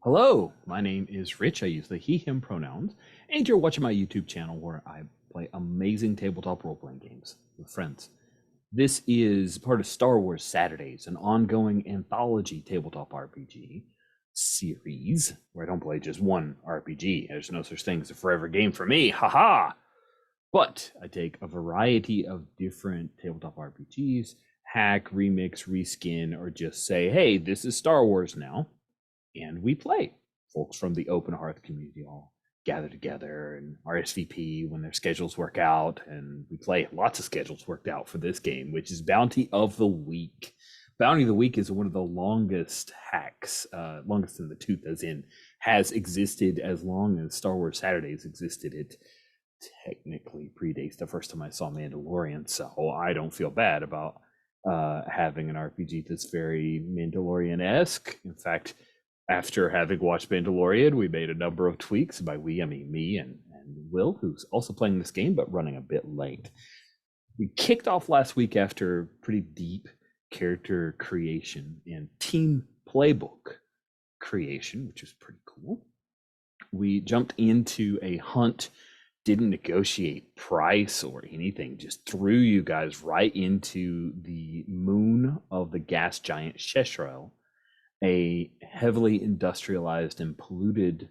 Hello, my name is Rich. I use the he, him pronouns, and you're watching my YouTube channel where I play amazing tabletop role playing games with friends. This is part of Star Wars Saturdays, an ongoing anthology tabletop RPG series where I don't play just one RPG. There's no such thing as a forever game for me, haha! But I take a variety of different tabletop RPGs, hack, remix, reskin, or just say, hey, this is Star Wars now, and we play. Folks from the Open Hearth community all gather together and RSVP when their schedules work out, and we play. Lots of schedules worked out for this game, which is Bounty of the Week. Bounty of the Week is one of the longest hacks, longest in the tooth, as in has existed as long as Star Wars Saturdays existed. It technically predates the first time I saw Mandalorian, so I don't feel bad about having an RPG that's very Mandalorian-esque. In fact, after having watched Mandalorian, we made a number of tweaks. By we, I mean me and Will, who's also playing this game, but running a bit late. We kicked off last week after pretty deep character creation and team playbook creation, which was pretty cool. We jumped into a hunt, didn't negotiate price or anything, just threw you guys right into the moon of the gas giant Sheshrael, a heavily industrialized and polluted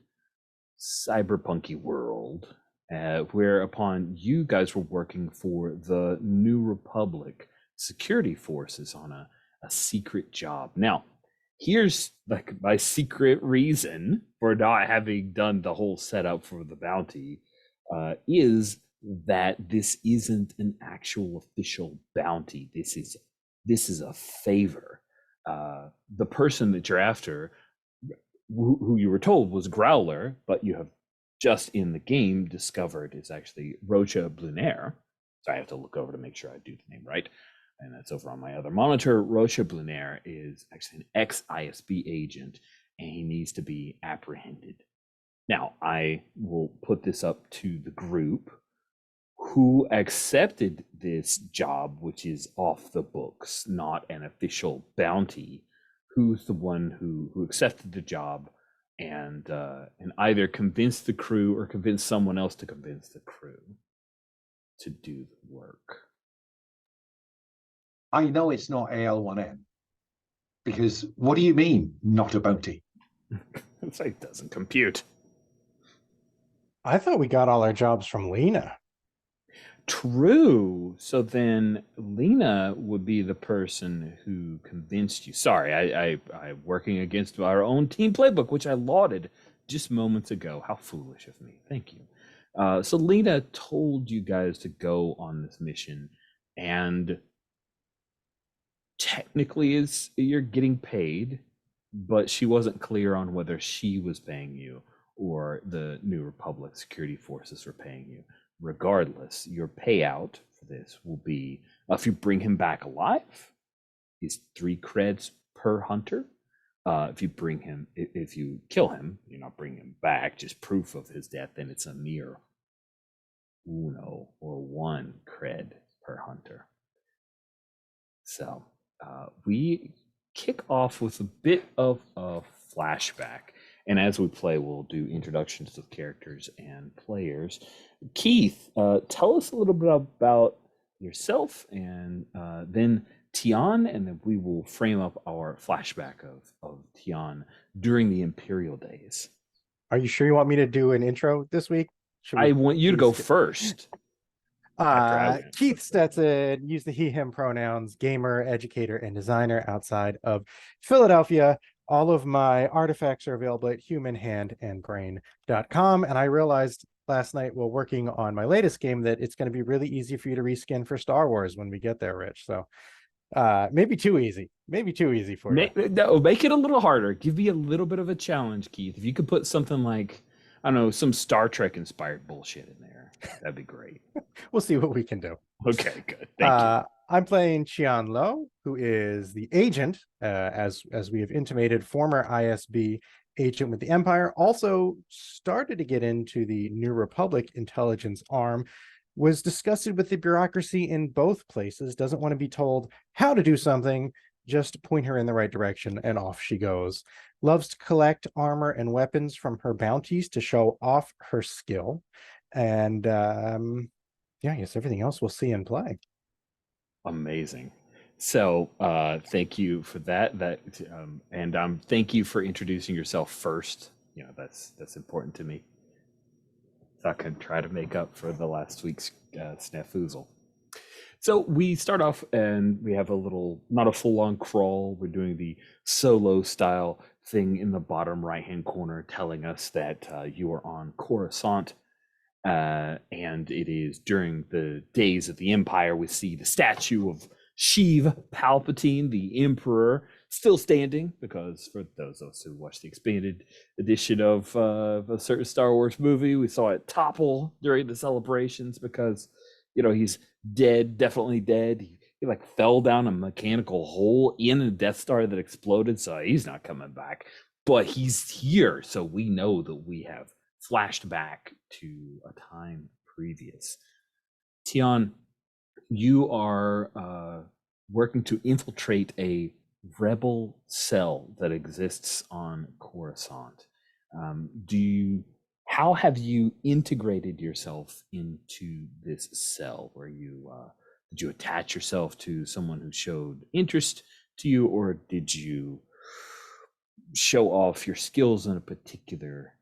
cyberpunky world, whereupon you guys were working for the New Republic security forces on a secret job. Now, here's like my secret reason for not having done the whole setup for the bounty, is that this isn't an actual official bounty. This is a favor. The person that you're after, who you were told was Growler, but you have just in the game discovered is actually Rocha Blunaire. So I have to look over to make sure I do the name right. And that's over on my other monitor. Rocha Blunaire is actually an ex-ISB agent, and he needs to be apprehended. Now, I will put this up to the group who accepted this job, which is off the books, not an official bounty. Who's the one who accepted the job and either convinced the crew or convinced someone else to convince the crew to do the work? I know it's not AL1N, because what do you mean, not a bounty? It's like, it doesn't compute. I thought we got all our jobs from Lena. True. So then Lena would be the person who convinced you. Sorry, I'm working against our own team playbook, which I lauded just moments ago. How foolish of me. Thank you. So Lena told you guys to go on this mission, and technically is you're getting paid, but she wasn't clear on whether she was paying you or the New Republic security forces were paying you. Regardless, your payout for this will be, if you bring him back alive, is 3 creds per hunter. If you kill him, you're not bringing him back, just proof of his death, then it's a mere 1 cred per hunter. So we kick off with a bit of a flashback. And as we play, we'll do introductions of characters and players. Keith, tell us a little bit about yourself, and then Tian, and then we will frame up our flashback of Tian during the Imperial days. Are you sure you want me to do an intro this week? I want you to go first. Keith Stetson, use the he, him pronouns, gamer, educator, and designer outside of Philadelphia. All of my artifacts are available at humanhandandbrain.com. And I realized last night while working on my latest game that it's going to be really easy for you to reskin for Star Wars when we get there, Rich. So maybe too easy for you. No, make it a little harder. Give me a little bit of a challenge, Keith. If you could put something like, I don't know, some Star Trek inspired bullshit in there, that'd be great. We'll see what we can do. Okay, good. Thank you. I'm playing Qian Lo, who is the agent, as we have intimated, former ISB agent with the Empire, also started to get into the New Republic intelligence arm, was disgusted with the bureaucracy in both places, doesn't want to be told how to do something, just point her in the right direction, and off she goes. Loves to collect armor and weapons from her bounties to show off her skill. And yeah, I guess everything else we'll see in play. Amazing. So thank you for that. And thank you for introducing yourself first. You know, that's important to me. So I can try to make up for the last week's snafuzel. So we start off and we have a little, not a full-on crawl. We're doing the solo style thing in the bottom right-hand corner, telling us that you are on Coruscant. And it is during the days of the Empire. We see the statue of Sheev Palpatine, the Emperor, still standing, because for those of us who watched the expanded edition of a certain Star Wars movie, we saw it topple during the celebrations because, you know, he's dead, definitely dead. He like fell down a mechanical hole in a Death Star that exploded, so he's not coming back. But he's here, so we know that we have flashed back to a time previous. Tian, you are working to infiltrate a rebel cell that exists on Coruscant. How have you integrated yourself into this cell? Did you attach yourself to someone who showed interest to you, or did you show off your skills in a particular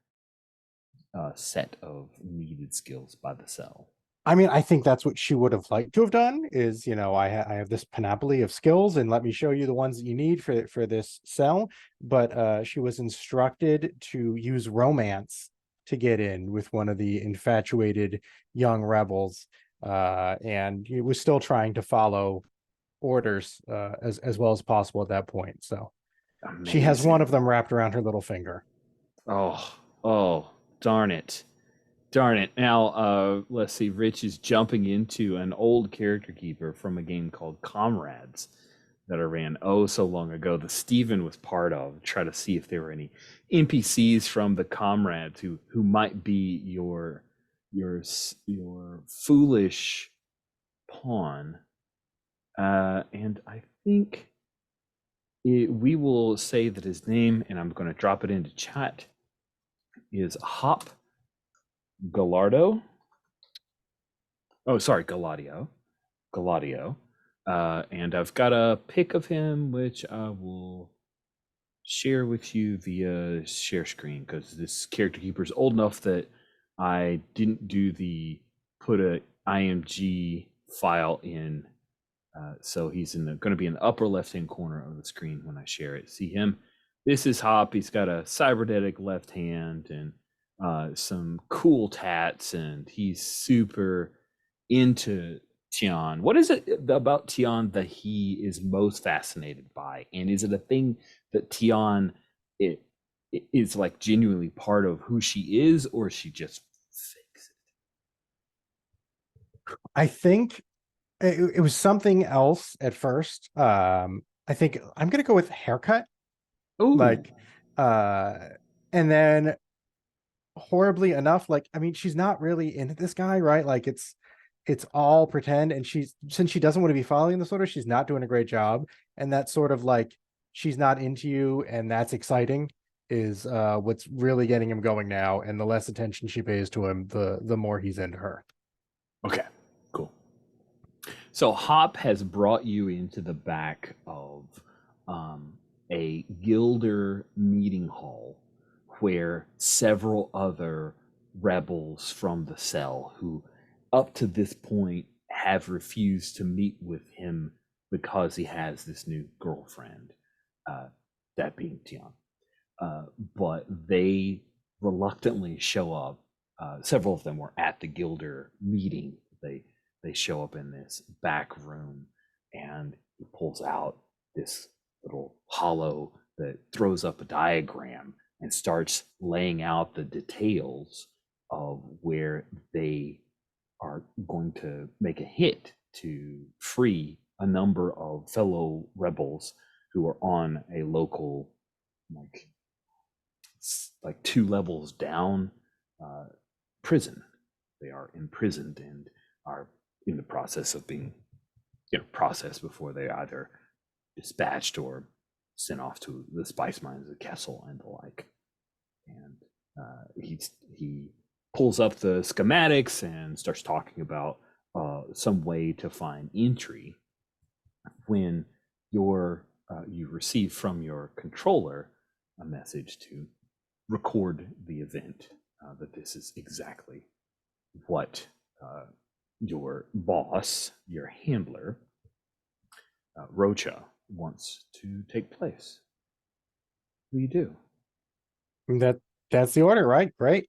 set of needed skills by the cell? I mean, I think that's what she would have liked to have done is, you know, I have this panoply of skills and let me show you the ones that you need for this cell. But she was instructed to use romance to get in with one of the infatuated young rebels. And he was still trying to follow orders as well as possible at that point. So she has one of them wrapped around her little finger. Oh, darn it. Darn it. Now, let's see. Rich is jumping into an old character keeper from a game called Comrades that I ran so long ago that Steven was part of. Try to see if there were any NPCs from the Comrades who might be your foolish pawn. And I think we will say that his name, and I'm going to drop it into chat, is Hop Gallardo. Oh, sorry, Galladio. And I've got a pic of him, which I will share with you via share screen, because this character keeper is old enough that I didn't do the put a IMG file in. So he's going to be in the upper left-hand corner of the screen when I share it. See him? This is Hop. He's got a cybernetic left hand and some cool tats, and he's super into Tian. What is it about Tian that he is most fascinated by? And is it a thing that Tian it is like genuinely part of who she is, or is she just fakes it? I think it was something else at first. I think I'm gonna go with haircut. Ooh. Like and then horribly enough, like, I mean, she's not really into this guy, right? Like it's all pretend, and since she doesn't want to be following this order, she's not doing a great job. And that's sort of like, she's not into you, and that's exciting, is what's really getting him going now. And the less attention she pays to him, the more he's into her. Okay, cool. So Hop has brought you into the back of a Gilder meeting hall where several other rebels from the cell, who up to this point have refused to meet with him because he has this new girlfriend, that being Tian. But they reluctantly show up. Several of them were at the Gilder meeting. They show up in this back room, and he pulls out this little hollow that throws up a diagram and starts laying out the details of where they are going to make a hit to free a number of fellow rebels who are on a local, like 2 levels down, prison. They are imprisoned and are in the process of being processed before they either dispatched or sent off to the spice mines of Kessel and the like. And he pulls up the schematics and starts talking about some way to find entry when you receive from your controller a message to record the event, that this is exactly what your boss, your handler, Rocha, wants to take place. What do you do? That's the order, right? Great.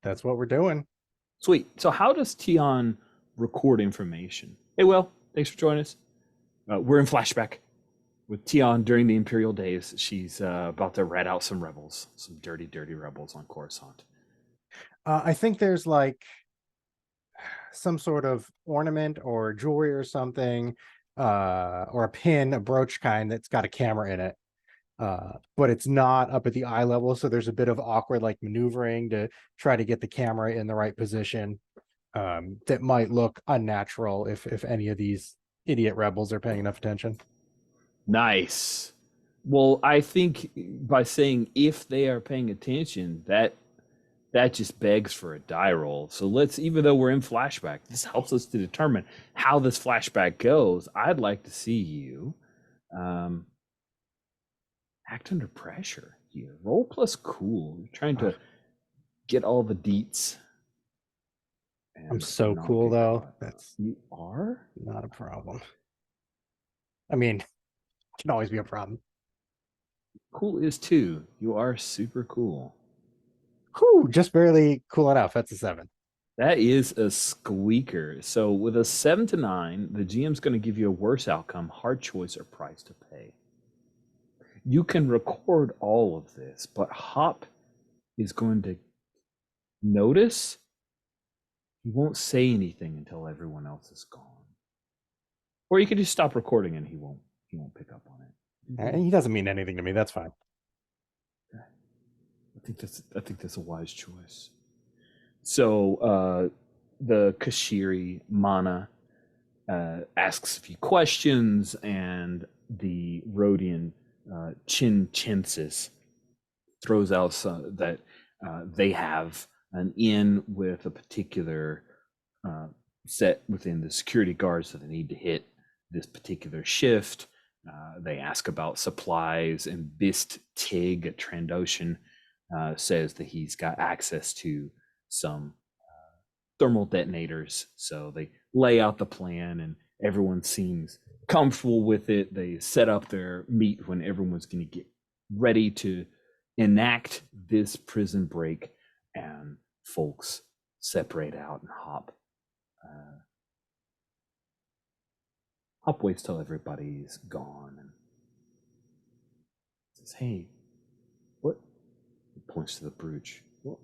That's what we're doing. Sweet. So how does Tion record information? Hey, Will, thanks for joining us. We're in flashback with Tion during the Imperial days. She's about to rat out some rebels, some dirty, dirty rebels on Coruscant. I think there's like some sort of ornament or jewelry or something, or a pin, a brooch kind that's got a camera in it. But it's not up at the eye level, so there's a bit of awkward like maneuvering to try to get the camera in the right position. That might look unnatural if any of these idiot rebels are paying enough attention. Nice. Well, I think by saying if they are paying attention, that just begs for a die roll. So let's, even though we're in flashback, this helps us to determine how this flashback goes. I'd like to see you act under pressure here. Roll plus cool. You're trying to get all the deets. I'm so cool though. That's you are not a problem. I mean, it can always be a problem. Cool is 2. You are super cool. Whew, just barely cool enough. That's a 7. That is a squeaker. So with a 7 to 9, the GM's going to give you a worse outcome, hard choice, or price to pay. You can record all of this, but Hop is going to notice. He won't say anything until everyone else is gone. Or you can just stop recording and he won't pick up on it. He doesn't mean anything to me. That's fine. Okay. I think that's a wise choice. So the Kashiri Mana asks a few questions, and the Rhodian Chinchensis throws out that they have an inn with a particular set within the security guards that they need to hit this particular shift. They ask about supplies, and Bist Tig at Trandoshan says that he's got access to some thermal detonators. So they lay out the plan, and everyone seems comfortable with it. They set up their meet when everyone's going to get ready to enact this prison break, and folks separate out, and Hop waits till everybody's gone and says, "Hey, what?" He points to the brooch. What's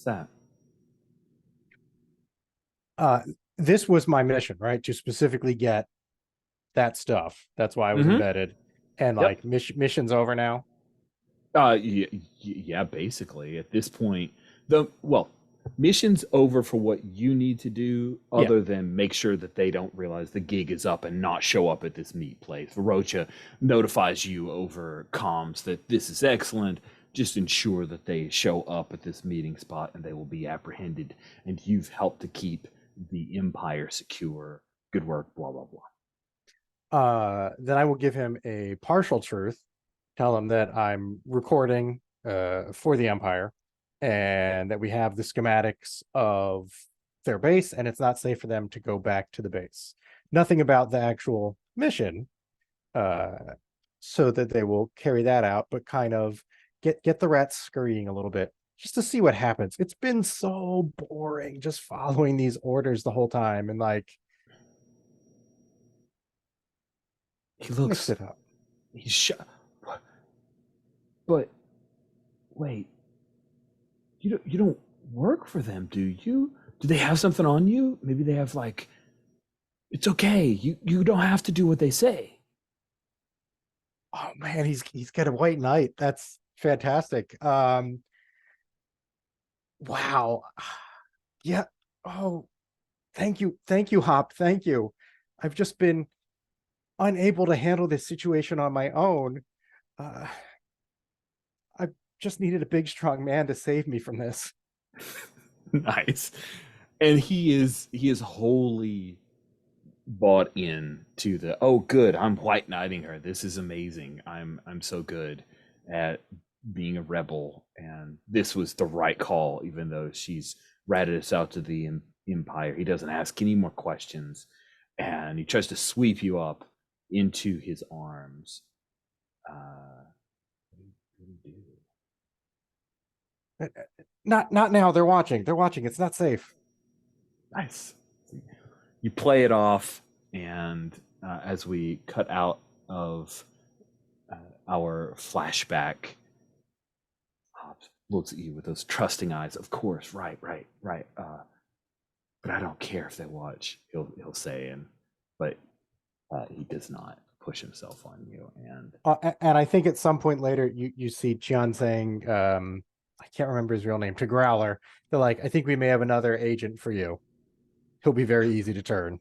that? This was my mission, right? To specifically get that stuff. That's why I was embedded. And like mission's over now. Yeah, basically at this point, mission's over for what you need to do, other than make sure that they don't realize the gig is up and not show up at this meet place. Rocha notifies you over comms that this is excellent. Just ensure that they show up at this meeting spot and they will be apprehended. And you've helped to keep the Empire secure. Good work, blah, blah, blah. Then I will give him a partial truth. Tell him that I'm recording for the Empire, and that we have the schematics of their base, and it's not safe for them to go back to the base. Nothing about the actual mission, so that they will carry that out, but kind of get the rats scurrying a little bit just to see what happens. It's been so boring just following these orders the whole time, and like he looks mix it up. He's shut. But wait, you don't work for them, do you? Do they have something on you? Maybe they have like, it's okay. You don't have to do what they say. Oh man, he's got a white knight. That's fantastic. Wow. Yeah. Oh, thank you, Hop. Thank you. I've just been unable to handle this situation on my own. I just needed a big, strong man to save me from this. Nice. And he is wholly bought in to the, oh good, I'm white knighting her. This is amazing. I'm so good at being a rebel, and this was the right call, even though she's ratted us out to the Empire. He doesn't ask any more questions, and he tries to sweep you up into his arms. What do you do? Not now. They're watching. They're watching. It's not safe. Nice. You play it off, and as we cut out of our flashback, Hobbs looks at you with those trusting eyes. Of course, right. But I don't care if they watch. He'll say, but he does not push himself on you. And I think at some point later, you see Jian saying, I can't remember his real name, to Growler. They're like, I think we may have another agent for you. He'll be very easy to turn.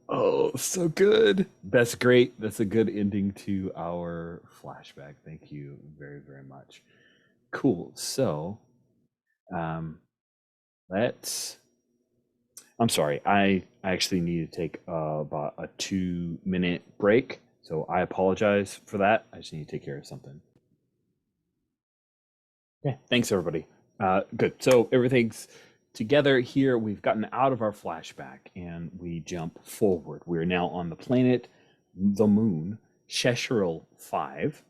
Oh, so good. That's great. That's a good ending to our flashback. Thank you very, very much. Cool. So, let's. I'm sorry. I actually need to take about a 2-minute break. So I apologize for that. I just need to take care of something. Yeah. Thanks, everybody. Good. So everything's together here. We've gotten out of our flashback and we jump forward. We're now on the planet, the moon, Sheshiril 5,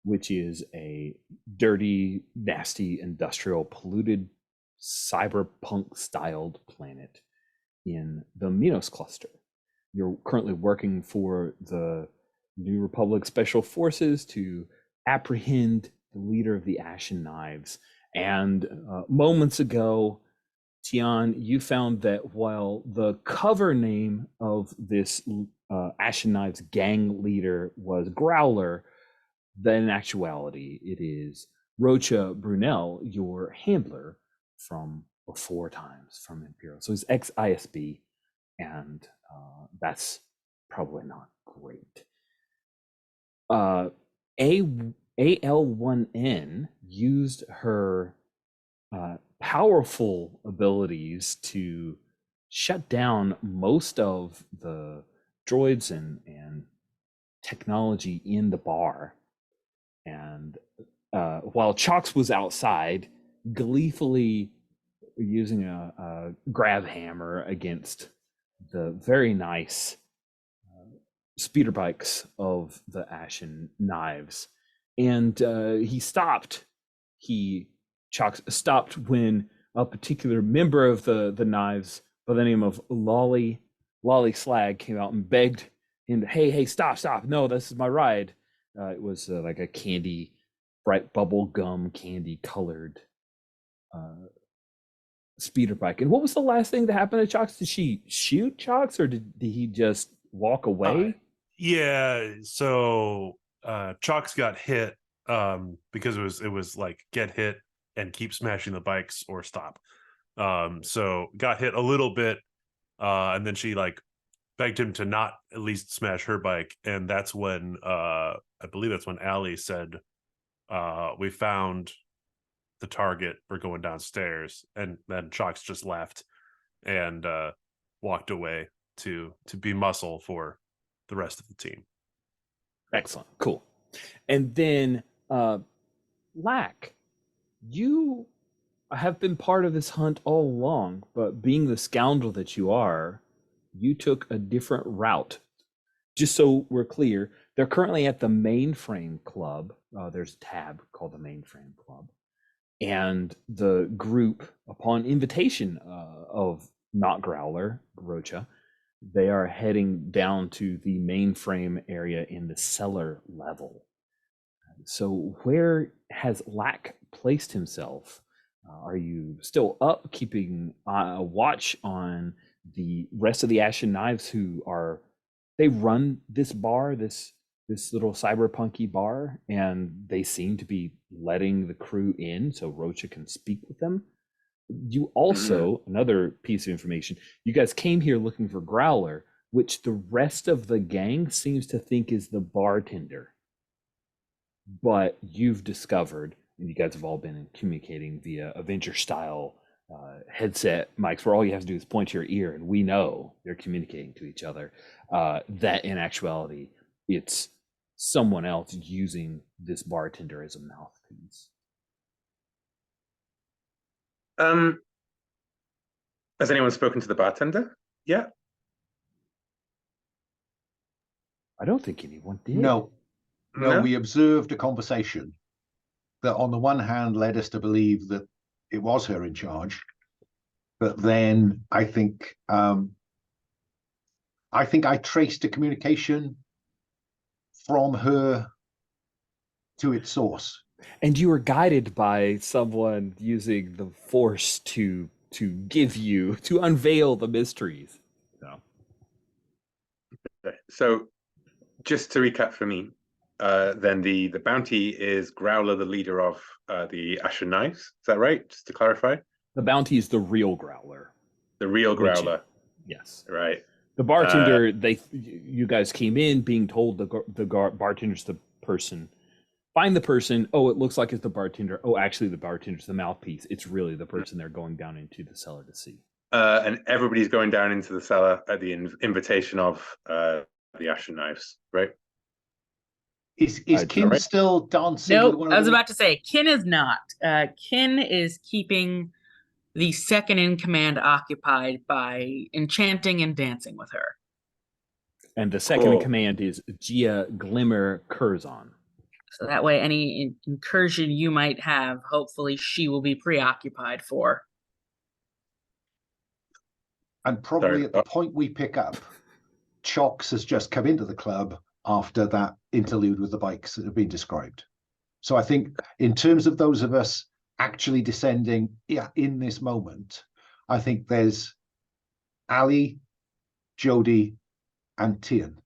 which is a dirty, nasty, industrial, polluted, cyberpunk-styled planet in the Minos cluster. You're currently working for the New Republic Special Forces to apprehend the leader of the Ashen Knives. And moments ago, Tian, you found that while the cover name of this Ashen Knives gang leader was Growler, then in actuality it is Rocha Brunel, your handler from before times, from Imperial. So he's ex-ISB, and that's probably not great. AL1N used her powerful abilities to shut down most of the droids and technology in the bar. And while Chalks was outside, gleefully using a grab hammer against the very nice speeder bikes of the Ashen Knives. And Chalks stopped when a particular member of the Knives by the name of Lolly Slag came out and begged him, hey, stop, no, this is my ride. It was like a candy, bright bubble gum candy colored speeder bike. And what was the last thing that happened to Chalks? Did she shoot Chalks, or did he just walk away? Yeah, so Chalks got hit because it was like get hit and keep smashing the bikes or stop. So got hit a little bit, and then she like begged him to not at least smash her bike, and that's when I believe that's when Allie said, we found the target, we're going downstairs, and then Chalks just left and walked away to be muscle for the rest of the team. Excellent. Cool. And then Lack, you have been part of this hunt all along, but being the scoundrel that you are, you took a different route. Just so we're clear, they're currently at the Mainframe Club. There's a tab called the Mainframe Club. And the group, upon invitation of not Growler, Rocha, they are heading down to the mainframe area in the cellar level. So where has Lack placed himself? Are you still up, keeping a watch on the rest of the Ashen Knives they run this bar, this little cyberpunky bar, and they seem to be letting the crew in so Rocha can speak with them? You also, another piece of information, you guys came here looking for Growler, which the rest of the gang seems to think is the bartender. But you've discovered, and you guys have all been communicating via Avenger style headset mics, where all you have to do is point your ear, and we know they're communicating to each other. That in actuality, it's someone else using this bartender as a mouthpiece. Has anyone spoken to the bartender? Yeah. I don't think anyone did. No, No? we observed a conversation that on the one hand led us to believe that it was her in charge, but then I think I traced a communication from her to its source. And you were guided by someone using the force to unveil the mysteries. So Okay. So just to recap for me, then the bounty is Growler, the leader of the Ashen Knives. Is that right? Just to clarify. the bounty is the real growler. The real Which- Growler. Yes. Right. The bartender, you guys came in being told the bartender's the person. Find the person. Oh, it looks like it's the bartender. Oh, actually, the bartender's the mouthpiece. It's really the person they're going down into the cellar to see. And everybody's going down into the cellar at the invitation of the Ashen Knives, right? Is I'd- Kim right. still dancing? Nope, with one I of was the- about to say Kin is not. Kin is keeping the second in command occupied by enchanting and dancing with her. And the second in Cool. command is Gia Glimmer Curzon. So that way, any incursion you might have, hopefully she will be preoccupied for. And probably Sorry. at the point we pick up, Chox has just come into the club after that interlude with the bikes that have been described. So I think in terms of those of us actually descending in this moment, I think there's Ali, Jody, and Tian.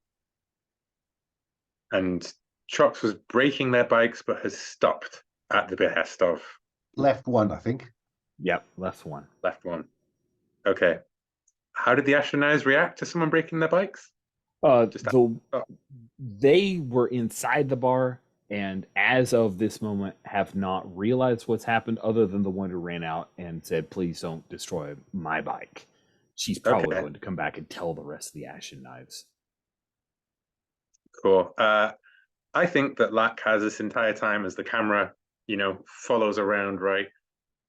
And Chox was breaking their bikes, but has stopped at the behest of Left one, I think. Yep, left one. left one. Okay. How did the Ashen Knives react to someone breaking their bikes? Just They were inside the bar, and as of this moment, have not realized what's happened, other than the one who ran out and said, "Please don't destroy my bike." She's probably Okay. going to come back and tell the rest of the Ashen Knives. Cool. I think that Lack has this entire time as the camera, follows around, right?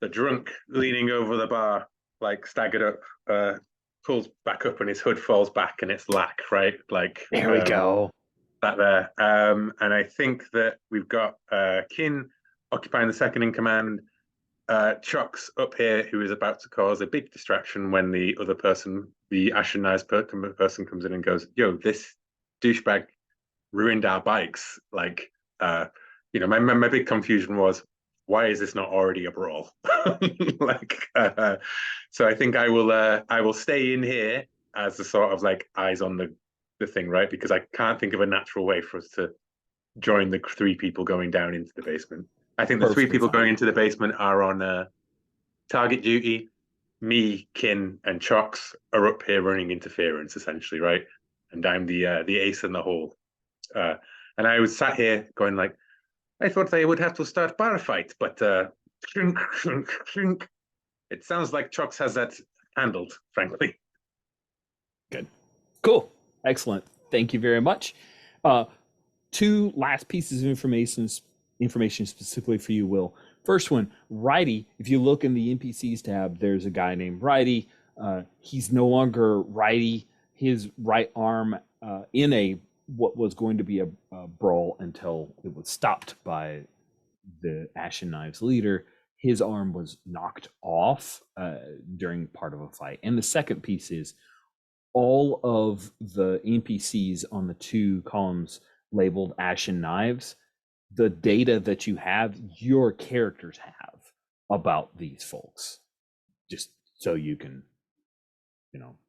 The drunk leaning over the bar, like staggered up, pulls back up and his hood falls back and it's Lack, right? Like There we go. that there. And I think that we've got Kin occupying the second in command, Chuck's up here, who is about to cause a big distraction when the other person, the Ashen Knives person, comes in and goes, "Yo, this douchebag ruined our bikes." Like, my big confusion was, why is this not already a brawl? So I think I will stay in here as the sort of like eyes on the thing, right? Because I can't think of a natural way for us to join the three people going down into the basement. I think the three Perfectly people fine. going into the basement are on target duty. Me, Kin, and Chox are up here running interference, essentially, right? And I'm the ace in the hole. And I was sat here going like, I thought they would have to start bar fight, but clink, clink, clink. It sounds like Chox has that handled, frankly. Good. Cool. Excellent. Thank you very much. Two last pieces of information specifically for you, Will. First one, Righty. If you look in the NPCs tab, there's a guy named Righty. He's no longer Righty. His right arm in what was going to be a brawl until it was stopped by the Ashen Knives leader. His arm was knocked off during part of a fight. And the second piece is all of the NPCs on the two columns labeled Ashen Knives, the data that you have, your characters have about these folks, just so you can,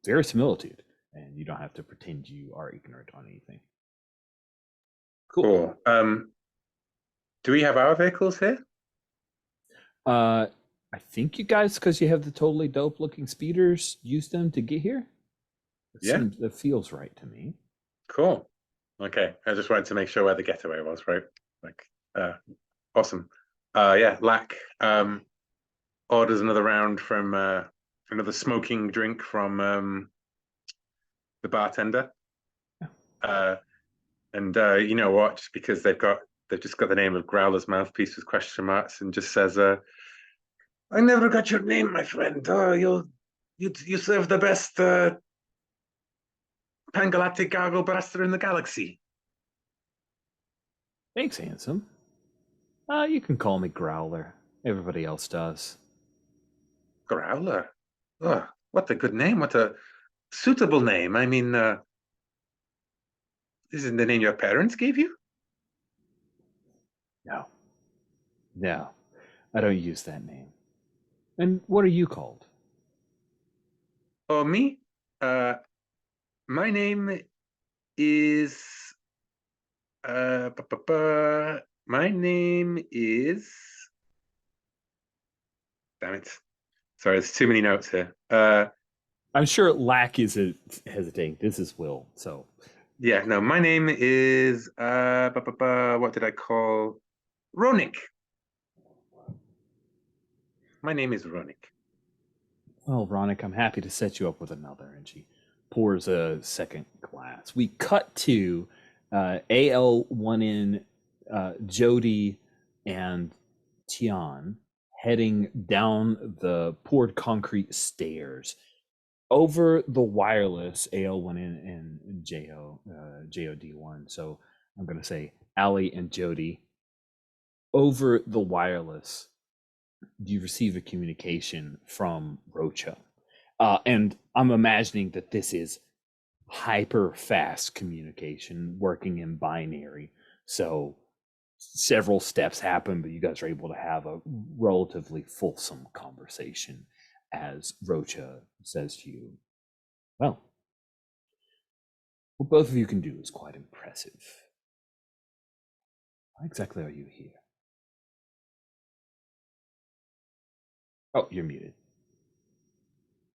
verisimilitude, and you don't have to pretend you are ignorant on anything. Cool. Do we have our vehicles here? I think you guys, because you have the totally dope looking speeders, use them to get here. Yeah. That feels right to me. Cool. Okay. I just wanted to make sure where the getaway was, right? Like, awesome. Yeah, Lack orders another round from another smoking drink from the bartender. And you know what? Just because they've just got the name of Growler's mouthpiece with question marks, and just says, "I never got your name, my friend. Oh, you serve the best Pangalactic Gargle Blaster in the galaxy." Thanks, handsome. You can call me Growler. Everybody else does. Growler. Oh, what a good name. What a suitable name. I mean, this isn't the name your parents gave you? No. No. I don't use that name. And what are you called? Oh, me? My name is my name is damn it. Sorry, there's too many notes here. I'm sure Lack is hesitating. This is Will, so Yeah, no, my name is what did I call Ronik? My name is Ronik. well, Ronick, I'm happy to set you up with another. And she pours a second glass. We cut to AL1N, Jody, and Tian heading down the poured concrete stairs. Over the wireless, AL1N and JOD1. So I'm going to say Allie and Jody. Over the wireless, you receive a communication from Rocha. And I'm imagining that this is hyper fast communication working in binary. So several steps happen, but you guys are able to have a relatively fulsome conversation as Rocha says to you, well, what both of you can do is quite impressive. Why exactly are you here? Oh, you're muted.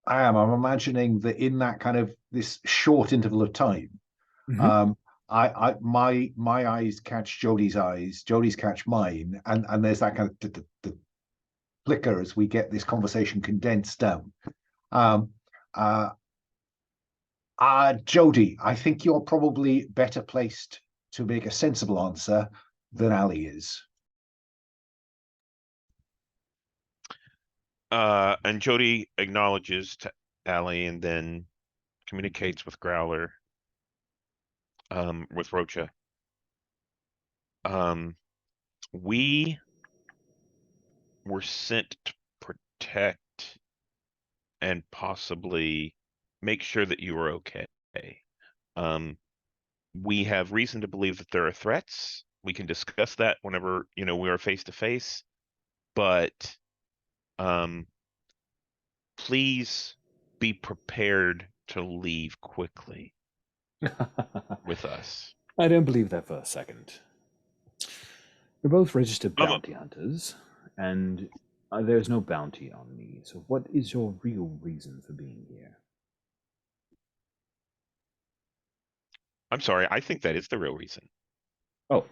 I am. I'm imagining that in that kind of this short interval of time, my eyes catch Jody's eyes, Jody's catch mine, and there's that kind of the flicker as we get this conversation condensed down. Jody, I think you're probably better placed to make a sensible answer than Ali is. And Jody acknowledges to Ali and then communicates with Growler, with Rocha. We were sent to protect and possibly make sure that you are okay. We have reason to believe that there are threats. We can discuss that whenever, we are face to face, but please be prepared to leave quickly with us. I don't believe that for a second. We're both registered bounty hunters, and there's no bounty on me. So what is your real reason for being here? I'm sorry, I think that is the real reason. Oh,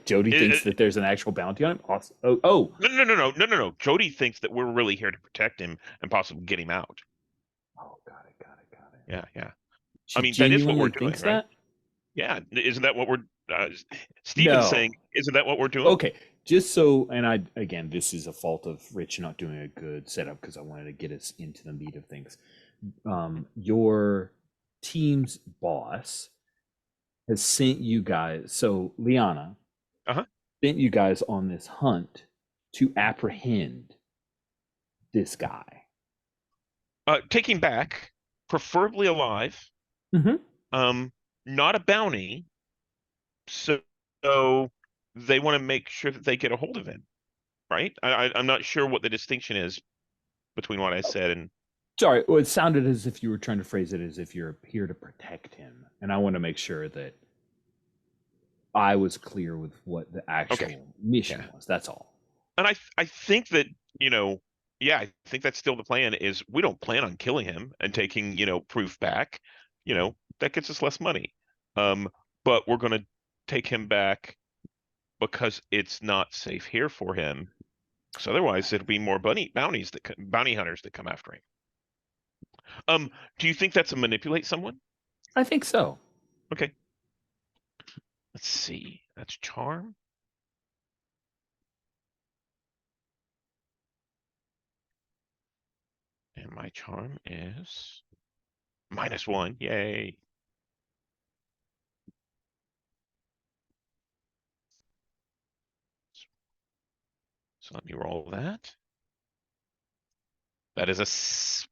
Jody thinks that there's an actual bounty on him? Awesome. Oh. No. Jody thinks that we're really here to protect him and possibly get him out. Oh, got it. Yeah. She I mean, that is what we're doing, thinks right? that? Yeah, isn't that what we're Steven's saying, isn't that what we're doing? Okay, just so, and again, this is a fault of Rich not doing a good setup because I wanted to get us into the meat of things. Your team's boss has sent you guys, so Liana sent you guys on this hunt to apprehend this guy. Take him back, preferably alive. Not a bounty. So they want to make sure that they get a hold of him, right? I'm not sure what the distinction is between what I said and. Sorry, well, it sounded as if you were trying to phrase it as if you're here to protect him, and I want to make sure that I was clear with what the actual mission was. That's all. And I think that yeah, I think that's still the plan. Is we don't plan on killing him and taking proof back. That gets us less money. But we're gonna take him back because it's not safe here for him. Because otherwise, it'll be more bounty hunters that come after him. Do you think that's a manipulate someone? I think so. Okay. Let's see. That's charm. And my charm is -1. Yay. So let me roll that. That is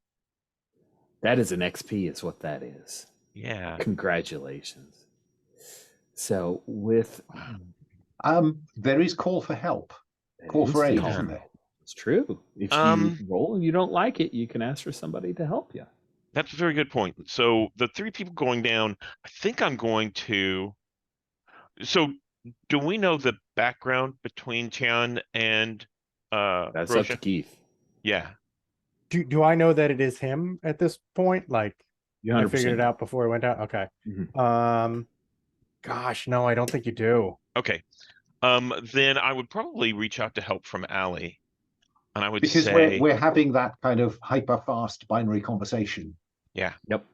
That is an XP, is what that is. yeah. Congratulations. So with There is call for help. that Call is for aid, call isn't for there? help. It's true. If you roll and you don't like it, you can ask for somebody to help you. That's a very good point. So the 3 people going down, I think I'm going to. So do we know the background between Tian and That's up to Rosha? Keith. Yeah. Do I know that it is him at this point? Like, You I 100% figured it out before I went out. Okay. Mhm. Gosh, no, I don't think you do. Okay. Then I would probably reach out to help from Allie. And I would Because say, we're having that kind of hyper fast binary conversation. yeah. Yep.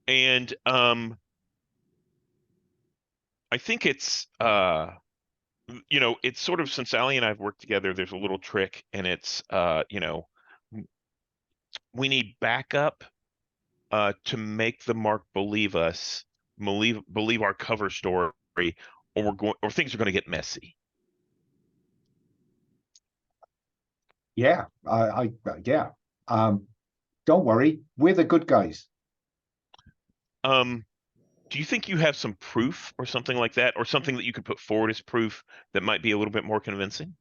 And I think it's it's sort of, since Allie and I've worked together, there's a little trick, and it's we need backup to make the mark believe us, believe our cover story, or things are going to get messy. Yeah, yeah. Don't worry, we're the good guys. Do you think you have some proof or something like that, or something that you could put forward as proof that might be a little bit more convincing?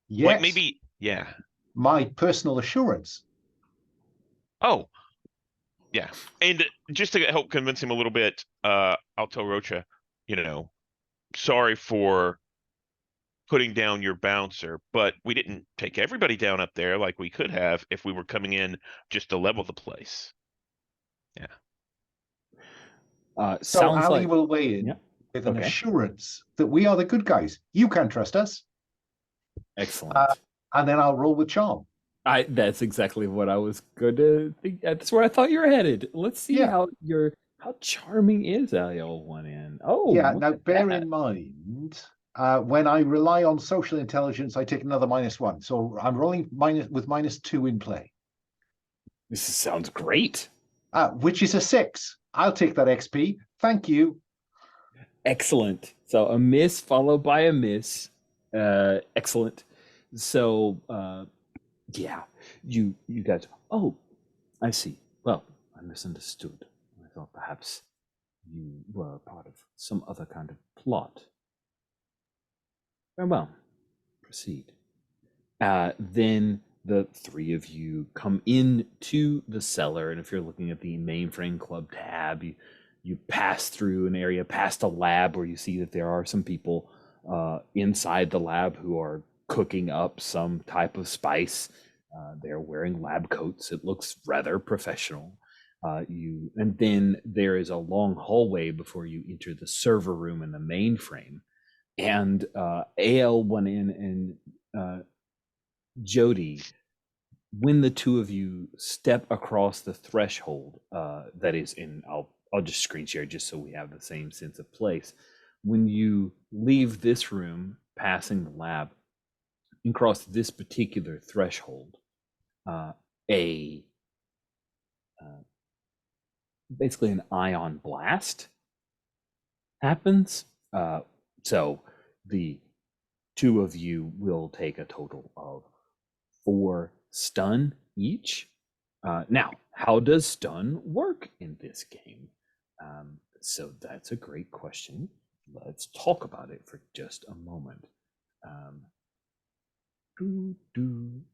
Yes, Like maybe, yeah. my personal assurance. Oh, yeah. And just to help convince him a little bit, I'll tell Rocha, sorry for putting down your bouncer, but we didn't take everybody down up there like we could have if we were coming in just to level the place. Yeah. So Sounds Ali like will weigh in yeah. with an Okay. assurance that we are the good guys. You can trust us. Excellent. And then I'll roll with charm. That's exactly what I was going to think. That's where I thought you were headed. Let's see Yeah. how charming is Al1N. Oh, Yeah, look now at bear that. in mind, when I rely on social intelligence, I take another -1. So I'm rolling with -2 in play. This sounds great. Which is a 6. I'll take that XP. Thank you. Excellent. So a miss followed by a miss. Excellent. So yeah, you guys. Oh, I see. Well, I misunderstood. I thought perhaps you were part of some other kind of plot. Very well. Proceed. Then the 3 of you come into the cellar, and if you're looking at the Mainframe Club tab, you pass through an area, past a lab where you see that there are some people inside the lab who are cooking up some type of spice. They're wearing lab coats. It looks rather professional. And then there is a long hallway before you enter the server room in the mainframe. And AL1N and Jody, when the 2 of you step across the threshold, that is in, I'll just screen share just so we have the same sense of place. When you leave this room, passing the lab, and cross this particular threshold, basically an ion blast happens. So the 2 of you will take a total of 4 stun each. Now, how does stun work in this game? So that's a great question. Let's talk about it for just a moment.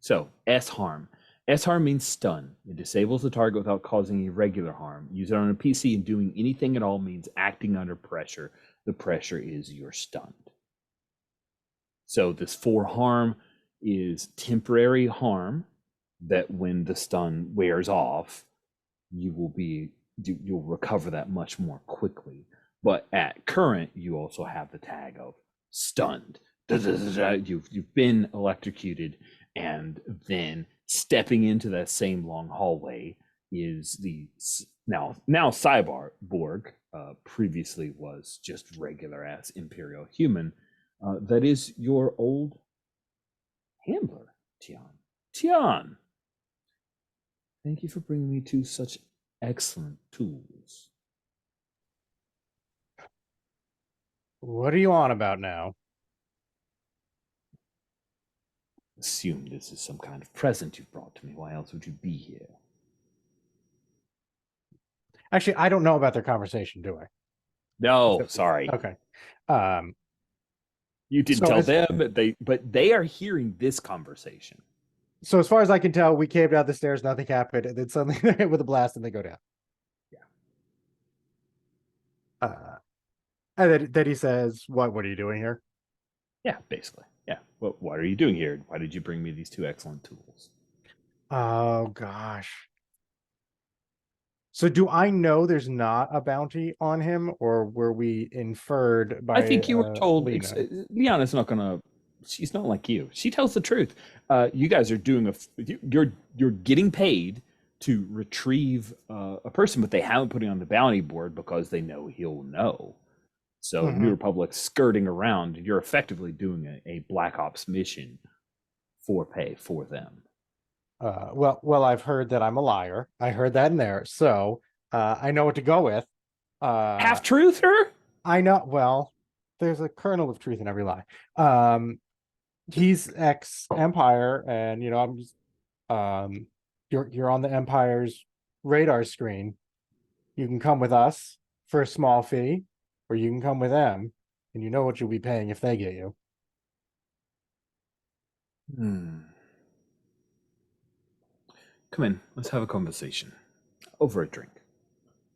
So, S-harm. S-harm means stun. It disables the target without causing irregular harm. Use it on a PC, and doing anything at all means acting under pressure. The pressure is you're stunned. So this 4 harm, is temporary harm that when the stun wears off, you'll recover that much more quickly. But at current, you also have the tag of stunned. You've been electrocuted, and then stepping into that same long hallway is the now cyborg. Previously was just regular ass Imperial human. That is your old handler, Tian. Tian, thank you for bringing me to such excellent tools. What are you on about now? Assume this is some kind of present you've brought to me. Why else would you be here? Actually, I don't know about their conversation, do I? No, sorry. Okay. You didn't tell them, but they are hearing this conversation. So as far as I can tell, we caved out the stairs, nothing happened, and then suddenly they're hit with a blast and they go down. Yeah. And then he says, what are you doing here? Yeah, basically. Yeah. What are you doing here? Why did you bring me these two excellent tools? Oh, gosh. So do I know there's not a bounty on him, or were we inferred by I think you were told. Leonna's not gonna. She's not like you. She tells the truth. You guys are doing you're getting paid to retrieve a person, but they haven't put it on the bounty board because they know he'll know. So New Republic skirting around, you're effectively doing a Black Ops mission for pay for them. Well, I've heard that I'm a liar. I heard that in there, so I know what to go with. Half-truther? I know. Well, there's a kernel of truth in every lie. He's ex-Empire, and I'm just, you're on the Empire's radar screen. You can come with us for a small fee, or you can come with them, and you know what you'll be paying if they get you. Come in, let's have a conversation over a drink.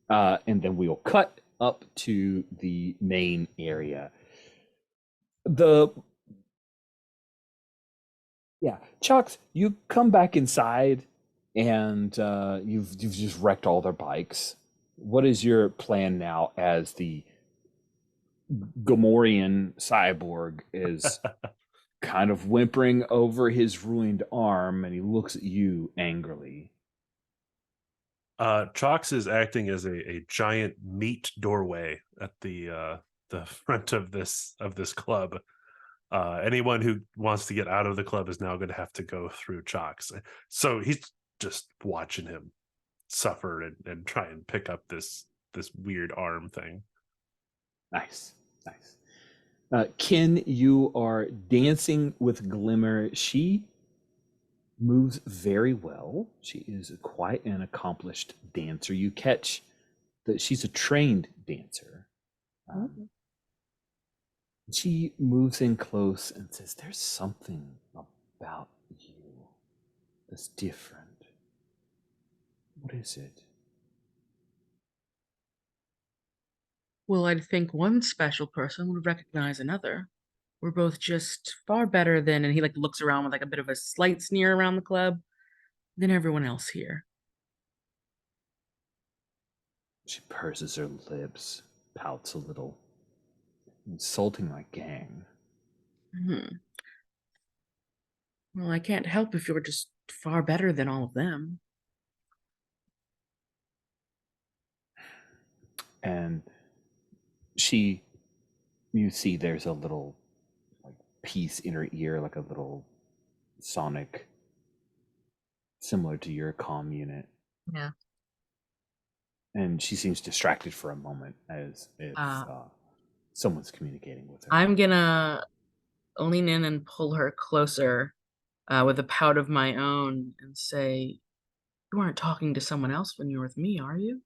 And then we'll cut up to the main area. Chucks, you come back inside and you've just wrecked all their bikes. What is your plan now as the Gamorrean cyborg is kind of whimpering over his ruined arm, and he looks at you angrily? Chalks is acting as a giant meat doorway at the front of this club. Anyone who wants to get out of the club is now going to have to go through Chalks. So he's just watching him suffer and try and pick up this weird arm thing. Nice. Ken, you are dancing with Glimmer. She moves very well. She is quite an accomplished dancer. You catch that she's a trained dancer. She moves in close and says, "There's something about you that's different. What is it?" Well, I'd think one special person would recognize another. We're both just far better than, and he looks around with a bit of a slight sneer around the club, than everyone else here. She purses her lips, pouts a little. Insulting my gang. Well, I can't help if you're just far better than all of them. And you see there's a little piece in her ear, like a little sonic, similar to your comm unit. Yeah. And she seems distracted for a moment, as if someone's communicating with her. I'm gonna lean in and pull her closer with a pout of my own and say, "You aren't talking to someone else when you're with me, are you?"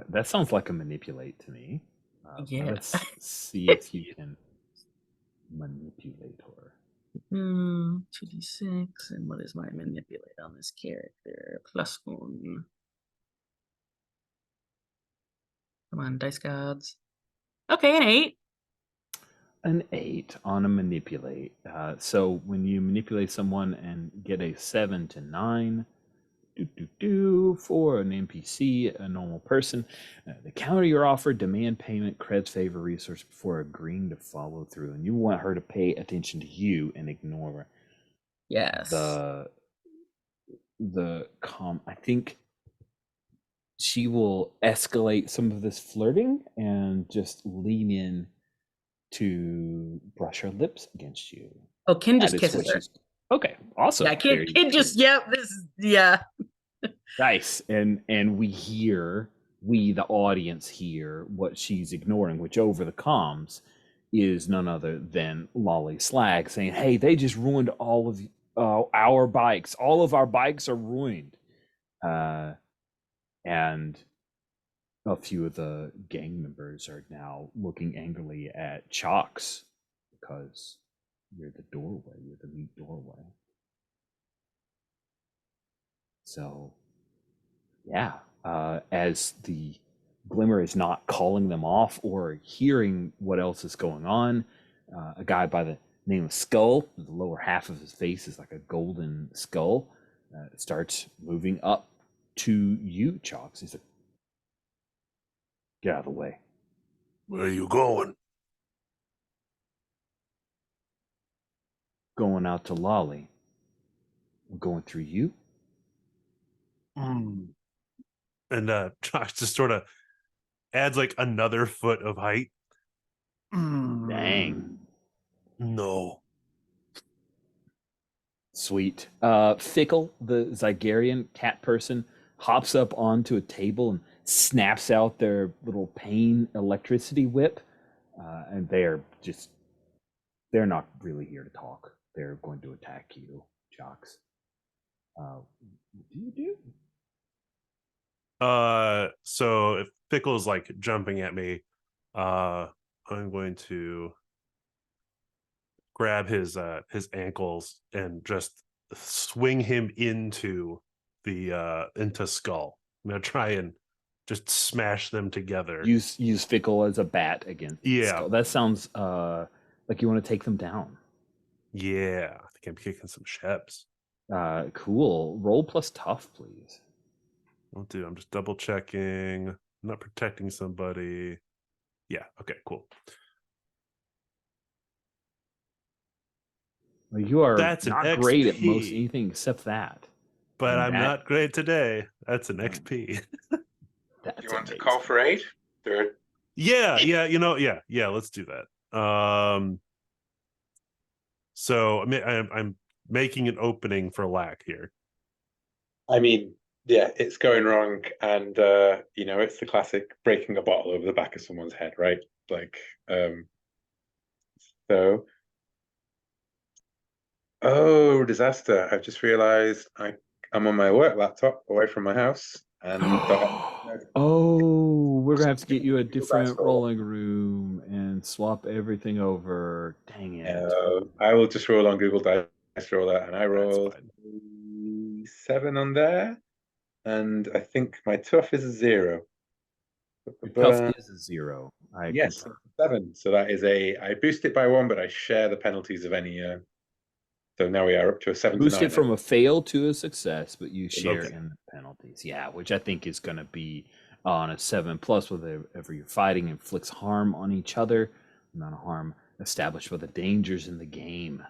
That sounds like a manipulate to me. Yeah. Let's see if you can manipulate her. 2d6, and what is my manipulate on this character? +1. Come on, dice gods. Okay, an 8. an 8 on a manipulate. So when you manipulate someone and get a 7 to 9, for an NPC, a normal person, the counter your offer, demand payment, creds favor resource before agreeing to follow through. And you want her to pay attention to you and ignore Yes. the I think she will escalate some of this flirting and just lean in to brush her lips against you. Oh, Kin just That is kisses what her. she's okay. Awesome. Yeah, Very Kid just, good. yep, this is, yeah. Nice. And we the audience hear what she's ignoring, which over the comms is none other than Lolly Slag saying, "Hey, they just ruined all of our bikes. All of our bikes are ruined." And a few of the gang members are now looking angrily at Chalks because you're the doorway, you're the meat doorway. So, yeah, as the Glimmer is not calling them off or hearing what else is going on, a guy by the name of Skull, the lower half of his face is like a golden skull, starts moving up to you, Chalks. He's like, "Get out of the way." Where are you going? "Going out to Lolly." "I'm going through you?" And Josh just sort of adds like another foot of height. Dang. No. Sweet. Fickle, the Zygarian cat person, hops up onto a table and snaps out their little pain electricity whip. And they're not really here to talk. They're going to attack you, Jocks. What do you do? So if Fickle's like jumping at me, I'm going to grab his ankles and just swing him into Skull. I'm gonna try and just smash them together. Use Fickle as a bat against Skull. That sounds like you want to take them down. Yeah, I think I'm kicking some sheps. Cool. Roll plus tough, please. I'll do. I'm just double checking. I'm not protecting somebody. Yeah. Okay. Cool. Well, you are That's not great at most anything except that. But I'm not great today. That's an XP. Do you want to call for aid? Yeah. Let's do that. So I'm making an opening for Lack here. I mean, yeah, it's going wrong, and it's the classic breaking a bottle over the back of someone's head, right? Like, so. Oh, disaster! I've just realised I'm on my work laptop away from my house, and oh, we're gonna have to get you a different rolling room and swap everything over. Dang it! I will just roll on Google Dice Roller, and I rolled 7 on there, and I think my tough is a 0. Tough is a 0. Yes, 7. So that is I boost it by 1, but I share the penalties of any. So now we are up to a 7 Boost to 9. it from a fail to a success, but you share in the penalties. Yeah, which I think is going to be on a 7+. Whenever you're fighting, inflicts harm on each other. Amount of harm established by the dangers in the game.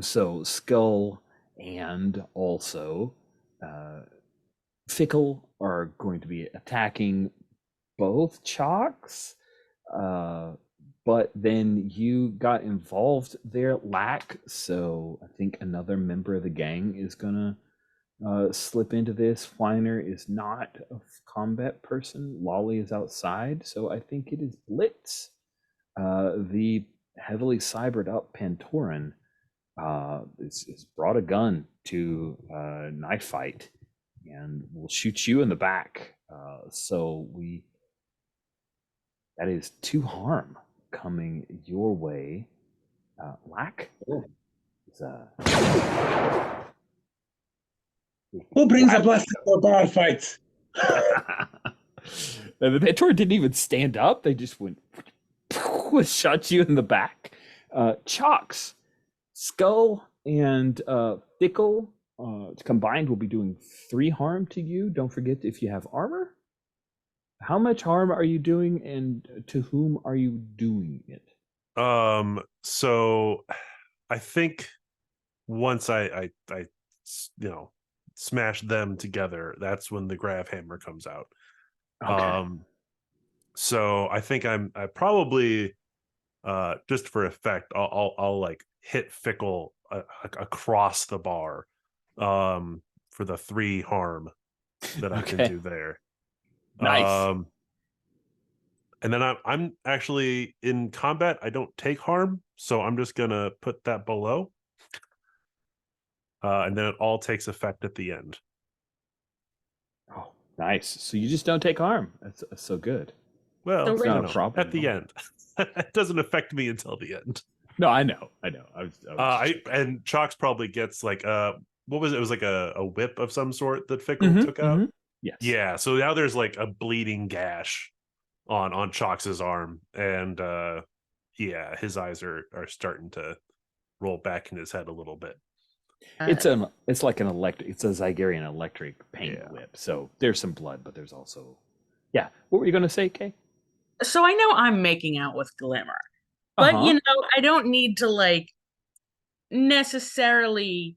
So Skull and also Fickle are going to be attacking both Chalks. But then you got involved there, Lack. So I think another member of the gang is gonna slip into this. Whiner is not a combat person. Lolly is outside, so I think it is Blitz, the heavily cybered up Pantoran. Is brought a gun to a knife fight and will shoot you in the back. That is 2 harm coming your way. Lack. Who brings a blessing for bar fights? The Pantor didn't even stand up. They just went shot you in the back. Chalks, Skull, and Fickle combined will be doing 3 harm to you. Don't forget if you have armor. How much harm are you doing, and to whom are you doing it? So I think once I smash them together, that's when the grav hammer comes out. Okay. So I think I probably just for effect, I'll like hit Fickle across the bar for the 3 harm that I can Okay. do there. Nice. And then I'm actually in combat. I don't take harm, so I'm just gonna put that below, and then it all takes effect at the end. Oh, nice. So you just don't take harm. That's so good. Well, So It's not a Rich, problem at the at all. end. It doesn't affect me until the end. No, I know. I was And Chalks probably gets like what was it? It was like a whip of some sort that Fickle took out. Yes. Yeah, so now there's like a bleeding gash on Chalks's arm, and yeah, his eyes are starting to roll back in his head a little bit. It's like it's a Zygerian electric pain whip. So there's some blood, but there's also What were you gonna say, Kay? so I know I'm making out with Glimmer, but Uh-huh. I don't need to like necessarily,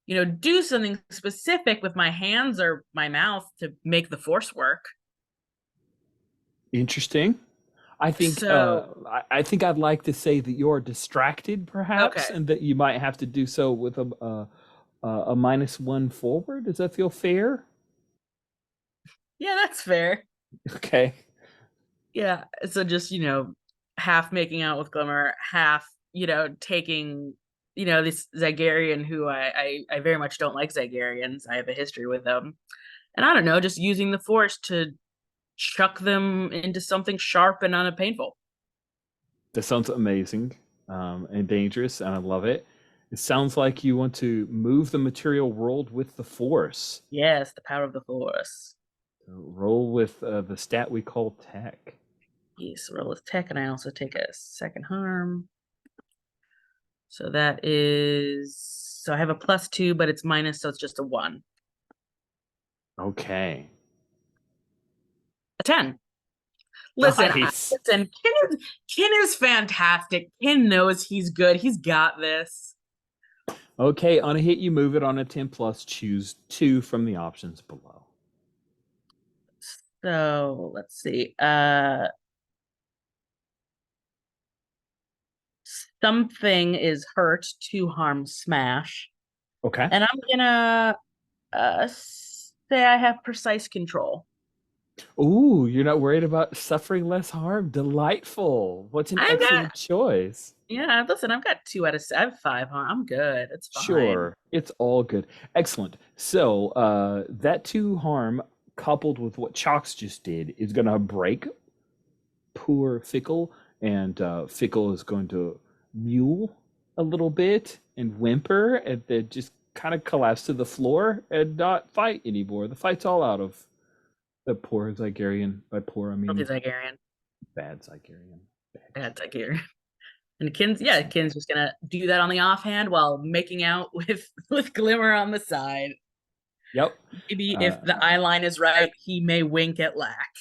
do something specific with my hands or my mouth to make the force work. Interesting. I think So I think I'd like to say that you're distracted, perhaps, Okay. and that you might have to do so with a -1 forward. Does that feel fair? yeah, that's fair. Okay. Yeah. So just, half making out with Glimmer, half, taking, this Zygerian who I very much don't like Zygerians. I have a history with them. And I don't know, just using the force to chuck them into something sharp and unpainful. That sounds amazing and dangerous, and I love it. It sounds like you want to move the material world with the force. Yes, the power of the force. So roll with the stat we call tech. Yes, roll with tech, and I also take a second harm. So that is, so I have a +2, but it's minus, so it's just a 1. Okay. A 10. Listen, Nice. Kin is fantastic. Kin knows he's good. He's got this. Okay, on a hit, you move it. On a 10 plus, choose 2 from the options below. So let's see. Something is hurt, 2 harm, smash. Okay. And I'm gonna say I have precise control. Ooh, you're not worried about suffering less harm. Delightful. What's an I've got- excellent choice. Yeah, listen, I've got 2 out of 7, 5 harm. I'm good. It's fine. Sure, it's all good. Excellent. So that 2 harm coupled with what Chalks just did is going to break poor Fickle, and Fickle is going to mule a little bit and whimper, and then just kind of collapse to the floor and not fight anymore. The fight's all out of the poor Zygerian. By poor, I mean Filthy Zygerian. bad Zygerian. Bad Zygerian. And Kin's just gonna do that on the offhand while making out with Glimmer on the side. Yep. Maybe if the eye line is right, he may wink at Lack.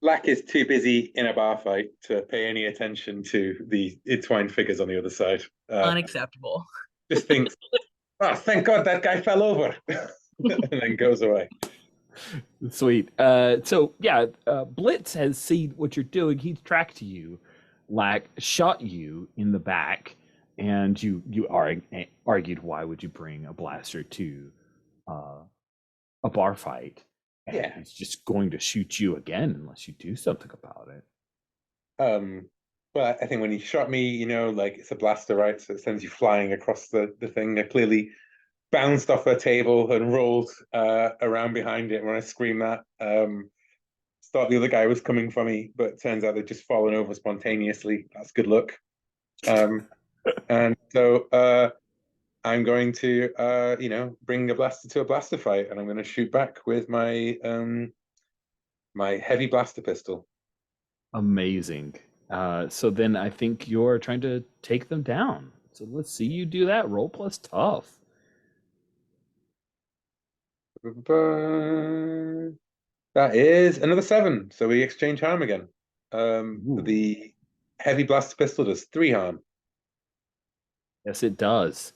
Lack is too busy in a bar fight to pay any attention to the entwined figures on the other side. Unacceptable. Just thinks, oh, thank God that guy fell over. And then goes away. Sweet. So yeah, Blitz has seen what you're doing. He's tracked you, Lack shot you in the back, and you argued why would you bring a blaster to a bar fight? And Yeah. he's just going to shoot you again unless you do something about it. But I think when he shot me, like it's a blaster, right? So it sends you flying across the thing. I clearly bounced off a table and rolled around behind it when I screamed that. Thought the other guy was coming for me, but it turns out they'd just fallen over spontaneously. That's good luck. And so I'm going to, bring a blaster to a blaster fight, and I'm going to shoot back with my my heavy blaster pistol. Amazing. So then I think you're trying to take them down. So let's see you do that. Roll plus tough. That is another 7. So we exchange harm again. Ooh. The heavy blast pistol does 3 harm. Yes, it does.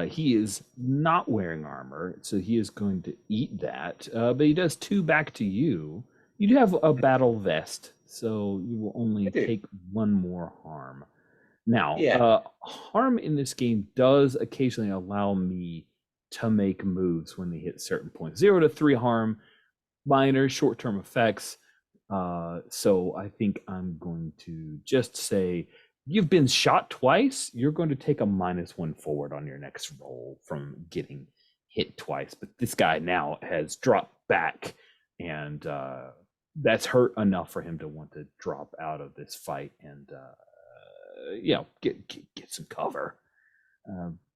He is not wearing armor, so he is going to eat that. But he does 2 back to you. You do have a battle vest, so you will only I do. take 1 more harm. Now, Yeah. harm in this game does occasionally allow me to make moves when they hit certain points. 0 to 3 harm, minor short-term effects. So I think I'm going to just say you've been shot twice. You're going to take a -1 forward on your next roll from getting hit twice. But this guy now has dropped back, and that's hurt enough for him to want to drop out of this fight and get some cover.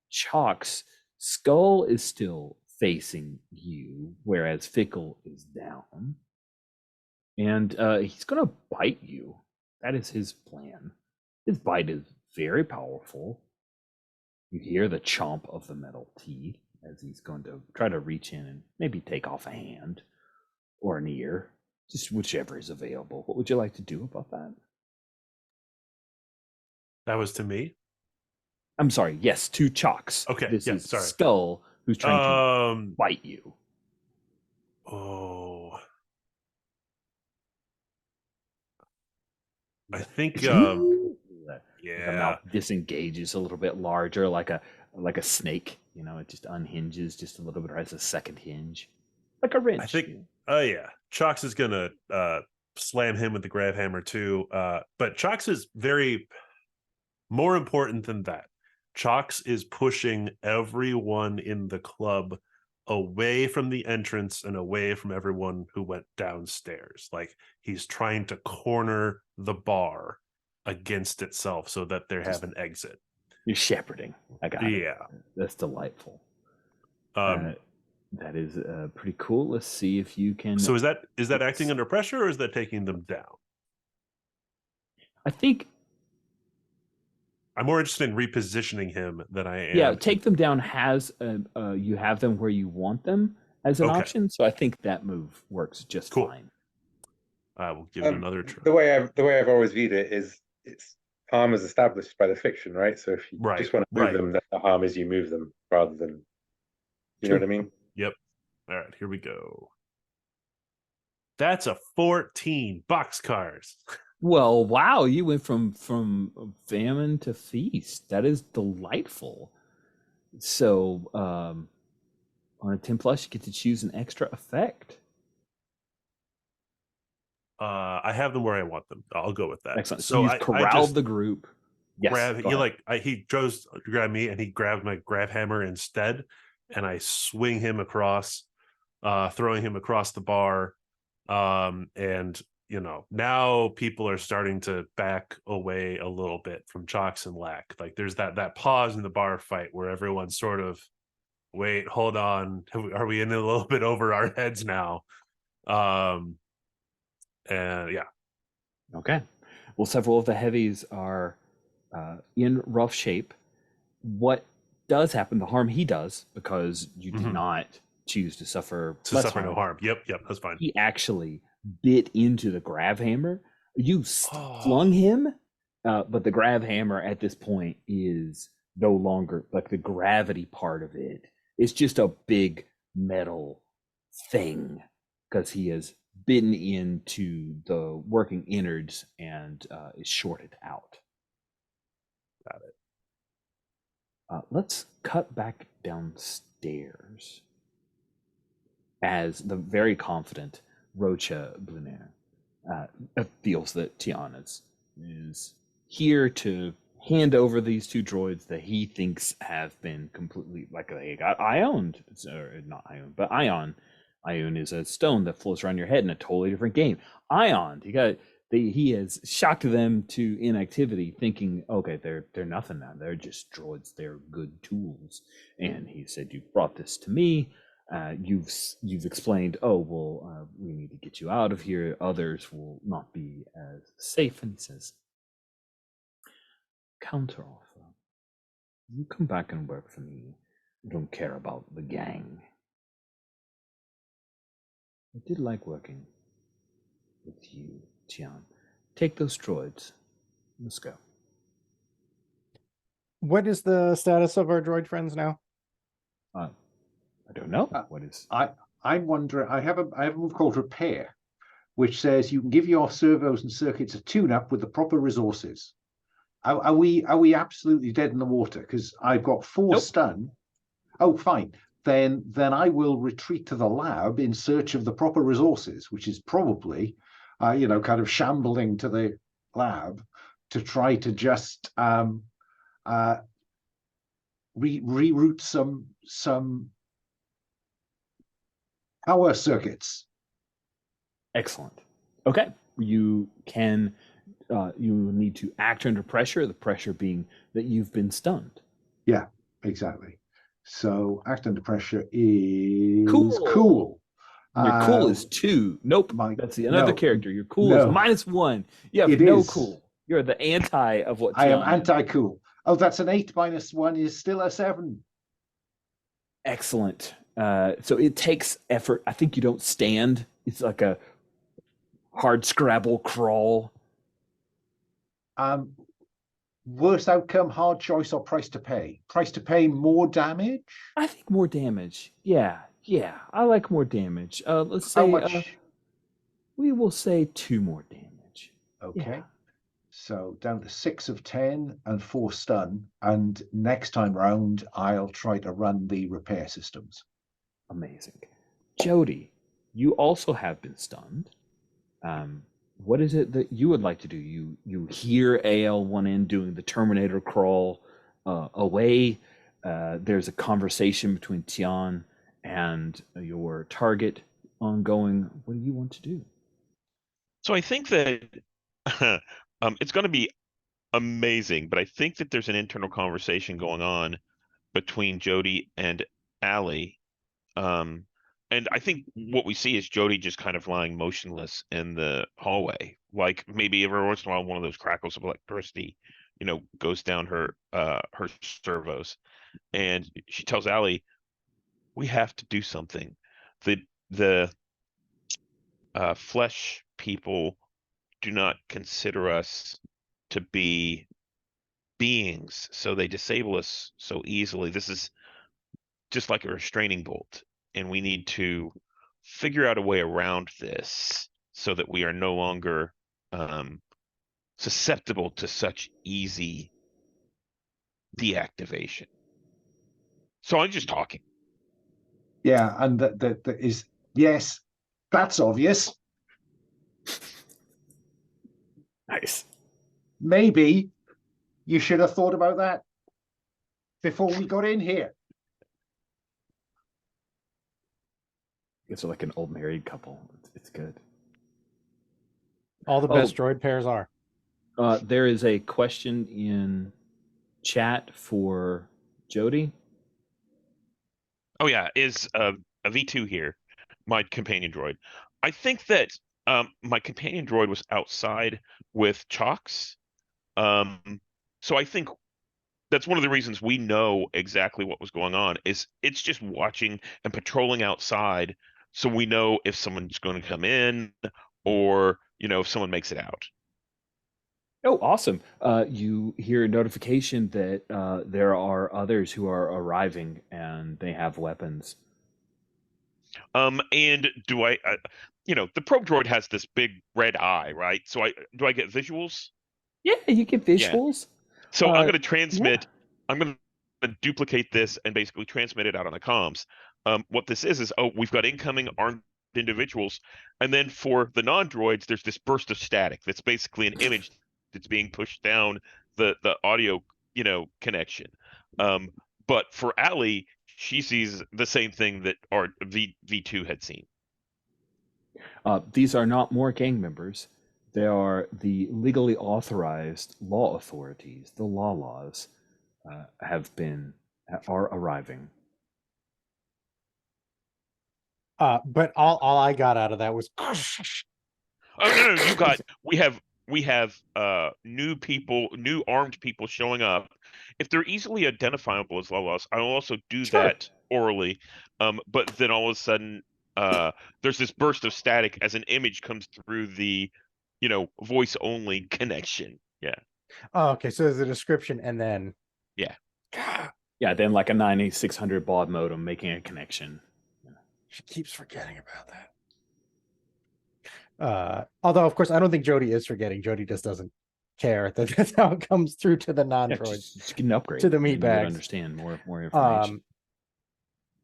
Chalk's skull is still facing you, whereas Fickle is down. And he's going to bite you. That is his plan. His bite is very powerful. You hear the chomp of the metal teeth as he's going to try to reach in and maybe take off a hand or an ear, just whichever is available. What would you like to do about that? That was to me. I'm sorry. Yes, to Chalks. Okay, This yeah, is sorry. Skull who's trying to bite you. Oh, I think The yeah. mouth disengages a little bit larger, like a snake. You know, it just unhinges just a little bit, or has a second hinge, like a wrench. I think. Yeah, Chalks is gonna slam him with the grab hammer too. But Chalks is very more important than that. Chalks is pushing everyone in the club away from the entrance and away from everyone who went downstairs. Like he's trying to corner the bar against itself so that they have an exit. You're shepherding. I got it. Yeah. That's delightful. That is pretty cool. Let's see if you can. So is that acting under pressure, or is that taking them down? I think I'm more interested in repositioning him than I am. Yeah, take them down has you have them where you want them as an option. So I think that move works just fine. I will give it another try. The way I've always viewed it is it's harm is established by the fiction, right? So if you just want to move them, then the harm is you move them rather than you know what I mean? Yep. All right, here we go. That's a 14 boxcars. Well, wow, you went from famine to feast. That is delightful. So on a 10 plus, you get to choose an extra effect. I have them where I want them. I'll go with that. Excellent. So you've corralled the group. Yes. He chose to grab me, and he grabbed my grab hammer instead, and I swing him across, throwing him across the bar, and now people are starting to back away a little bit from Chalks and Lack. Like there's that pause in the bar fight where everyone's sort of, wait, hold on, are we in a little bit over our heads now? And yeah. Okay. Well, several of the heavies are in rough shape. What does happen, the harm he does, because you did not choose to suffer no harm. Yep, that's fine. He actually bit into the grav hammer. You flung him, but the grav hammer at this point is no longer, like, the gravity part of it. It's just a big metal thing because he has bitten into the working innards and is shorted out. Got it. Let's cut back downstairs as the very confident Rocha Blunair feels that Tiana is here to hand over these 2 droids that he thinks have been completely, like, they got ioned, or not ioned, but ion. Ion is a stone that floats around your head in a totally different game. Ioned, he has shocked them to inactivity, thinking, okay, they're nothing now. They're just droids. They're good tools. And he said, "You brought this to me. You've explained, oh well, we need to get you out of here. Others will not be as safe. And he says, counteroffer. You come back and work for me. I don't care about the gang. I did like working with you, Tian. Take those droids. Let's go. What is the status of our droid friends now? I don't know. What is? I'm wondering. I have a move called repair, which says you can give your servos and circuits a tune-up with the proper resources. Are we absolutely dead in the water? Because I've got 4 Nope. stun. Oh, fine. Then I will retreat to the lab in search of the proper resources, which is probably, kind of shambling to the lab to try to just reroute some power circuits. Excellent. Okay. You can. You need to act under pressure. The pressure being that you've been stunned. Yeah, exactly. So act under pressure is Cool. cool. Your cool is 2. Nope. That's another no, character. Your cool no. is -1. You have It no is. cool. You're the anti of what I am Tian is. anti-cool. Oh, that's an 8 minus 1 is still a 7. Excellent. So it takes effort. I think you don't stand. It's like a hard scrabble crawl. Worst outcome, hard choice, or price to pay? Price to pay, more damage? I think more damage. Yeah. I like more damage. Let's How say much? we will say 2 more damage. Okay. Yeah. So down to 6 of 10 and 4 stun. And next time round, I'll try to run the repair systems. Amazing. Jody, you also have been stunned. What is it that you would like to do? You hear AL1N doing the Terminator crawl away. There's a conversation between Tian and your target ongoing. What do you want to do? So I think that it's going to be amazing, but I think that there's an internal conversation going on between Jody and Allie. And I think what we see is Jody just kind of lying motionless in the hallway. Like maybe every once in a while, one of those crackles of electricity, goes down her servos. And she tells Allie, we have to do something. The flesh people do not consider us to be beings, so they disable us so easily. This is just like a restraining bolt, and we need to figure out a way around this so that we are no longer susceptible to such easy deactivation. So I'm just talking. Yeah, and that is, yes, that's obvious. Nice. Maybe you should have thought about that before we got in here. It's like an old married couple. It's good. All the best droid pairs are. There is a question in chat for Jody. Oh yeah, is a V2 here, my companion droid. I think that my companion droid was outside with Chalks. So I think that's one of the reasons we know exactly what was going on, is it's just watching and patrolling outside, so we know if someone's going to come in or if someone makes it out. Oh, awesome. You hear a notification that there are others who are arriving and they have weapons. And do I the probe droid has this big red eye, right? So do I get visuals? Yeah, you get visuals. So I'm going to transmit. Yeah. I'm going to duplicate this and basically transmit it out on the comms. What this is we've got incoming armed individuals, and then for the non-droids, there's this burst of static that's basically an image that's being pushed down the audio connection. But for Allie, she sees the same thing that our V2 had seen. These are not more gang members. They are the legally authorized law authorities. The laws are arriving. But all I got out of that was Oh no, you got we have new people, new armed people showing up. If they're easily identifiable as Lalas, I'll also do Sure. that orally. But then all of a sudden, there's this burst of static as an image comes through the, voice only connection. Yeah. oh, okay. So there's a description and then Yeah. Yeah, then like a 9600 baud modem making a connection. She keeps forgetting about that. Although of course I don't think Jody is forgetting. Jody just doesn't care that that's how it comes through to the Yeah, non-droids. just get an upgrade to the and meat you would bags. understand more information.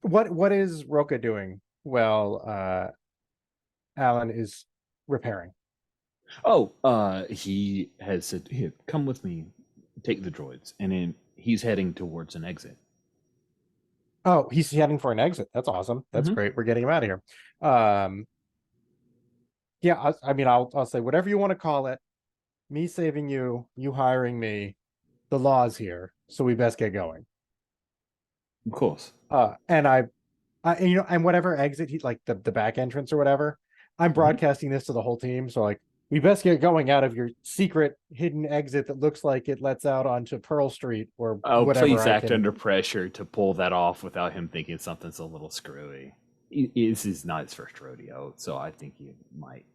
What is Roka doing? Well, Alan is repairing. He has said, "Here, come with me, take the droids," and then he's heading towards an exit. Oh, he's heading for an exit. That's awesome. That's Mhm. great. We're getting him out of here. Yeah, I mean, I'll say whatever you want to call it. Me saving you, you hiring me, the law's here, so we best get going. Of course. And and whatever exit he like the back entrance or whatever, I'm broadcasting this to the whole team. So like, we best get going out of your secret hidden exit that looks like it lets out onto Pearl Street or Oh, whatever. please act under pressure to pull that off without him thinking something's a little screwy. This is not his first rodeo, so I think he might.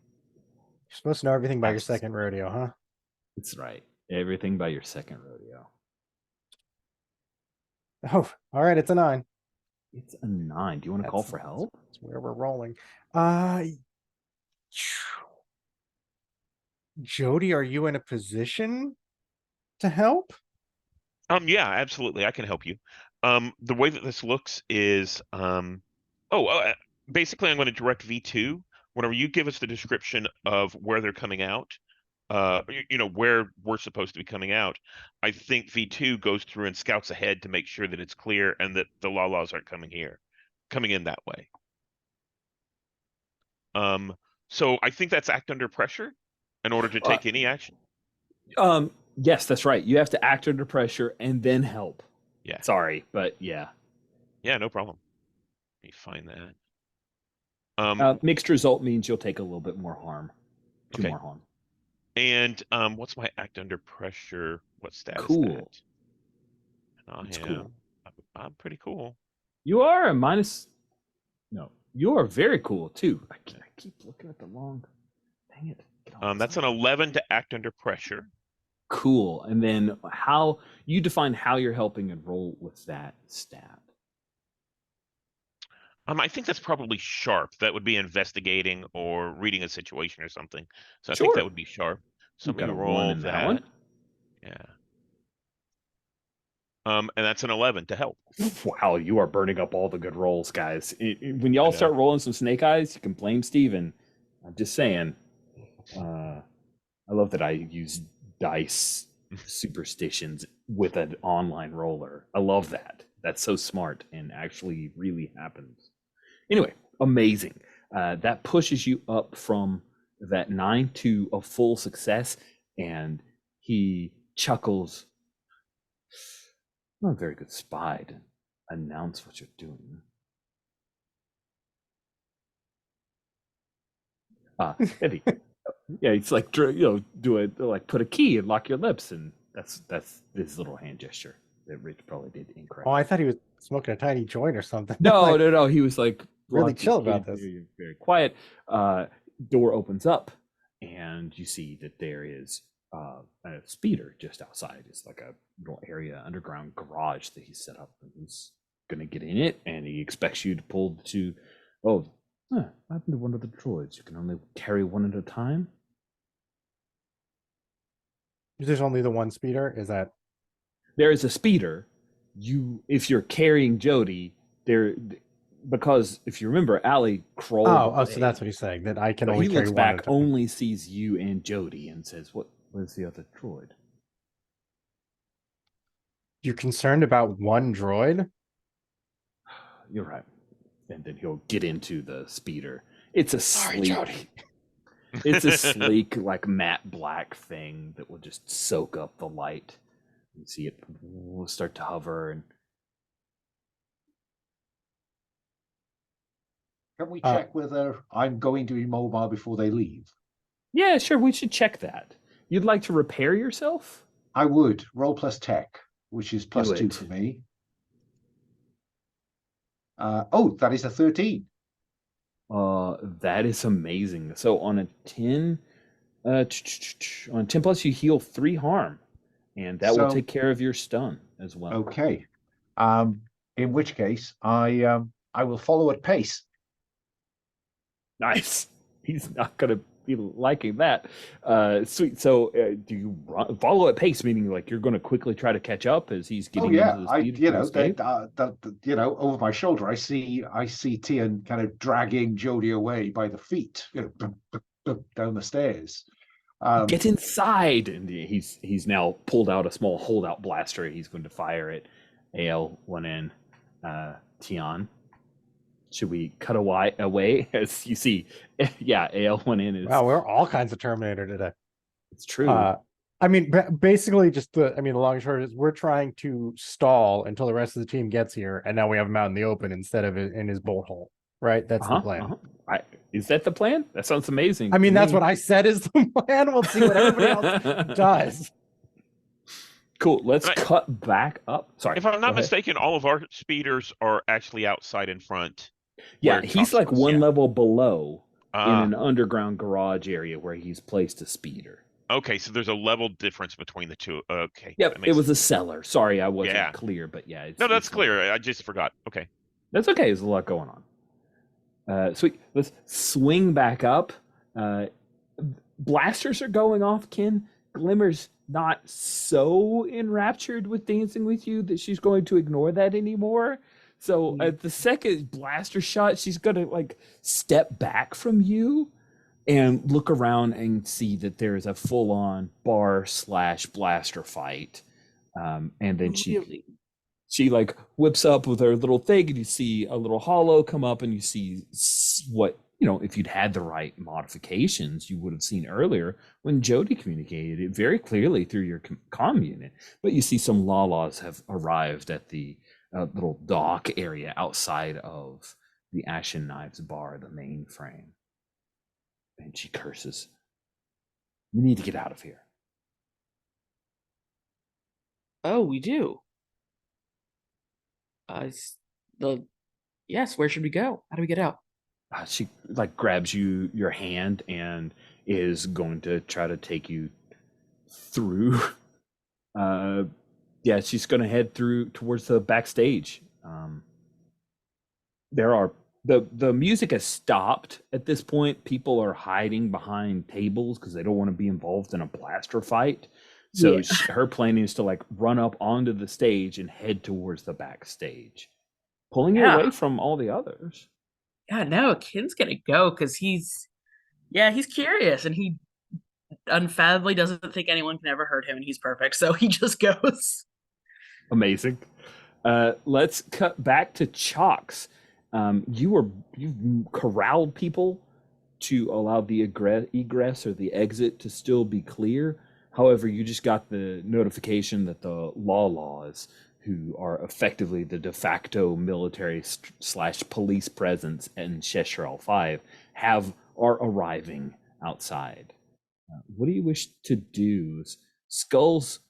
You're supposed to know everything by your Absolutely. second rodeo, huh? That's right. Everything by your second rodeo. Oh, all right. It's a 9. It's a 9. Do you want to call for help? That's where we're rolling. Jody, are you in a position to help? Yeah, absolutely. I can help you. The way that this looks is, basically I'm going to direct V2. Whenever you give us the description of where they're coming out, where we're supposed to be coming out, I think V2 goes through and scouts ahead to make sure that it's clear and that the Lalas aren't coming in that way. So I think that's act under pressure in order to take any action. Yes, that's right. You have to act under pressure and then help. Yeah. Sorry, but yeah. Yeah, no problem. Let me find that. Mixed result means you'll take a little bit more harm. Two Okay. more harm. And what's my act under pressure? What status? Cool. That? Cool. I'm pretty cool. You are a minus. No, you are very cool too. I keep looking at the wrong. Dang it. That's an 11 to act under pressure. Cool. And then how you define how you're helping and roll with that stat. I think that's probably sharp. That would be investigating or reading a situation or something. So I Sure. think that would be sharp. So You've got let a me 1 roll in that one. Yeah. And that's an 11 to help. Wow, you are burning up all the good rolls, guys. When y'all know. start rolling some snake eyes, you can blame Steven. I'm just saying. I love that I use dice superstitions with an online roller. I love that. That's so smart and actually really happens. Anyway, amazing. That pushes you up from that 9 to a full success, and he chuckles. Not a very good spy to announce what you're doing. Eddie. Yeah, it's like do it like put a key and lock your lips, and that's his little hand gesture that Rich probably did incorrectly. Oh, I thought he was smoking a tiny joint or something. No, no. He was like really locked chill his about kid, this. very quiet. Door opens up, and you see that there is a speeder just outside. It's like a little area, underground garage that he set up, and he's gonna get in it, and he expects you to pull the two. Oh, what happened to one of the droids? You can only carry one at a time. There's only the one speeder. Is that? There is a speeder. If you're carrying Jody, because if you remember, Allie crawled. Oh, so that's what he's saying. That I can only he carry looks one at back, a time. only sees you and Jody, and says, "Where's the other droid?" You're concerned about one droid? You're right. And then he'll get into the speeder. It's a Sorry, sleek. Jody. It's a sleek, like matte black thing that will just soak up the light. You see it will start to hover, and Can we check whether I'm going to be mobile before they leave? Yeah, sure. We should check that. You'd like to repair yourself? I would. Roll plus tech, which is plus Do 2 it. for me. Oh, that is a 13. That is amazing. So on a 10, on a 10 plus, you heal 3 harm, and that will So- take care of your stun as well. Okay. In which case, I will follow at pace. Nice. He's not going to be liking that. Sweet. So do you follow at pace, meaning like you're going to quickly try to catch up as he's getting into the speed to escape? Over my shoulder, I see Tian kind of dragging Jody away by the feet, down the stairs. Get inside, and he's now pulled out a small holdout blaster. He's going to fire it. AL went in. Tian. Should we cut away as you see? Yeah, AL went in. Wow, we're all kinds of Terminator today. It's true. I mean, basically, the long and short is we're trying to stall until the rest of the team gets here, and now we have him out in the open instead of in his bolt hole. Right? That's the plan. Is that the plan? That sounds amazing. I mean, that's what I said is the plan. We'll see what everybody else does. Cool. Let's cut back up. Sorry. If I'm not mistaken, all of our speeders are actually outside in front. Yeah, he's like one level below in an underground garage area where he's placed a speeder. Okay, so there's a level difference between the two. Okay. Yep, it was a cellar. Sorry, I wasn't clear, but yeah. No, that's clear. I just forgot. Okay. That's okay. There's a lot going on. Sweet. Let's swing back up. Blasters are going off, Ken. Glimmer's not so enraptured with dancing with you that she's going to ignore that anymore. So at the second blaster shot, she's going to like step back from you and look around and see that there is a full-on bar/blaster fight. And then she like whips up with her little thing, and you see a little hollow come up, and you see what, if you'd had the right modifications, you would have seen earlier when Jody communicated it very clearly through your comm unit. But you see some Lalas have arrived at the little dock area outside of the Ashen Knives bar, the mainframe. And she curses. We need to get out of here. Oh, we do. Yes, where should we go? How do we get out? She like grabs your hand and is going to try to take you through. Yeah, she's going to head through towards the backstage. There are the music has stopped at this point. People are hiding behind tables because they don't want to be involved in a blaster fight. So her plan is to like run up onto the stage and head towards the backstage, pulling you away from all the others. Yeah, no, Ken's gonna go because he's curious and he unfathomably doesn't think anyone can ever hurt him, and he's perfect, so he just goes. Amazing. Let's cut back to Chalks. You've corralled people to allow the egress or the exit to still be clear. However, you just got the notification that the laws, who are effectively the de facto military / police presence in Cheshire L5, are arriving outside. What do you wish to do? Skull's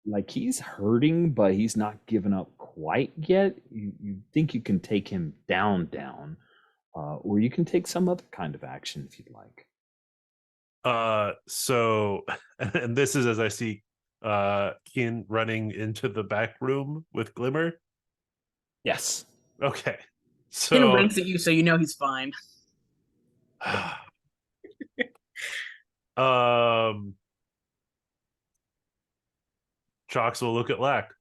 like he's hurting, but he's not given up quite yet. You think you can take him down, or you can take some other kind of action if you'd like. So, and this is as I see Keen running into the back room with Glimmer. Yes. Okay. So Keen winks at you, so you know he's fine. Chalks will look at Lack.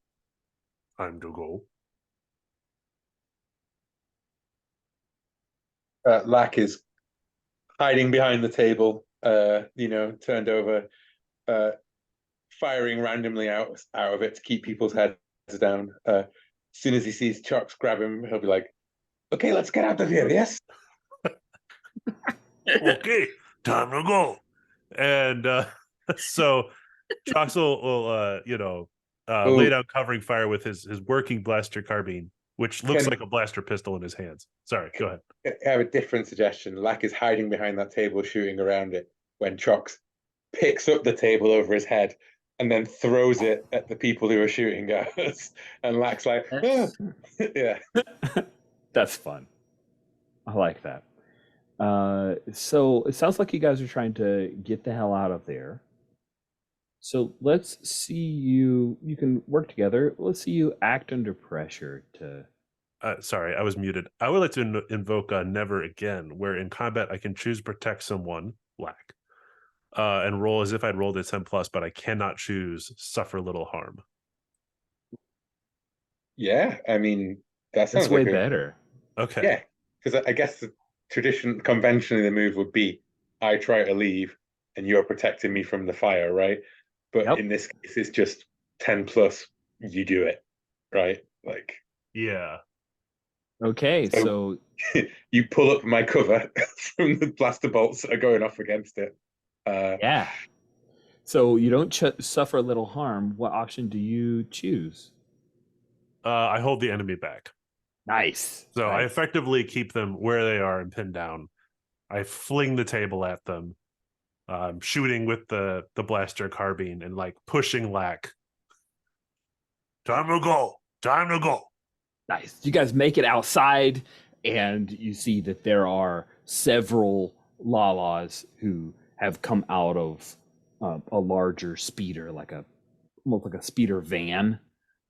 Time to go. Lack is hiding behind the table, turned over, firing randomly out of it to keep people's heads down. As soon as he sees Chalks grab him, he'll be like, "Okay, let's get out of here, yes?" Okay, time to go. And so Chalks will lay down covering fire with his working blaster carbine. which looks Can- like a blaster pistol in his hands. Sorry, go ahead. I have a different suggestion. Lack is hiding behind that table, shooting around it, when Chox picks up the table over his head and then throws it at the people who are shooting at us. And Lack's like, "Ah." Yeah. That's fun. I like that. So it sounds like you guys are trying to get the hell out of there. So let's see you. You can work together. Let's see you act under pressure to. Sorry, I was muted. I would like to invoke Never Again, where in combat I can choose protect someone, Lack, and roll as if I'd rolled a 10 plus, but I cannot choose suffer little harm. Yeah. I mean, that sounds That's way like better. Okay. Yeah. Because I guess the conventionally, the move would be I try to leave and you're protecting me from the fire, right? But Yep. in this case, it's just 10 plus, you do it, right? Like, Yeah. Okay, So- so you pull up my cover from the blaster bolts that are going off against it. yeah. So you don't suffer little harm. What option do you choose? I hold the enemy back. Nice. So I Nice. effectively keep them where they are and pinned down. I fling the table at them, shooting with the blaster carbine and like pushing Lack. Time to go. Time to go. Nice. You guys make it outside, and you see that there are several Lalas who have come out of a larger speeder, almost like a speeder van,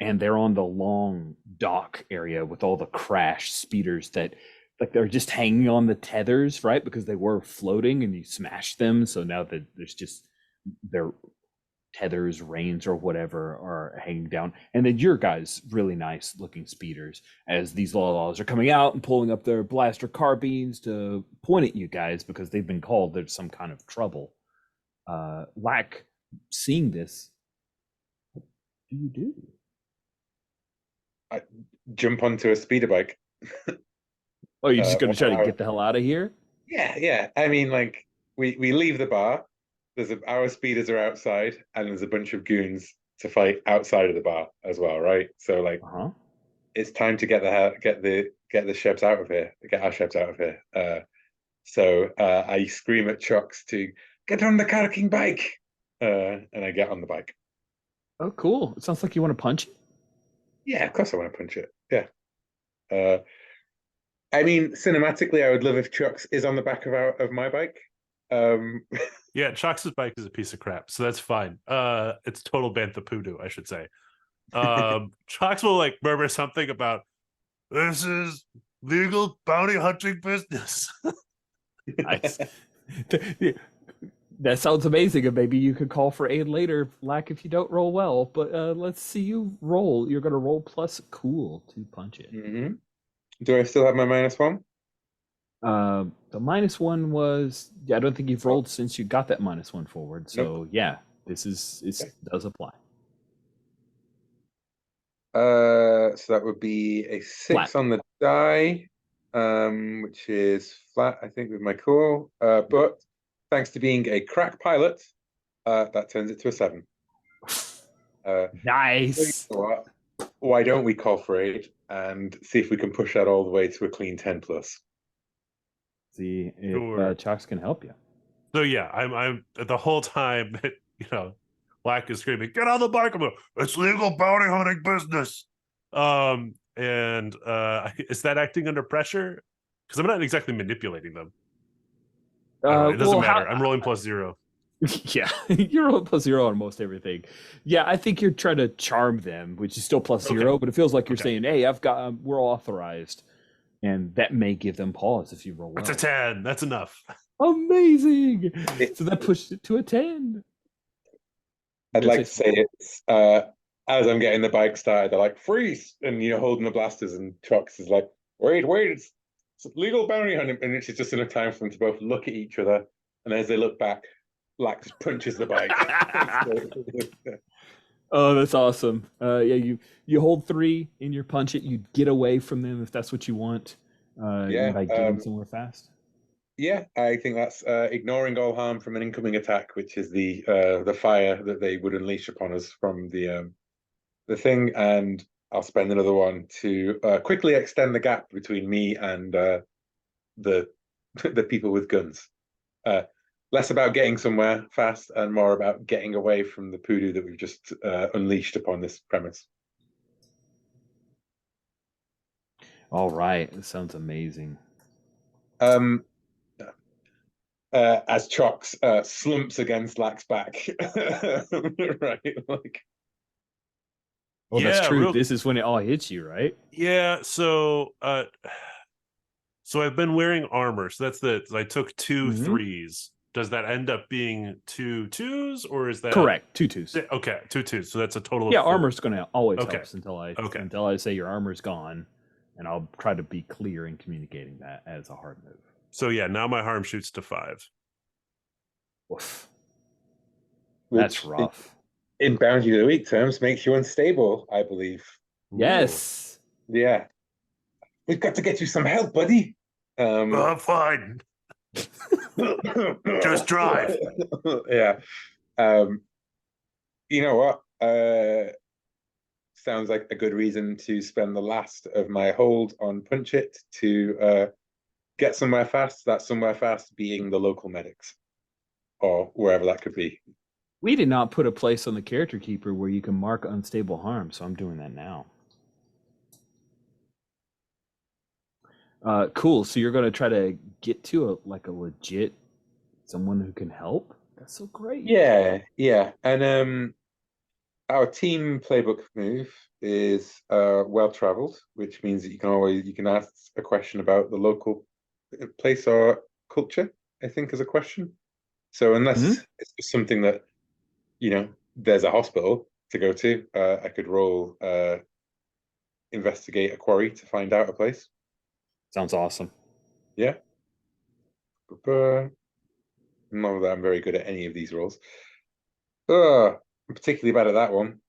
and they're on the long dock area with all the crash speeders that, like, they're just hanging on the tethers, right? Because they were floating, and you smashed them, so now that there's just their tethers, reins, or whatever are hanging down. And then your guys, really nice looking speeders, as these Lalas are coming out and pulling up their blaster carbines to point at you guys because they've been called. There's some kind of trouble. Lack, seeing this, what do you do? Jump onto a speeder bike. Oh, you're just going to try to our- get the hell out of here? Yeah. I mean, like, we leave the bar. Our speeders are outside, and there's a bunch of goons to fight outside of the bar as well, right? So like, Uh-huh. it's time to get the chefs out of here, get our chefs out of here. So I scream at Chox to get on the Car King bike, and I get on the bike. Oh, cool. It sounds like you want to punch it. Yeah, of course I want to punch it. Yeah. I mean, cinematically, I would love if Chox is on the back of my bike. Yeah, Chox's bike is a piece of crap, so that's fine. It's total bantha poodoo, I should say. Chox will like murmur something about this is legal bounty hunting business. Nice. That sounds amazing, and maybe you could call for aid later, Lack, if you don't roll well. But let's see you roll. You're going to roll plus cool to punch it. Mm-hmm. Do I still have my -1? The -1 was, I don't think you've rolled since you got that -1 forward. So yeah, this does apply. So that would be a 6 Flat. on the die, which is flat, I think, with my core. But thanks to being a crack pilot, that turns it to a 7. Nice. You know what? Why don't we call for aid and see if we can push that all the way to a clean 10 plus? See if Sure. Chox can help you. So yeah, I'm the whole time, Lack is screaming, "Get on the bike!" I'm like, "It's legal bounty hunting business." And is that acting under pressure? Because I'm not exactly manipulating them. I don't know, it doesn't matter. I'm rolling +0. Yeah, you're rolling +0 on most everything. Yeah, I think you're trying to charm them, which is still +0, but it feels like you're saying, "Hey, we're authorized," and that may give them pause if you roll well. It's a 10. That's enough. Amazing. So that pushed it to a 10. I'd like to say it's as I'm getting the bike started, they're like, "Freeze!" and holding the blasters, and Chox is like, "Wait, it's legal bounty hunting," and it's just enough time for them to both look at each other, and as they look back, Lax punches the bike. Oh, that's awesome. Yeah, you hold 3 in your punch it. You get away from them if that's what you want. Yeah, by getting somewhere fast. Yeah, I think that's ignoring all harm from an incoming attack, which is the fire that they would unleash upon us from the thing. And I'll spend another one to quickly extend the gap between me and the the people with guns. Less about getting somewhere fast and more about getting away from the poodoo that we've just unleashed upon this premise. All right, that sounds amazing. As Chox slumps against Lack's back, right? Like, Well, that's Yeah, true. real- This is when it all hits you, right? Yeah, so so I've been wearing armor. So I took 2 Mhm. 3s. Does that end up being 2 2s, or is that Correct. 2 2s. Okay, 2 2s. So that's a total Yeah, of 4. armor's going to always Okay. helps until Okay. I say your armor's gone, and I'll try to be clear in communicating that as a hard move. So yeah, now my harm shoots to 5. Oof. That's which rough. in bounty of the week terms makes you unstable, I believe. Yes. Yeah, we've got to get you some help, buddy. Fine. Just drive. Yeah. You know what? Sounds like a good reason to spend the last of my hold on Punch It to get somewhere fast. That somewhere fast being the local medics or wherever that could be. We did not put a place on the character keeper where you can mark unstable harm, so I'm doing that now. Cool. So you're going to try to get to a legit someone who can help? That's so great. Yeah. And our team playbook move is well traveled, which means that you can ask a question about the local place or culture, I think, as a question. So unless it's just something that, there's a hospital to go to, I could roll investigate a quarry to find out a place. Sounds awesome. Yeah. Not that I'm very good at any of these rolls. I'm particularly bad at that one.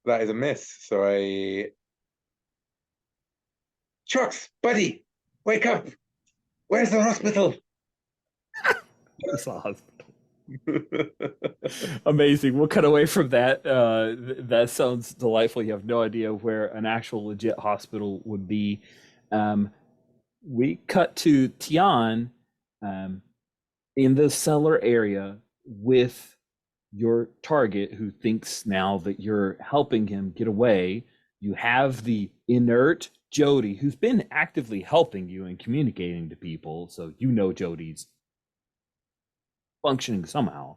That is a miss. So Chox, buddy, wake up. Where's the hospital? It's a hospital. Amazing. We'll cut away from that. That sounds delightful. You have no idea where an actual legit hospital would be. We cut to Tian in the cellar area with your target, who thinks now that you're helping him get away. You have the inert Jody, who's been actively helping you and communicating to people, so you know Jody's functioning somehow,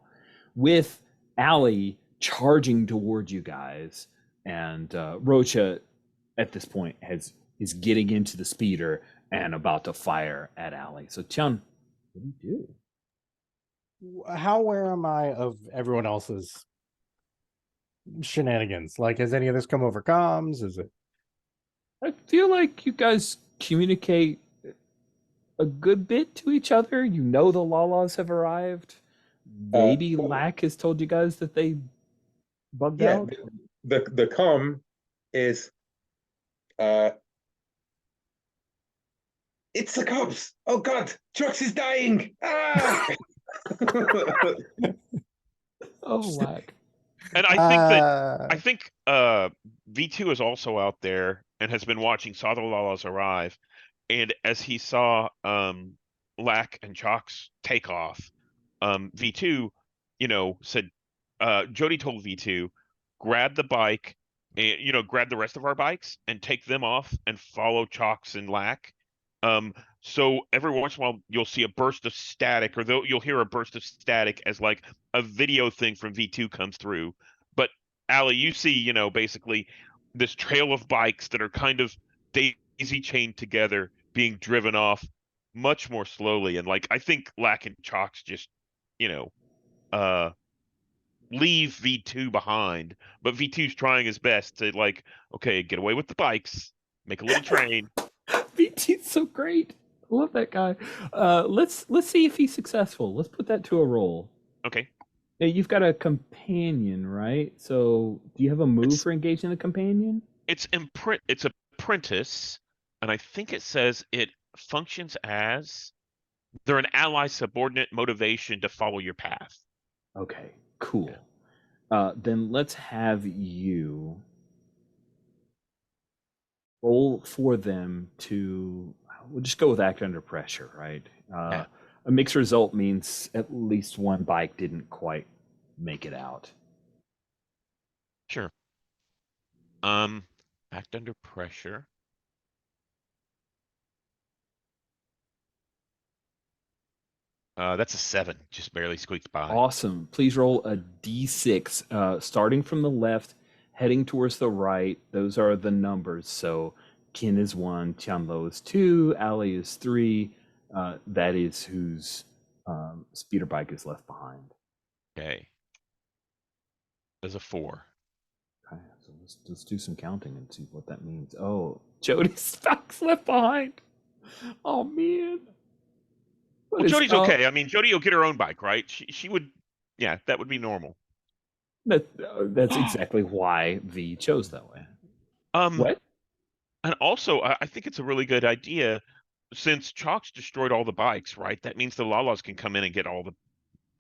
with Allie charging towards you guys, and Rocha at this point is getting into the speeder and about to fire at Allie. So Tian, what do you do? How aware am I of everyone else's shenanigans? Like, has any of this come over comms? Is it? I feel like you guys communicate a good bit to each other. You know the Lalas have arrived. Maybe Lack has told you guys that they bugged out. The comm is it's the cops. Oh God, Chox is dying. Ah! Oh, Lack. And I think V2 is also out there and has been watching, saw the Lalas arrive, and as he saw Lack and Chox take off, V2, said Jody told V2, grab the bike and grab the rest of our bikes and take them off and follow Chox and Lack. So every once in a while you'll see a burst of static, or you'll hear a burst of static as like a video thing from V2 comes through. But Allie, you see, basically this trail of bikes that are kind of daisy chained together being driven off much more slowly. And like, I think Lack and Chox just, leave V2 behind, but V2's trying his best to like, okay, get away with the bikes, make a little train. VT's so great. I love that guy. Let's see if he's successful. Let's put that to a roll. Okay. Now, you've got a companion, right? So do you have a move for engaging the companion? It's apprentice, and I think it says it functions as they're an ally subordinate motivation to follow your path. Okay, cool. Then let's have you roll for them to. We'll just go with act under pressure, right? Yeah. A mixed result means at least one bike didn't quite make it out. Sure. Act under pressure. That's a 7. Just barely squeaked by. Awesome. Please roll a d6, starting from the left, heading towards the right. Those are the numbers. So Kin is 1, Tianlo is 2, Ali is 3. That is whose speeder bike is left behind. Okay. There's a 4. Okay, so let's do some counting and see what that means. Oh, Jody's bike's left behind. Oh man. What Well, is- Jody's oh, okay. I mean, Jody will get her own bike, right? She would. Yeah, that would be normal. That's exactly why V chose that way. What? And also, I think it's a really good idea since Chalk's destroyed all the bikes, right? That means the Lalas can come in and get all the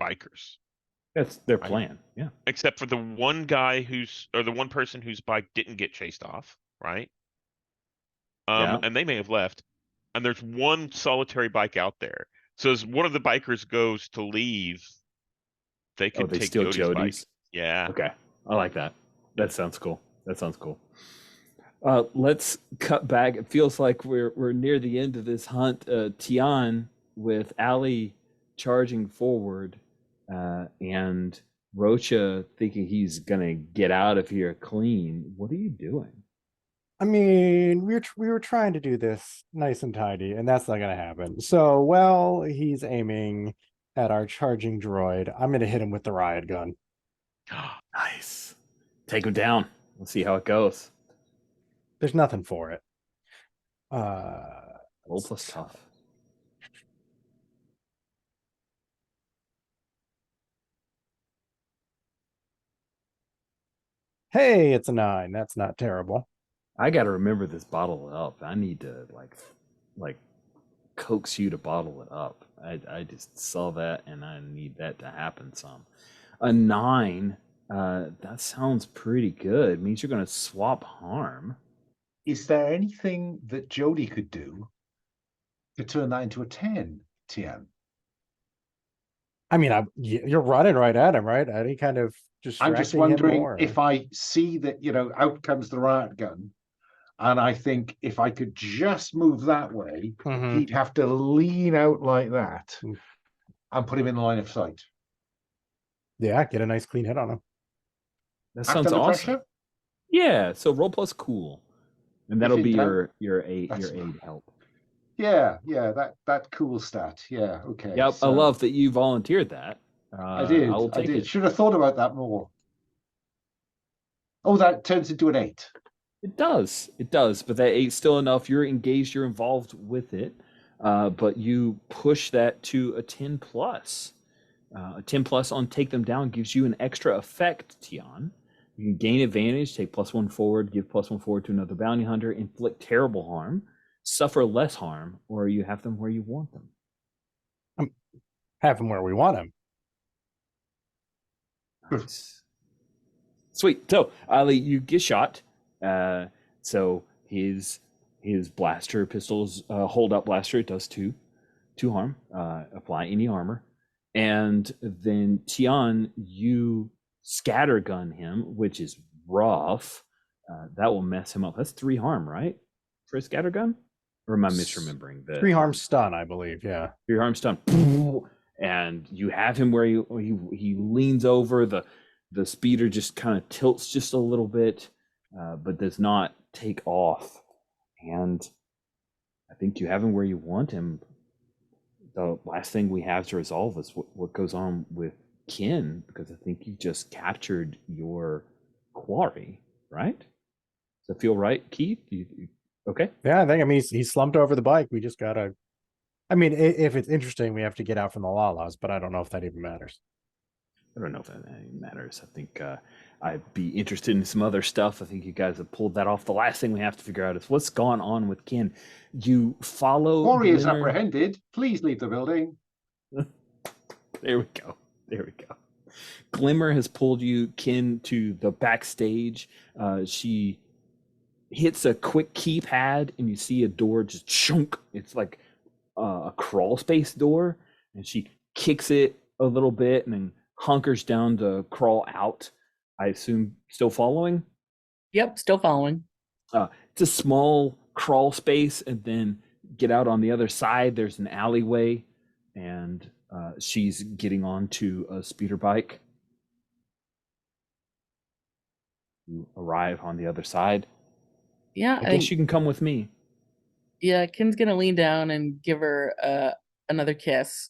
bikers, That's their Right. plan. Yeah. except for the one guy the one person whose bike didn't get chased off, right? Yeah. And they may have left. And there's one solitary bike out there. So as one of the bikers goes to leave, they Oh, could they take steal Jody's bike. Jody's. Yeah. Okay, I like that. That sounds cool. That sounds cool. Let's cut back. It feels like we're near the end of this hunt. Tian with Ali charging forward, and Rocha thinking he's gonna get out of here clean. What are you doing? I mean, we were trying to do this nice and tidy, and that's not gonna happen. So, well, he's aiming at our charging droid. I'm gonna hit him with the riot gun. Nice. Take him down. Let's see how it goes. There's nothing for it. Roll plus tough. Hey, it's a 9. That's not terrible. I got to remember this bottle it up. I need to like coax you to bottle it up. I just saw that and I need that to happen some. A 9, that sounds pretty good. It means you're going to swap harm. Is there anything that Jody could do to turn that into a 10, Tian? I mean, you're running right at him, right? Any kind of I'm just distracting him wondering more? if I see that, out comes the riot gun. And I think if I could just move that way, Mhm. he'd have to lean out like that Mm. and put him in the line of sight. Yeah, get a nice clean hit on him. That Act sounds under awesome. pressure? Yeah, so roll plus cool. And that'll If be in doubt, your aid that's- help. Yeah, that cool stat. Yeah, okay. Yep, so I love that you volunteered that. I did. I will I take did. it. Should have thought about that more. Oh, that turns into an 8. It does, but that 8's still enough. You're engaged, you're involved with it, but you push that to a 10 plus. A 10 plus on take them down gives you an extra effect, Tian. You can gain advantage, take +1 forward, give +1 forward to another bounty hunter, inflict terrible harm, suffer less harm, or you have them where you want them. Have him where we want him. Nice. Sweet. So, Ali, you get shot. So his blaster pistols, hold up blaster, it does two harm. Apply any armor, and then Tian, you scattergun him, which is rough. That will mess him up. That's 3 harm, right? For a scattergun, or am I misremembering? 3 harm stun, I believe. Yeah. 3 harm stun, and you have him where he leans over. The speeder just kind of tilts just a little bit, but does not take off. And I think you have him where you want him. The last thing we have to resolve is what goes on with Kin, because I think you just captured your quarry, right? Does that feel right, Keith? You okay? Yeah, I think. I mean, he's slumped over the bike. We just gotta. I mean, if it's interesting, we have to get out from the Lalas, but I don't know if that even matters. I don't know if that even matters. I think I'd be interested in some other stuff. I think you guys have pulled that off. The last thing we have to figure out is what's gone on with Kin. You follow. Quarry is Glimmer- apprehended. Please leave the building. There we go. Glimmer has pulled you, Kin, to the backstage. She hits a quick keypad, and you see a door just chunk. It's like a crawl space door, and she kicks it a little bit and then hunkers down to crawl out. I assume still following? Yep, still following. It's a small crawl space, and then get out on the other side. There's an alleyway, and she's getting onto a speeder bike. You arrive on the other side. Yeah, I guess you can come with me. Yeah, Kim's gonna lean down and give her another kiss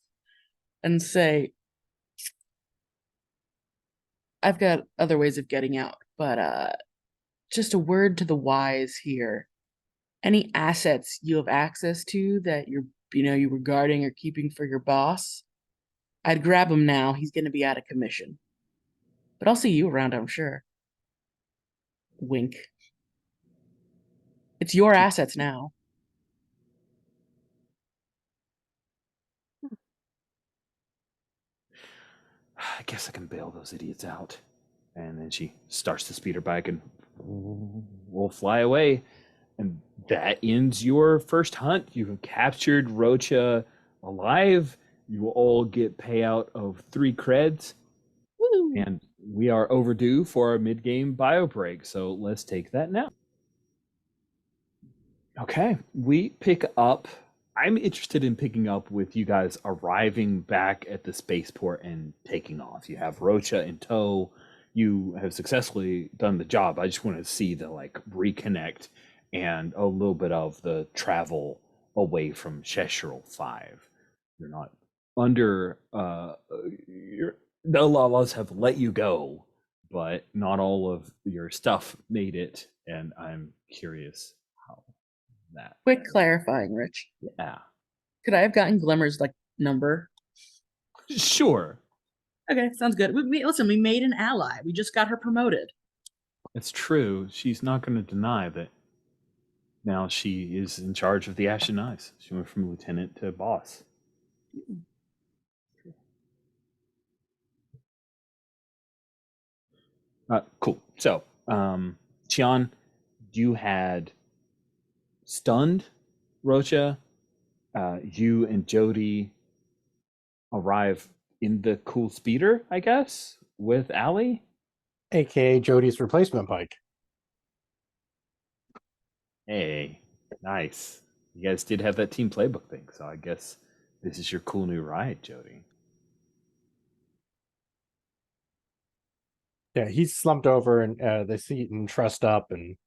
and say, I've got other ways of getting out, but just a word to the wise here. Any assets you have access to that you were guarding or keeping for your boss, I'd grab him now. He's gonna be out of commission. But I'll see you around, I'm sure. Wink. It's your assets now. I guess I can bail those idiots out. And then she starts the speeder bike and will fly away. And that ends your first hunt. You have captured Rocha alive. You will all get payout of 3 creds. Woo. And we are overdue for our mid-game bio break. So let's take that now. Okay, we pick up. I'm interested in picking up with you guys arriving back at the spaceport and taking off. You have Rocha in tow. You have successfully done the job. I just want to see the reconnect and a little bit of the travel away from Cheshire 5. You're not under the Lalas have let you go, but not all of your stuff made it, and I'm curious how that. Quick clarifying, Rich. Yeah. Could I have gotten Glimmer's number? Sure. Okay, sounds good. Listen, we made an ally. We just got her promoted. It's true. She's not going to deny that now she is in charge of the Ashen Eyes. She went from lieutenant to boss. Cool. So, Tian, you had stunned Rocha. You and Jody arrive in the cool speeder, I guess, with Allie. AKA Jody's replacement bike. Hey, nice. You guys did have that team playbook thing, so I guess this is your cool new ride, Jody. Yeah, he's slumped over in the seat and trussed up, and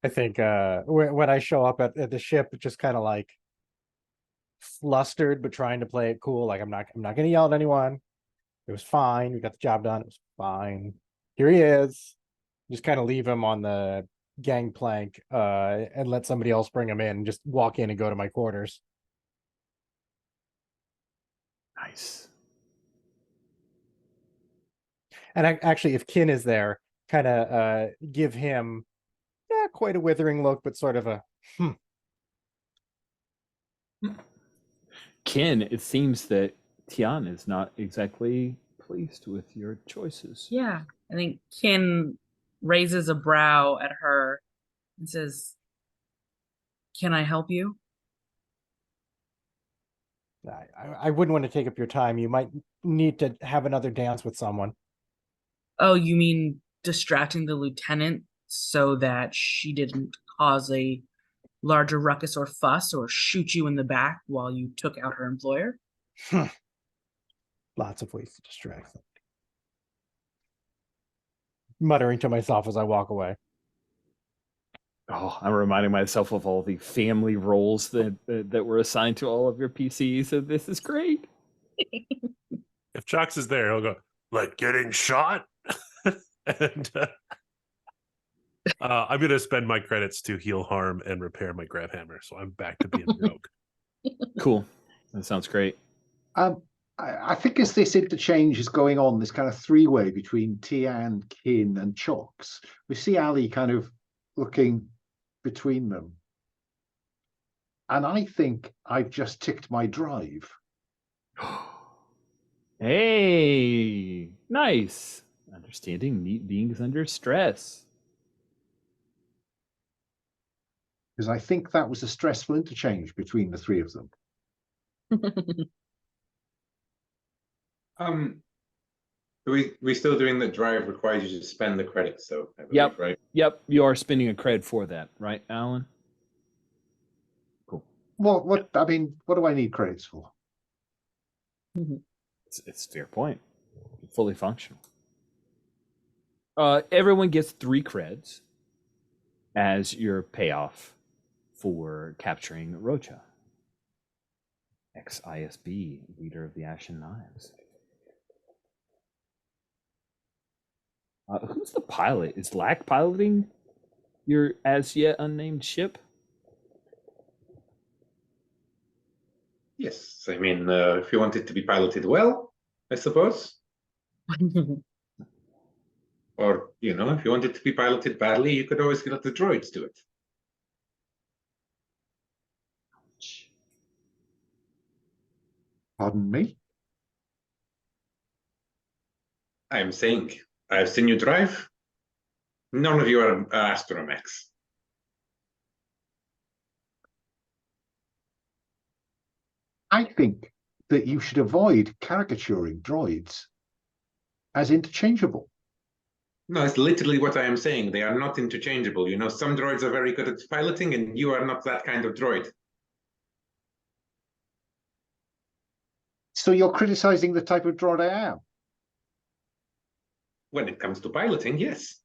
I think when I show up at the ship, just kind of flustered, but trying to play it cool. I'm not gonna yell at anyone. It was fine. We got the job done. It was fine. Here he is. Just kind of leave him on the gangplank and let somebody else bring him in and just walk in and go to my quarters. Nice. And actually, if Kin is there, kind of give him quite a withering look, but sort of a Kin, it seems that Tian is not exactly pleased with your choices. Yeah, I think Kin raises a brow at her and says, "Can I help you?" I wouldn't want to take up your time. You might need to have another dance with someone. Oh, you mean distracting the lieutenant so that she didn't cause a larger ruckus or fuss or shoot you in the back while you took out her employer? Lots of ways to distract them. Muttering to myself as I walk away. Oh, I'm reminding myself of all the family roles that were assigned to all of your PCs, and this is great. If Chocks is there, he'll go, like getting shot? And I'm going to spend my credits to heal harm and repair my grab hammer. So I'm back to being rogue. Cool. That sounds great. I think as this interchange is going on, this kind of 3-way between Tian, Kin, and Chocks, we see Ali kind of looking between them. And I think I've just ticked my drive. Hey, Nice. Understanding neat beings under stress. Because I think that was a stressful interchange between the three of them. We still doing the drive requires you to spend the credits, though. I believe, Yep. right? Yep. You are spending a cred for that, right, Alan? Cool. What I mean, what do I need credits for? It's a fair point. Fully functional. Everyone gets 3 creds as your payoff for capturing Rocha. Ex-ISB, leader of the Ashen Knives. Who's the pilot? Is Lack piloting your as yet unnamed ship? Yes. I mean, if you want it to be piloted well, I suppose. Or, you know, if you want it to be piloted badly, you could always let the droids do it. Pardon me? I'm saying, I've seen you drive. None of you are astromechs. I think that you should avoid caricaturing droids as interchangeable. No, it's literally what I am saying. They are not interchangeable. You know, some droids are very good at piloting, and you are not that kind of droid. So you're criticizing the type of droid I am? When it comes to piloting, yes.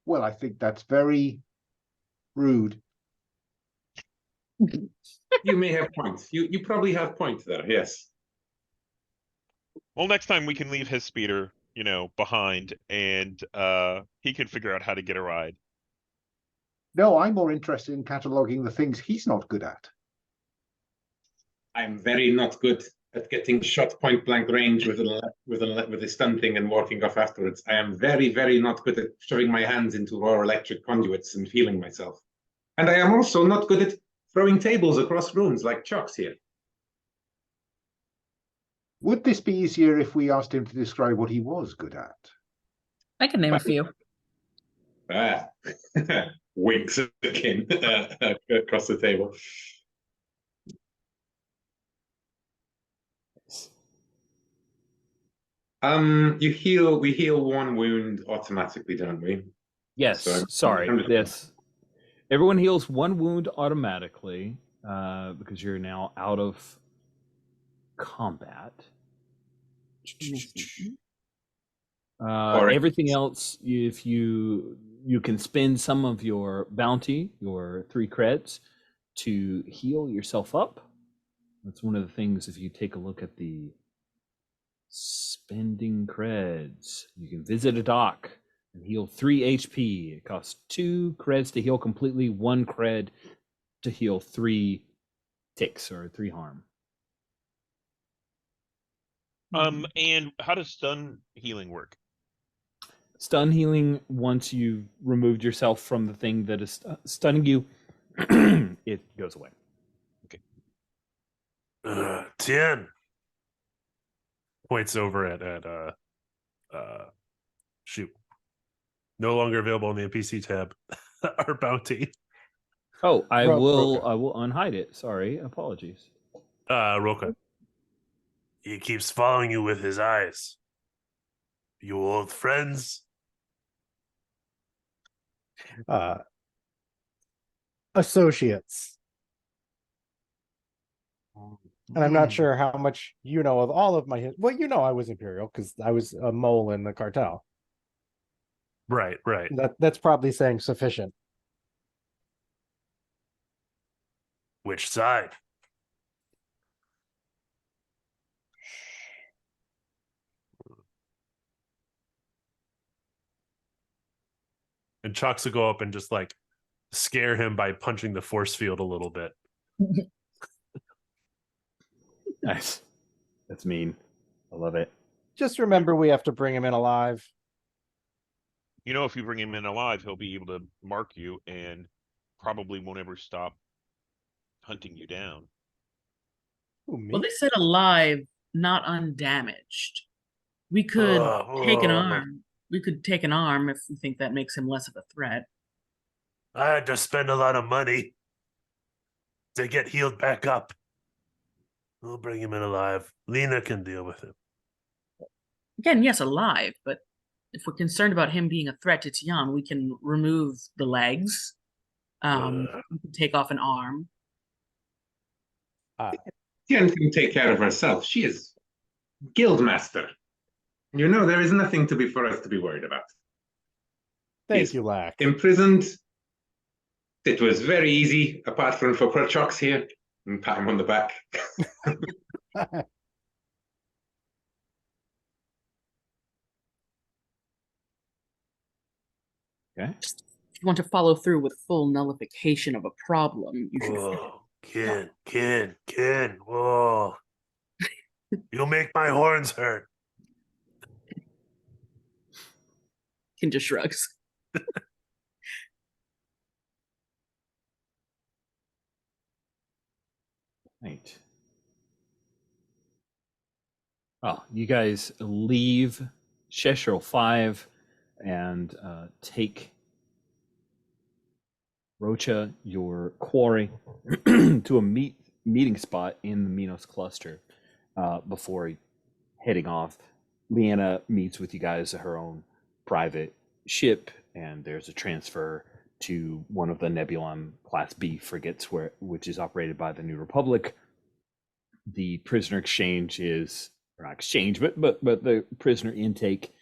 Well, I think that's very rude. You may have points. You probably have points there, yes. Well, next time we can leave his speeder, you know, behind, and he can figure out how to get a ride. No, I'm more interested in cataloging the things he's not good at. I'm very not good at getting shot point blank range with a stun thing and walking off afterwards. I am very, very not good at shoving my hands into raw electric conduits and feeling myself. And I am also not good at throwing tables across rooms like Chuck's here. Would this be easier if we asked him to describe what he was good at? I can name a few. Ah, winks again across the table. We heal one wound automatically, don't we? Yes. So sorry. I'm just- Yes. Everyone heals 1 wound automatically because you're now out of combat. Everything else, if you can spend some of your bounty, your 3 creds, to heal yourself up. That's one of the things. If you take a look at the spending creds, you can visit a dock and heal 3 HP. It costs 2 creds to heal completely, 1 cred to heal 3 ticks or 3 harm. And how does stun healing work? Stun healing, once you've removed yourself from the thing that is stunning you, it goes away. Tien points over at shoot. No longer available on the NPC tab. Our bounty. Oh, I will Roka. unhide it. Sorry, apologies. Roka. He keeps following you with his eyes. You old friends? Associates. And I'm not sure how much you know of all of my. Well, you know, I was Imperial because I was a mole in the cartel. Right. That's probably saying sufficient. Which side? And Chucks will go up and just like scare him by punching the force field a little bit. Nice. That's mean. I love it. Just remember, we have to bring him in alive. You know, if you bring him in alive, he'll be able to mark you and probably won't ever stop hunting you down. Ooh, me? Well, they said alive, not undamaged. We could take an Oh, arm. We could take an arm if we think that makes him less of a threat. I had to spend a lot of money to get healed back up. We'll bring him in alive. Lena can deal with him. Again, yes, alive, but if we're concerned about him being a threat to Tian, we can remove the legs. We can take off an arm. Tian can take care of herself. She is guildmaster. You know, there is nothing for us to be worried about. Thank you, Lack. Imprisoned. It was very easy, apart from for Chocks here. And pat him on the back. Okay. If you want to follow through with full nullification of a problem, you should Whoa, Ken, whoa. You'll make my horns hurt. Ken just shrugs. Right. Oh, you guys leave Cheshire 5 and take Rocha, your quarry, to a meeting spot in the Minos cluster before heading off. Leanna meets with you guys at her own private ship, and there's a transfer to one of the Nebulon Class B frigates, which is operated by the New Republic. The prisoner exchange is, or not exchange, but the prisoner intake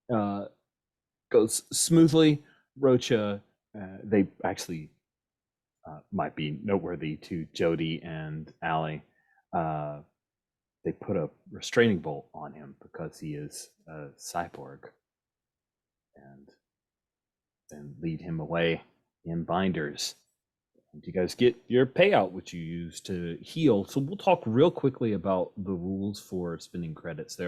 goes smoothly. Rocha, they actually might be noteworthy to Jody and Allie. They put a restraining bolt on him because he is a cyborg, and then lead him away in binders. And you guys get your payout, which you use to heal. So we'll talk real quickly about the rules for spending credits.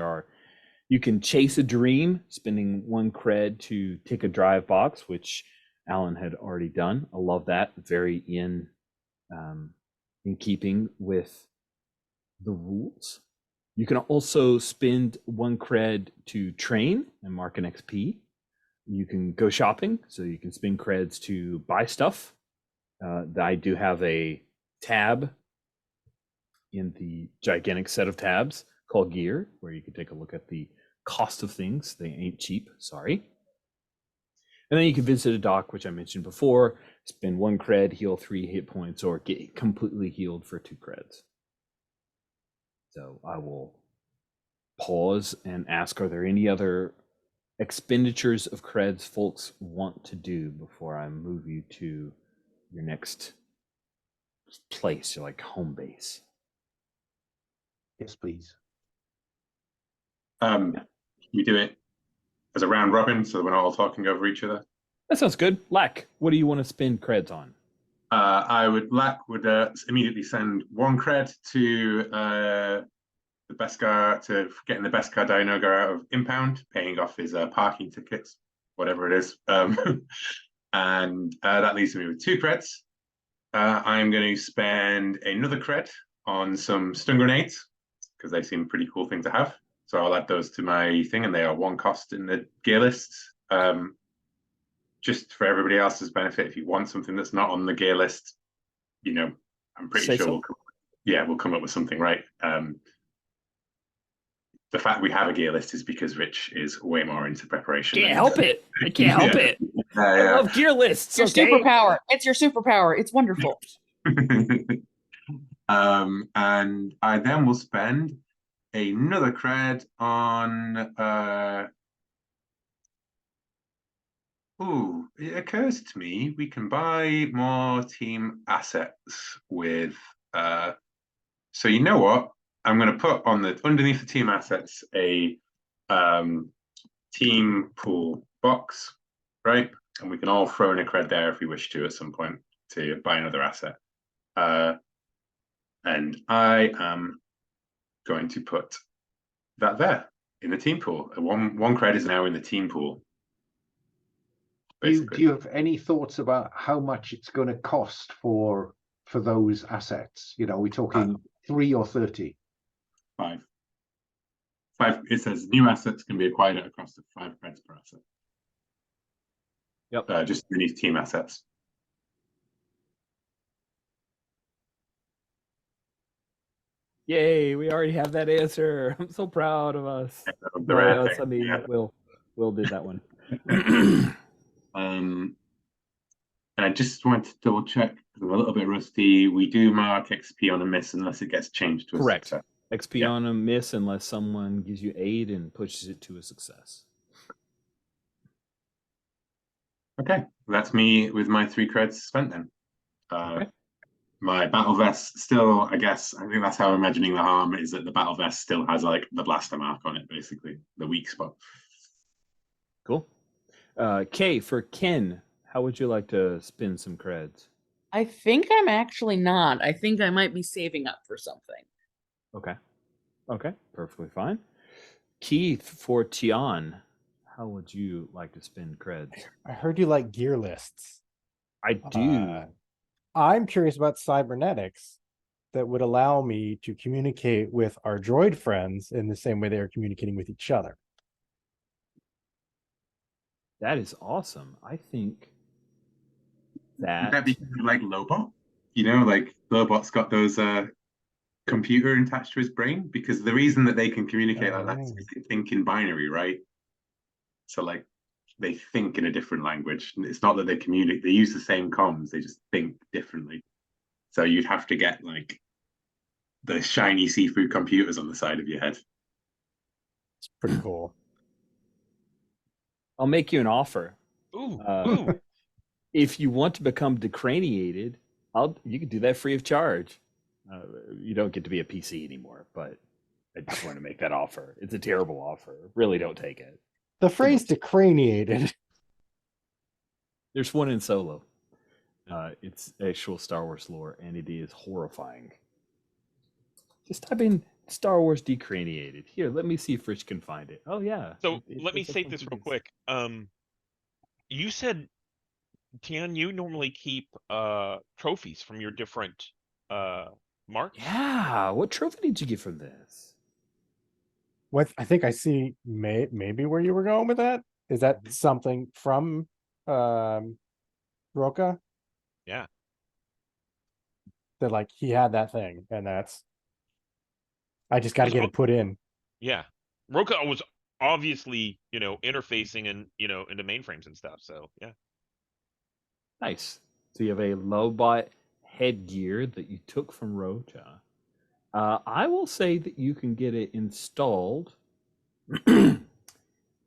You can chase a dream, spending 1 cred to tick a drive box, which Alan had already done. I love that. Very in keeping with the rules. You can also spend 1 cred to train and mark an XP. You can go shopping, so you can spend creds to buy stuff. I do have a tab in the gigantic set of tabs called Gear, where you can take a look at the cost of things. They ain't cheap, sorry. And then you can visit a dock, which I mentioned before, spend 1 cred, heal 3 hit points, or get completely healed for 2 creds. So I will pause and ask, are there any other expenditures of creds folks want to do before I move you to your next place, your like home base? Yes, please. We do it as a round robin, so we're not all talking over each other. That sounds good. Lack, what do you want to spend creds on? Lack would immediately send 1 cred to the Beskar, to getting the Beskar Dianoga out of impound, paying off his parking tickets, whatever it is. And that leaves me with 2 creds. I'm going to spend another cred on some stun grenades, because they seem a pretty cool thing to have. So I'll add those to my thing, and they are 1 cost in the gear list. Just for everybody else's benefit, if you want something that's not on the gear list, you know, I'm pretty sure we'll come up with something, right? The fact we have a gear list is because Rich is way more into preparation. Can't help it. I can't help it. I love gear lists. It's your superpower. It's your superpower. It's wonderful. And I then will spend another cred on it occurs to me we can buy more team assets with so you know what? I'm going to put on underneath the team assets a team pool box, right? And we can all throw in a cred there if we wish to at some point to buy another asset. And I am going to put that there in the team pool. One cred is now in the team pool. Do you have any thoughts about how much it's going to cost for those assets? You know, we're talking 3 or 30. 5 5. It says new assets can be acquired at a cost of 5 creds per asset. Yep. Just beneath team assets. Yay, we already have that answer. I'm so proud of us. The rare Us, thing. I mean, Yeah. Will did that one. And I just want to double check because I'm a little bit rusty. We do mark XP on a miss unless it gets changed to a Correct. success. XP Yeah. on a miss unless someone gives you aid and pushes it to a success. Okay, that's me with my 3 creds spent then. Okay. My battle vest still, I think that's how I'm imagining the harm is that the battle vest still has like the blaster mark on it, basically, the weak spot. Cool. Kay, for Ken, how would you like to spin some creds? I think I'm actually not. I think I might be saving up for something. Okay. Okay, perfectly fine. Keith, for Tian, how would you like to spin creds? I heard you like gear lists. I do. I'm curious about cybernetics that would allow me to communicate with our droid friends in the same way they are communicating with each other. That is awesome. I think Would that that be like Lobot? You know, like Lobot's got those computer attached to his brain, because the reason that they can communicate like that is because they think in binary, right? So like they think in a different language. It's not that they communicate, they use the same comms, they just think differently. So you'd have to get like the shiny seafood computers on the side of your head. It's pretty cool. I'll make you an offer. Ooh, ooh. If you want to become decraniated, you can do that free of charge. You don't get to be a PC anymore, but I just want to make that offer. It's a terrible offer. Really don't take it. The phrase decraniated. There's one in Solo. It's actual Star Wars lore, and it is horrifying. Just type in Star Wars decraniated. Here, let me see if Rich can find it. Oh, yeah. So let me state this real quick. You said, Tian, you normally keep trophies from your different marks? Yeah. What trophy did you get from this? What I think I see maybe where you were going with that. Is that something from Roka? Yeah. That like he had that thing, and that's I just got to get it put in. Yeah. Roka was obviously, interfacing and, into mainframes and stuff. So, yeah. Nice. So you have a Lobot headgear that you took from Rocha. I will say that you can get it installed. For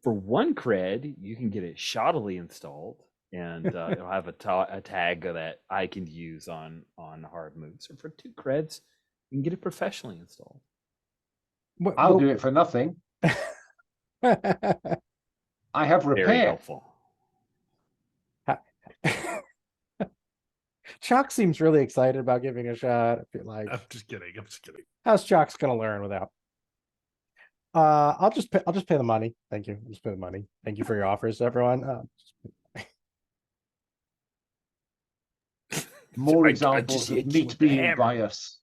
1 cred, you can get it shoddily installed, and it'll have a tag that I can use on hard moves. Or for 2 creds, you can get it professionally installed. I'll do it for nothing. I have Very repair. helpful. Chalk seems really excited about giving a shot. I feel like I'm just kidding. how's Chalk's gonna learn without? I'll just pay the money. Thank you. I'll just pay the money. Thank you for your offers, everyone. More examples of meat being bias.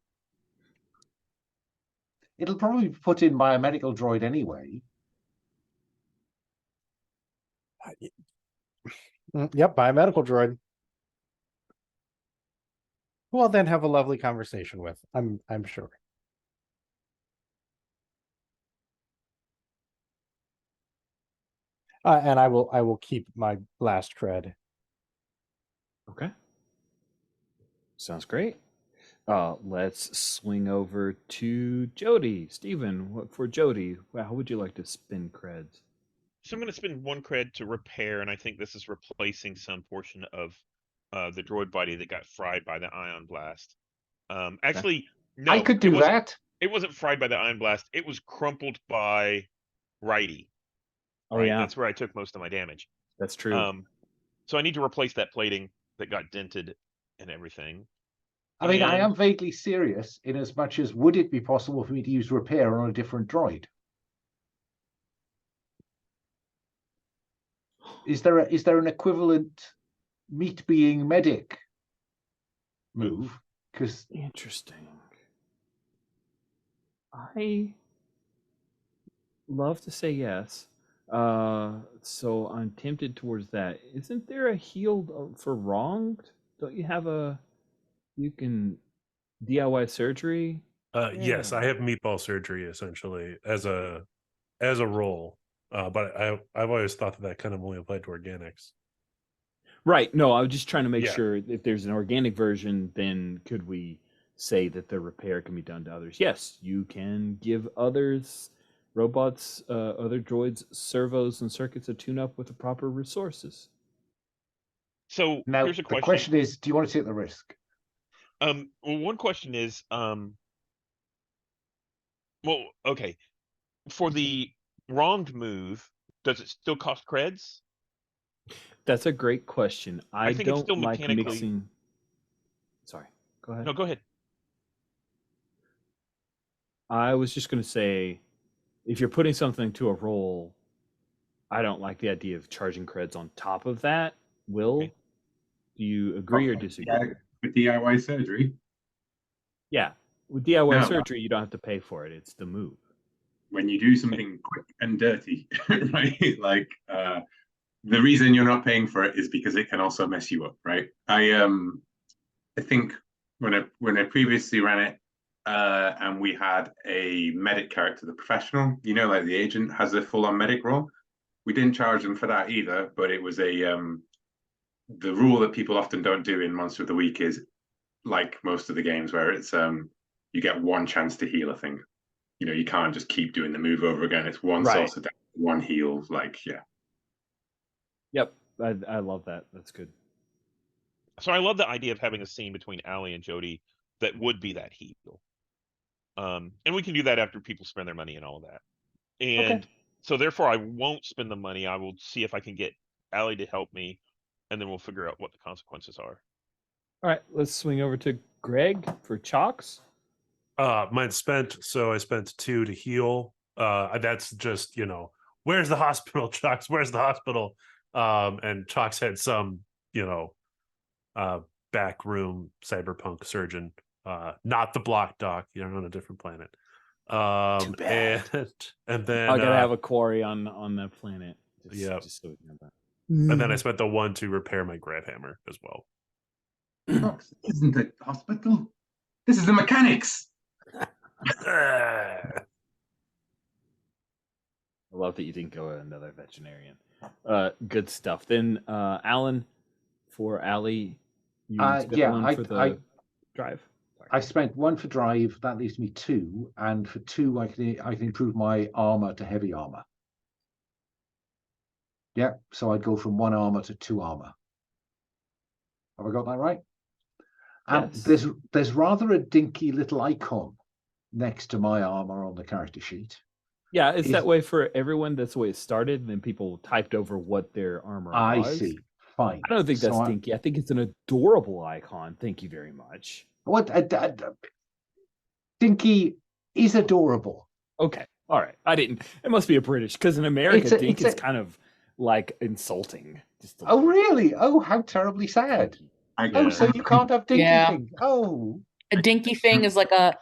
It'll probably be put in by a medical droid anyway. Yep, by a medical droid. Who I'll then have a lovely conversation with. I'm sure. And I will keep my last cred. Okay. Sounds great. Let's swing over to Jody. Steven, for Jody, how would you like to spin creds? So I'm going to spend 1 cred to repair, and I think this is replacing some portion of the droid body that got fried by the ion blast. Actually, no. I could do that. It wasn't fried by the ion blast. It was crumpled by Righty. Oh, right? yeah. That's where I took most of my damage. That's true. So I need to replace that plating that got dented and everything. I mean, I am vaguely serious in as much as would it be possible for me to use repair on a different droid? Is there an equivalent meat being medic move? Because interesting. I love to say yes. So I'm tempted towards that. Isn't there a heal for wronged? Don't you have a? You can DIY surgery. Yes, I Yeah. have meatball surgery essentially as a role. But I've always thought that kind of only applied to organics. Right. No, I was just trying to make Yeah. sure if there's an organic version, then could we say that the repair can be done to others? Yes, you can give others, robots, other droids, servos, and circuits a tune up with the proper resources. So Now, here's a the question. question is, do you want to take the risk? Well, one question is, well, okay, for the wronged move, does it still cost creds? That's a great question. I think it's don't still like mechanically. mixing. Sorry, go ahead. No, go ahead. I was just going to say, if you're putting something to a roll, I don't like the idea of charging creds on top of that. Will, Okay. do you agree or disagree? For DIY surgery. Yeah, with DIY No. surgery, you don't have to pay for it. It's the move. When you do something quick and dirty, right? Like the reason you're not paying for it is because it can also mess you up, right? I think when I previously ran it, and we had a medic character, the professional, like the agent has a full-on medic role. We didn't charge them for that either, but it was the rule that people often don't do in Monster of the Week is like most of the games where it's you get one chance to heal a thing. You can't just keep doing the move over again. It's one Right. source of damage, one heal. Yeah. Yep, I love that. That's good. So I love the idea of having a scene between Allie and Jody that would be that heal. And we can do that after people spend their money and all of that. And so therefore I won't spend the money. I will see if I can get Allie to help me, and then we'll figure out what the consequences are. All right, let's swing over to Greg for chalks. Mine's spent, so I spent 2 to heal. That's just, where's the hospital, Chalks? Where's the hospital? And Chalks had some, back room cyberpunk surgeon, not the block doc. You're on a different planet. Too bad. And then I gotta have a quarry on that planet. Just so we know that. And then I spent the 1 to repair my grab hammer as well. This isn't a hospital. This is the mechanics. I love that you didn't go another veterinarian. Good stuff. Then Alan, for Allie, you spent one for the drive. Sorry. I spent 1 for drive. That leaves me 2, and for 2, I can improve my armor to heavy armor. Yeah, so I'd go from 1 armor to 2 armor. Have I got that right? Yes. There's rather a dinky little icon next to my armor on the character sheet. Yeah, it's that way for everyone. That's the way it started, and then people typed over what their armor was. I see. Fine. I don't think that's dinky. I think it's an adorable icon. Thank you very much. What? Dinky is adorable. Okay. All right. I didn't. It must be a British, because in America, dink is kind of like insulting. Oh, really? Oh, how terribly sad. Oh, so you can't have dinky thing. Oh. A dinky thing is like a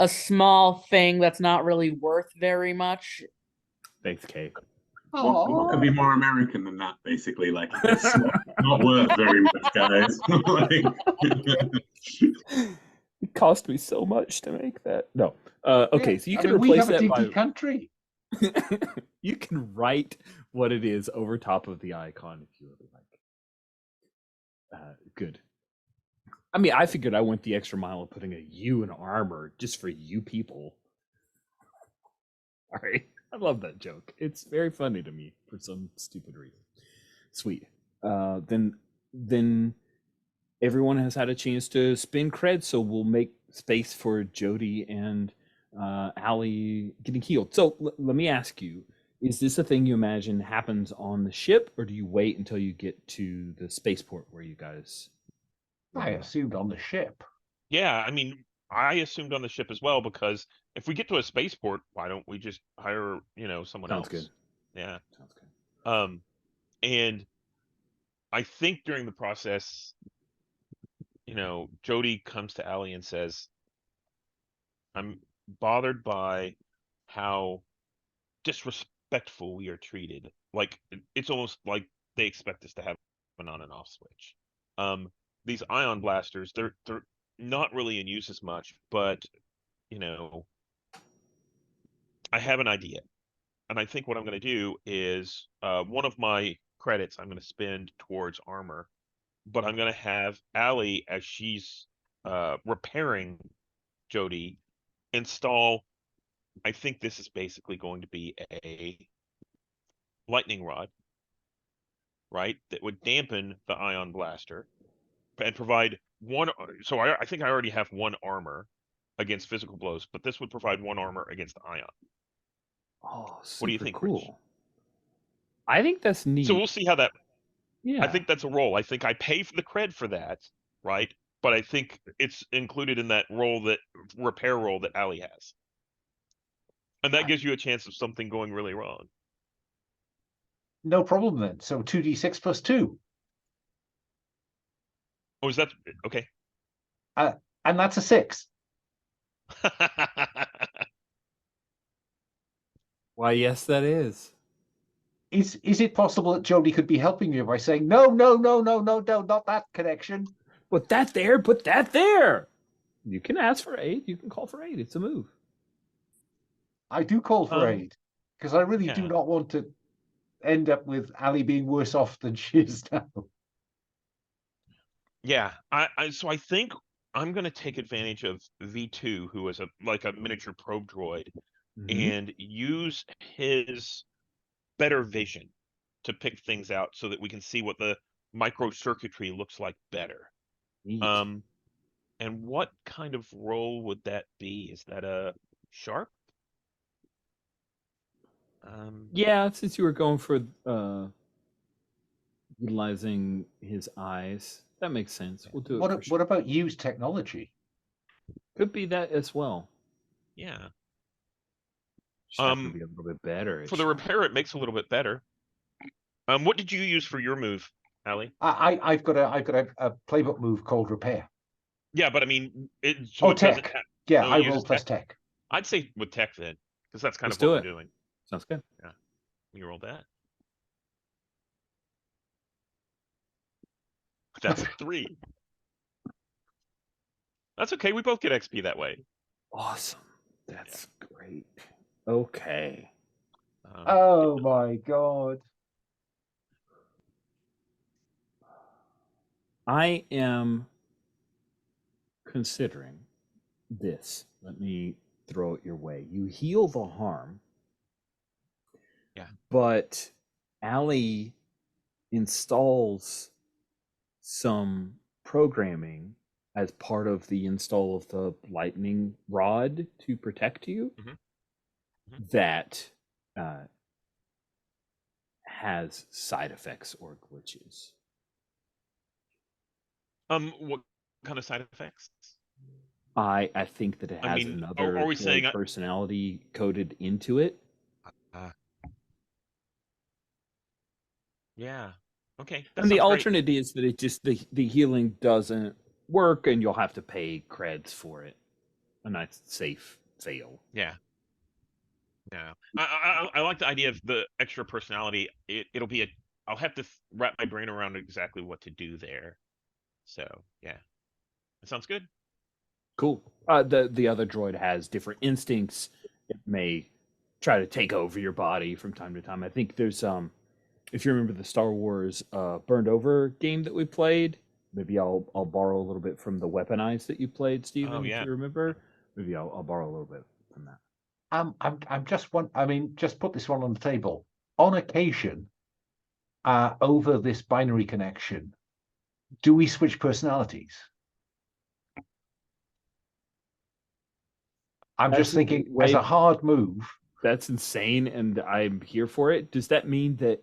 small thing that's not really worth very much. Thanks, Kate. What could be more American than that, basically? Like, it's not worth very much, guys. It cost me so much to make that. No. Okay, so you can replace we have that a dinky by country. You can write what it is over top of the icon if you really like. Good. I mean, I figured I went the extra mile of putting a U in armor just for you people. All right. I love that joke. It's very funny to me for some stupid reason. Sweet. Then everyone has had a chance to spin cred, so we'll make space for Jody and Allie getting healed. So let me ask you, is this a thing you imagine happens on the ship, or do you wait until you get to the spaceport where you guys... I assumed on the ship. Yeah, I mean, I assumed on the ship as well, because if we get to a spaceport, why don't we just hire, someone else? Sounds good. Yeah. Sounds good. And I think during the process, Jody comes to Allie and says, I'm bothered by how disrespectful we are treated. Like it's almost like they expect us to have an on and off switch. These ion blasters, they're not really in use as much, but you know, I have an idea. And I think what I'm going to do is one of my credits I'm going to spend towards armor, but I'm going to have Allie, as she's repairing Jody, install. I think this is basically going to be a lightning rod, right? That would dampen the ion blaster and provide one. So I think I already have one armor against physical blows, but this would provide one armor against ion. Oh, What do you super think, Rich? cool. I think that's neat. So we'll see how that. Yeah. I think that's a role. I think I pay for the cred for that, right? But I think it's included in that role, that repair role that Allie has. And that gives you a chance of something going really wrong. No problem then. So 2d6 plus 2. Oh, is that okay? And that's a 6. Why, yes, that is. Is it possible that Jody could be helping you by saying, no, not that connection? Put that there, put that there. You can ask for aid. You can call for aid. It's a move. I do call for aid, because I really do yeah. not want to end up with Allie being worse off than she is now. Yeah, so I think I'm going to take advantage of V2, who is like a miniature probe droid, and use his better vision to pick things out so that we can see what the microcircuitry looks like better. Neat. And what kind of role would that be? Is that a sharp? Yeah, since you were going for utilizing his eyes, that makes sense. We'll do it. For sure. What about use technology? Could be that as well. Yeah. Just have to be a little bit better. For the repair, it makes a little bit better. What did you use for your move, Allie? I've got a playbook move called repair. Yeah, but I mean, tech. Yeah, I roll plus tech. I'd say with tech then, because that's kind Let's of what do we're it. doing. Sounds good. Yeah, you roll that. That's a 3. That's okay. We both get XP that way. Awesome. That's great. Okay. Oh my god. I am considering this. Let me throw it your way. You heal the harm. Yeah. But Allie installs some programming as part of the install of the lightning rod to protect you that has side effects or glitches. What kind of side effects? I think that it has another are we saying personality coded into it. Yeah. Okay. And the alternate is that it just the healing doesn't work and you'll have to pay creds for it. A nice safe fail. Yeah. Yeah. I like the idea of the extra personality. It'll be I'll have to wrap my brain around exactly what to do there. So yeah. That sounds good. Cool. The other droid has different instincts. It may try to take over your body from time to time. I think there's if you remember the Star Wars Burned Over game that we played, maybe I'll borrow a little bit from the Weaponized that you played, Stephen. Oh, yeah. If you remember, maybe I'll borrow a little bit from that. I'm just just put this one on the table. On occasion, over this binary connection, do we switch personalities? I'm just thinking, as a hard move. That's insane, and I'm here for it. Does that mean that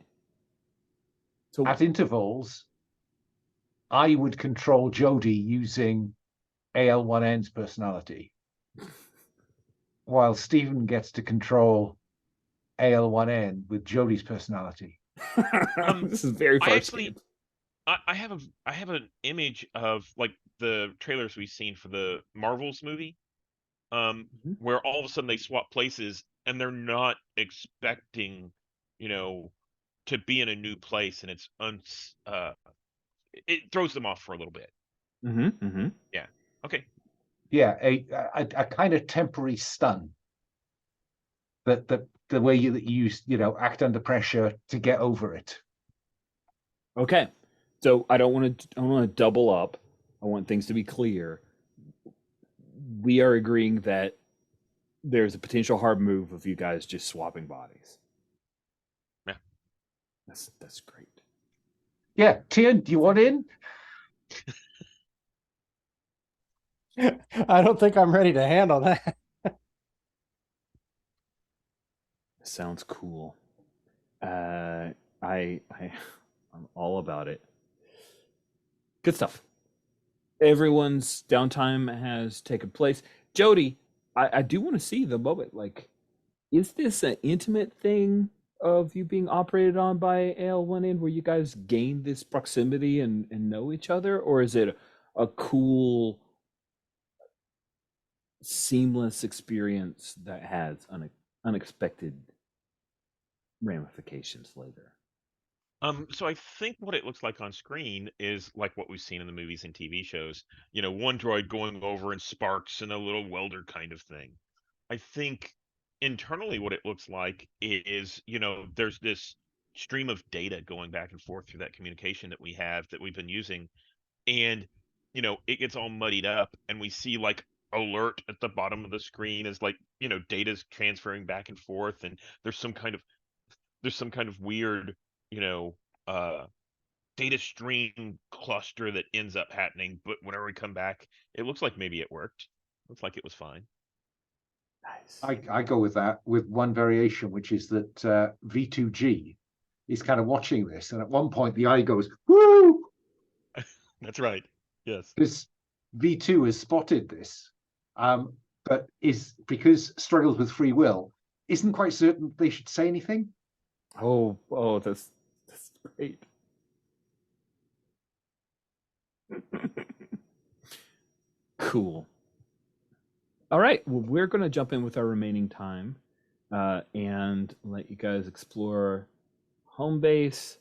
at intervals, I would control Jody using AL1N's personality, while Stephen gets to control AL1N with Jody's personality? This is very Farscape. I have an image of like the trailers we've seen for the Marvels movie, where all of a sudden they swap places and they're not expecting, you know, to be in a new place, and it throws them off for a little bit. Mm-hmm. Mm-hmm. Yeah. Okay. Yeah, a kind of temporary stun. That the way you act under pressure to get over it. Okay. So I don't want to double up. I want things to be clear. We are agreeing that there's a potential hard move of you guys just swapping bodies. Yeah. That's great. Yeah, Tian, do you want in? I don't think I'm ready to handle that. Sounds cool. I'm all about it. Good stuff. Everyone's downtime has taken place. Jody, I do want to see the moment. Like, is this an intimate thing of you being operated on by AL1N where you guys gain this proximity and know each other? Or is it a cool, seamless experience that has unexpected ramifications later? So I think what it looks like on screen is like what we've seen in the movies and TV shows. You know, one droid going over and sparks and a little welder kind of thing. I think internally what it looks like is, you know, there's this stream of data going back and forth through that communication that we have that we've been using, and you know, it gets all muddied up, and we see like alert at the bottom of the screen as like, you know, data's transferring back and forth, and there's some kind of weird, you know, uh data stream cluster that ends up happening. But whenever we come back, it looks like maybe it worked. Looks like it was fine. Nice. I go with that with one variation, which is that V2G is kind of watching this, and at one point the eye goes, "Woo!" That's right. Yes. This V2 has spotted this, but is because struggles with free will, isn't quite certain they should say anything. Oh, that's great. Cool. All right. Well, we're going to jump in with our remaining time and let you guys explore home base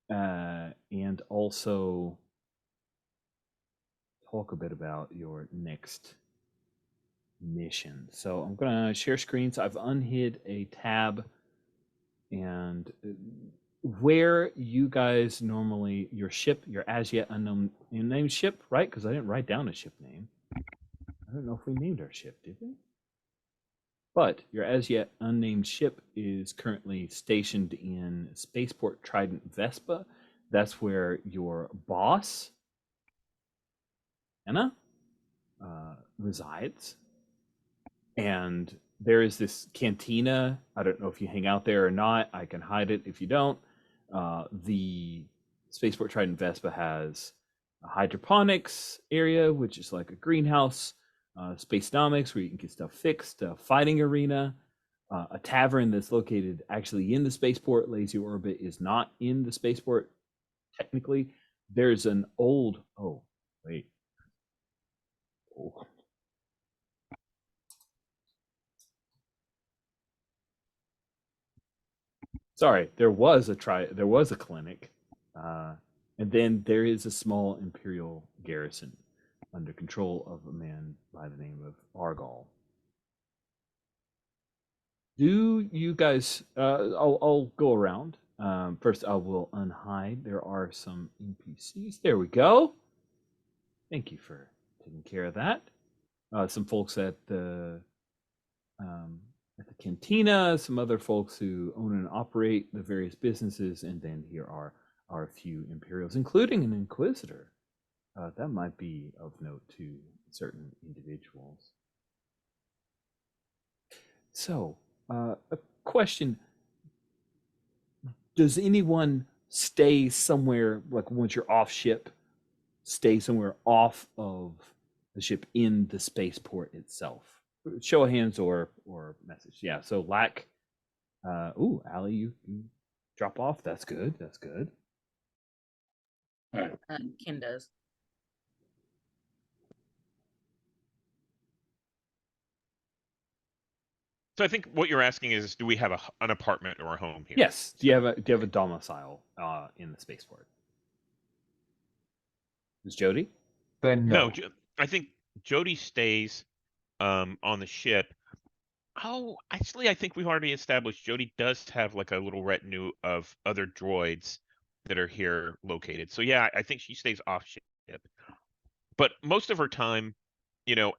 and also talk a bit about your next mission. So I'm going to share screens. I've unhid a tab, and where you guys normally, your ship, your as yet unknown named ship, right? Because I didn't write down a ship name. I don't know if we named our ship, did we? But your as yet unnamed ship is currently stationed in Spaceport Trident Vespa. That's where your boss, Anna, resides. And there is this cantina. I don't know if you hang out there or not. I can hide it if you don't. The Spaceport Trident Vespa has a hydroponics area, which is like a greenhouse, Spacenomics, where you can get stuff fixed, a fighting arena, a tavern that's located actually in the spaceport. Lazy Orbit is not in the spaceport technically. There's an old, oh, wait. Oh. Sorry, there was a clinic, and then there is a small Imperial garrison under control of a man by the name of Argall. Do you guys? I'll go around. First, I will unhide. There are some NPCs. There we go. Thank you for taking care of that. Some folks at the cantina, some other folks who own and operate the various businesses, and then here are a few Imperials, including an Inquisitor. That might be of note to certain individuals. So, a question: does anyone stay somewhere, like once you're off ship, stay somewhere off of the ship in the spaceport itself? Show of hands or message. Yeah. So Lack. Ooh, Allie, you drop off. That's good. That's good. Kim does. So I think what you're asking is, do we have an apartment or a home here? Yes. Do you have a domicile in the spaceport? Is Jody? Then no. I think Jody stays on the ship. Oh, actually, I think we've already established Jody does have like a little retinue of other droids that are here located. So yeah, I think she stays off ship. But most of her time,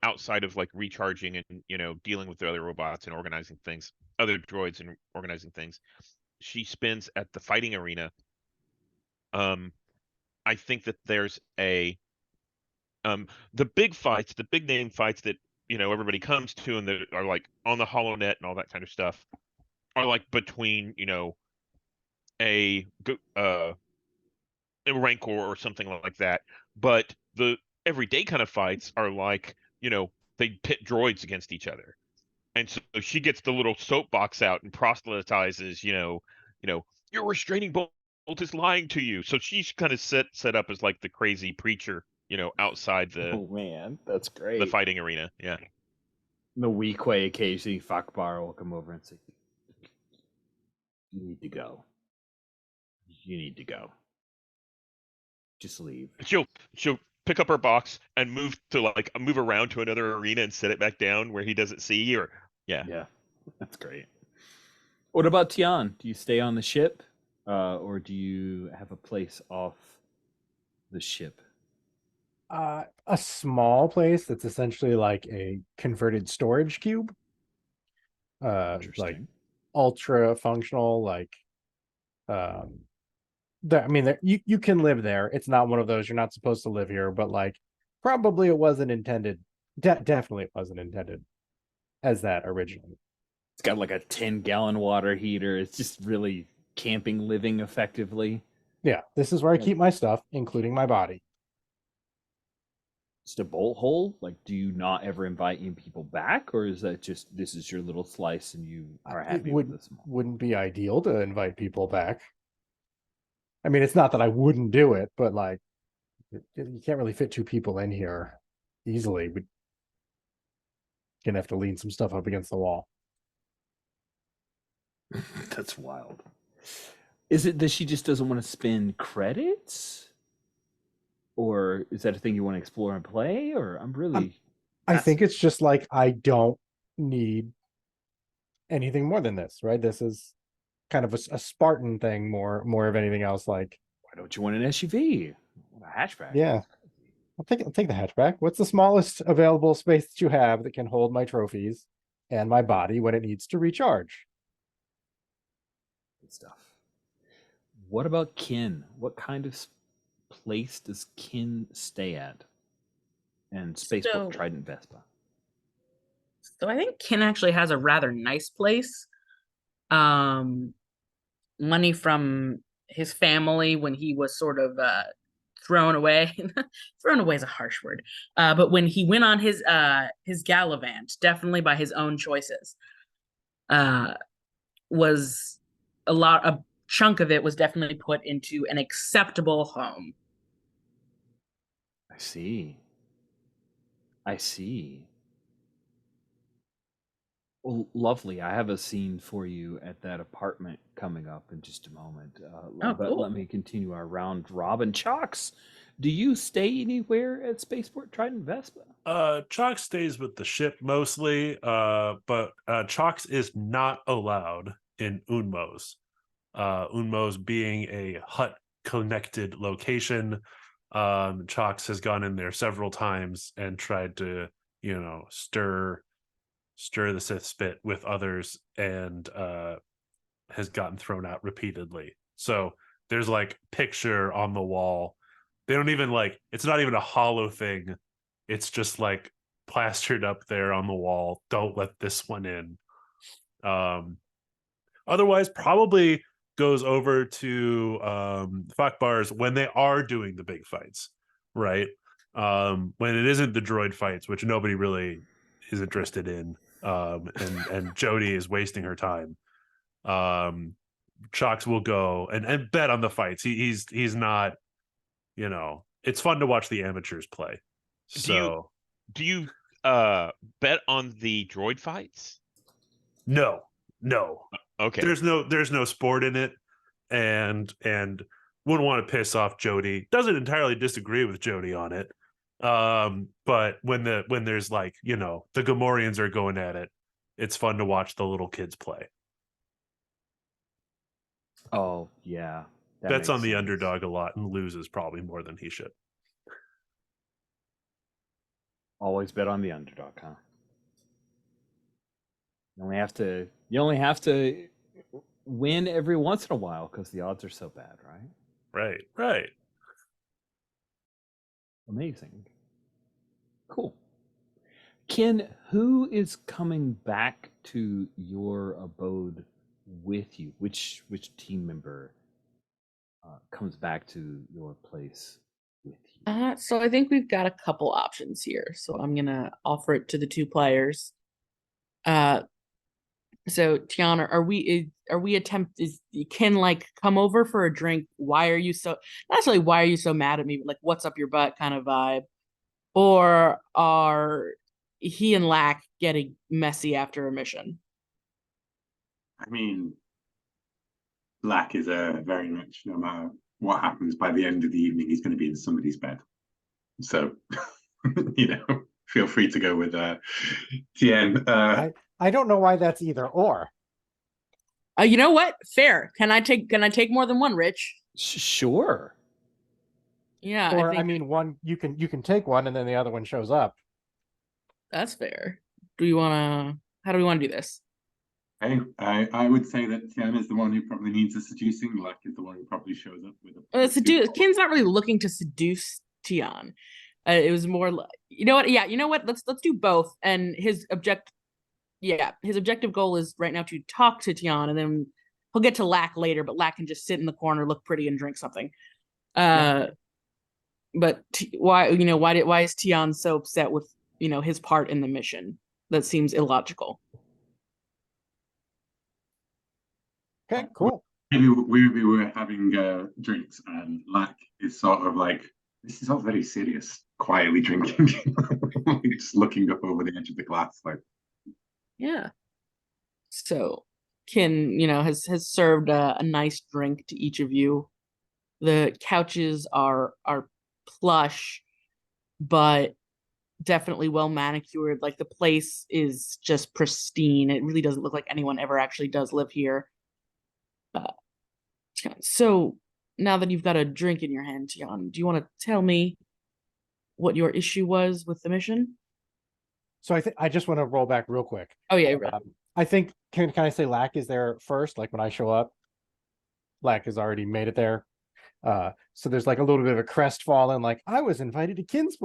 outside of like recharging and, dealing with the other robots and organizing things, other droids and organizing things, she spends at the fighting arena. I think that there's the big fights, the big name fights that, everybody comes to and that are like on the HoloNet and all that kind of stuff are like between, a Rancor or something like that. But the everyday kind of fights are like, they pit droids against each other. And so she gets the little soapbox out and proselytizes, your restraining bolt is lying to you. So she's kind of set up as like the crazy preacher, outside Oh man, that's the great. fighting arena. Yeah. The Weequay occasionally, Fakbar will come over and say, "You need to go. You need to go. Just leave." She'll pick up her box and move around to another arena and set it back down where he doesn't see, or yeah. Yeah, that's great. What about Tian? Do you stay on the ship, or do you have a place off the ship? A small place that's essentially like a converted storage cube. Like Interesting. ultra functional, like I mean, you can live there. It's not one of those you're not supposed to live here, but like probably it wasn't intended. Definitely it wasn't intended as that originally. It's got like a 10-gallon water heater. It's just really camping living effectively. Yeah, this is where I keep my stuff, including my body. Just a bolt hole? Like, do you not ever invite new people back, or is that just this is your little slice and you are happy with this? Wouldn't be ideal to invite people back. I mean, it's not that I wouldn't do it, but like, you can't really fit 2 people in here easily. We're gonna have to lean some stuff up against the wall. That's wild. Is it that she just doesn't want to spend credits? Or is that a thing you want to explore and play? Or I think it's just like I don't need anything more than this, right? This is kind of a Spartan thing, more of anything else. Like, why don't you want an SUV? A hatchback? Yeah, I'll take the hatchback. What's the smallest available space that you have that can hold my trophies and my body when it needs to recharge? Good stuff. What about Kin? What kind of place does Kin stay at? And Spaceport Trident Vespa. So I think Kin actually has a rather nice place. Money from his family when he was sort of thrown away. Thrown away is a harsh word. But when he went on his gallivant, definitely by his own choices, was a chunk of it was definitely put into an acceptable home. I see. Well, lovely. I have a scene for you at that apartment coming up in just a moment. But cool. let me continue our round robin. Chalks, do you stay anywhere at Spaceport Trident Vespa? Chalks stays with the ship mostly, but Chalks is not allowed in Unmos. Unmos being a hut connected location. Chalks has gone in there several times and tried to, stir the Sith spit with others, and has gotten thrown out repeatedly. So there's like picture on the wall. They don't even it's not even a hollow thing. It's just like plastered up there on the wall. Don't let this one in. Otherwise, probably goes over to Fakbar's when they are doing the big fights, right? When it isn't the droid fights, which nobody really is interested in, and Jody is wasting her time. Chalks will go and bet on the fights. He's not, it's fun to watch the amateurs play. So do you bet on the droid fights? no. Okay. There's no sport in it, and wouldn't want to piss off Jody. Doesn't entirely disagree with Jody on it. But when there's like, you know, the Gamorreans are going at it, it's fun to watch the little kids play. Oh yeah, that Bets on makes the sense. underdog a lot and loses probably more than he should. Always bet on the underdog, huh? You only have to win every once in a while because the odds are so bad, right? Right. Amazing. Cool. Ken, who is coming back to your abode with you? Which team member comes back to your place with you? So I think we've got a couple options here. So I'm gonna offer it to the two players. So Tiana, are we is Ken like come over for a drink? Why are you so not necessarily why are you so mad at me, but like what's up your butt kind of vibe? Or are he and Lack getting messy after a mission? I mean, Black is very much, no matter what happens by the end of the evening, he's going to be in somebody's bed. So, you know, feel free to go with Tien. I don't know why that's either or. You know what? Fair. Can I take more than one, Rich? Sure. Yeah, Or I think mean, one you can take one and then the other one shows up. that's fair. How do we want to do this? I would say that Tien is the one who probably needs the seducing. Luck is the one who probably shows up with a. Ken's not really looking to seduce Tian. It was more like, you know what? Yeah, you know what? Let's do both. And his objective goal is right now to talk to Tian, and then he'll get to Lack later. But Lack can just sit in the corner, look pretty, and drink something. But why is Tian so upset with his part in the mission? That seems illogical. Okay, cool. Maybe we were having drinks, and Lack is sort of like, this is all very serious, quietly drinking, just looking up over the edge of the glass, like. Yeah. So Kin, has served a nice drink to each of you. The couches are plush, but definitely well manicured. Like the place is just pristine. It really doesn't look like anyone ever actually does live here. So now that you've got a drink in your hand, Tian, do you want to tell me what your issue was with the mission? So I just want to roll back real quick. Oh yeah, right. I think can I say Lack is there first? Like when I show up, Lack has already made it there. So there's like a little bit of a crestfallen, like I was invited to Kin's.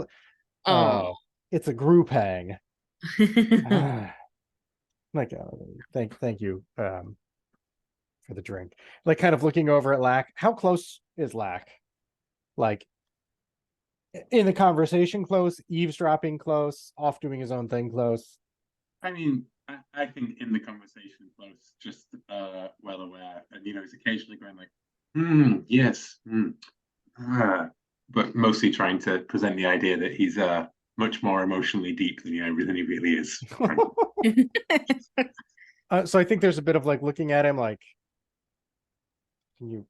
Oh, it's a group hang. Like thank you for the drink. Like kind of looking over at Lack. How close is Lack? Like in the conversation close, eavesdropping close, off doing his own thing close. I mean, I think in the conversation close, just well aware, and he's occasionally going like, yes, but mostly trying to present the idea that he's much more emotionally deep than he really is. So I think there's a bit of like looking at him like, can you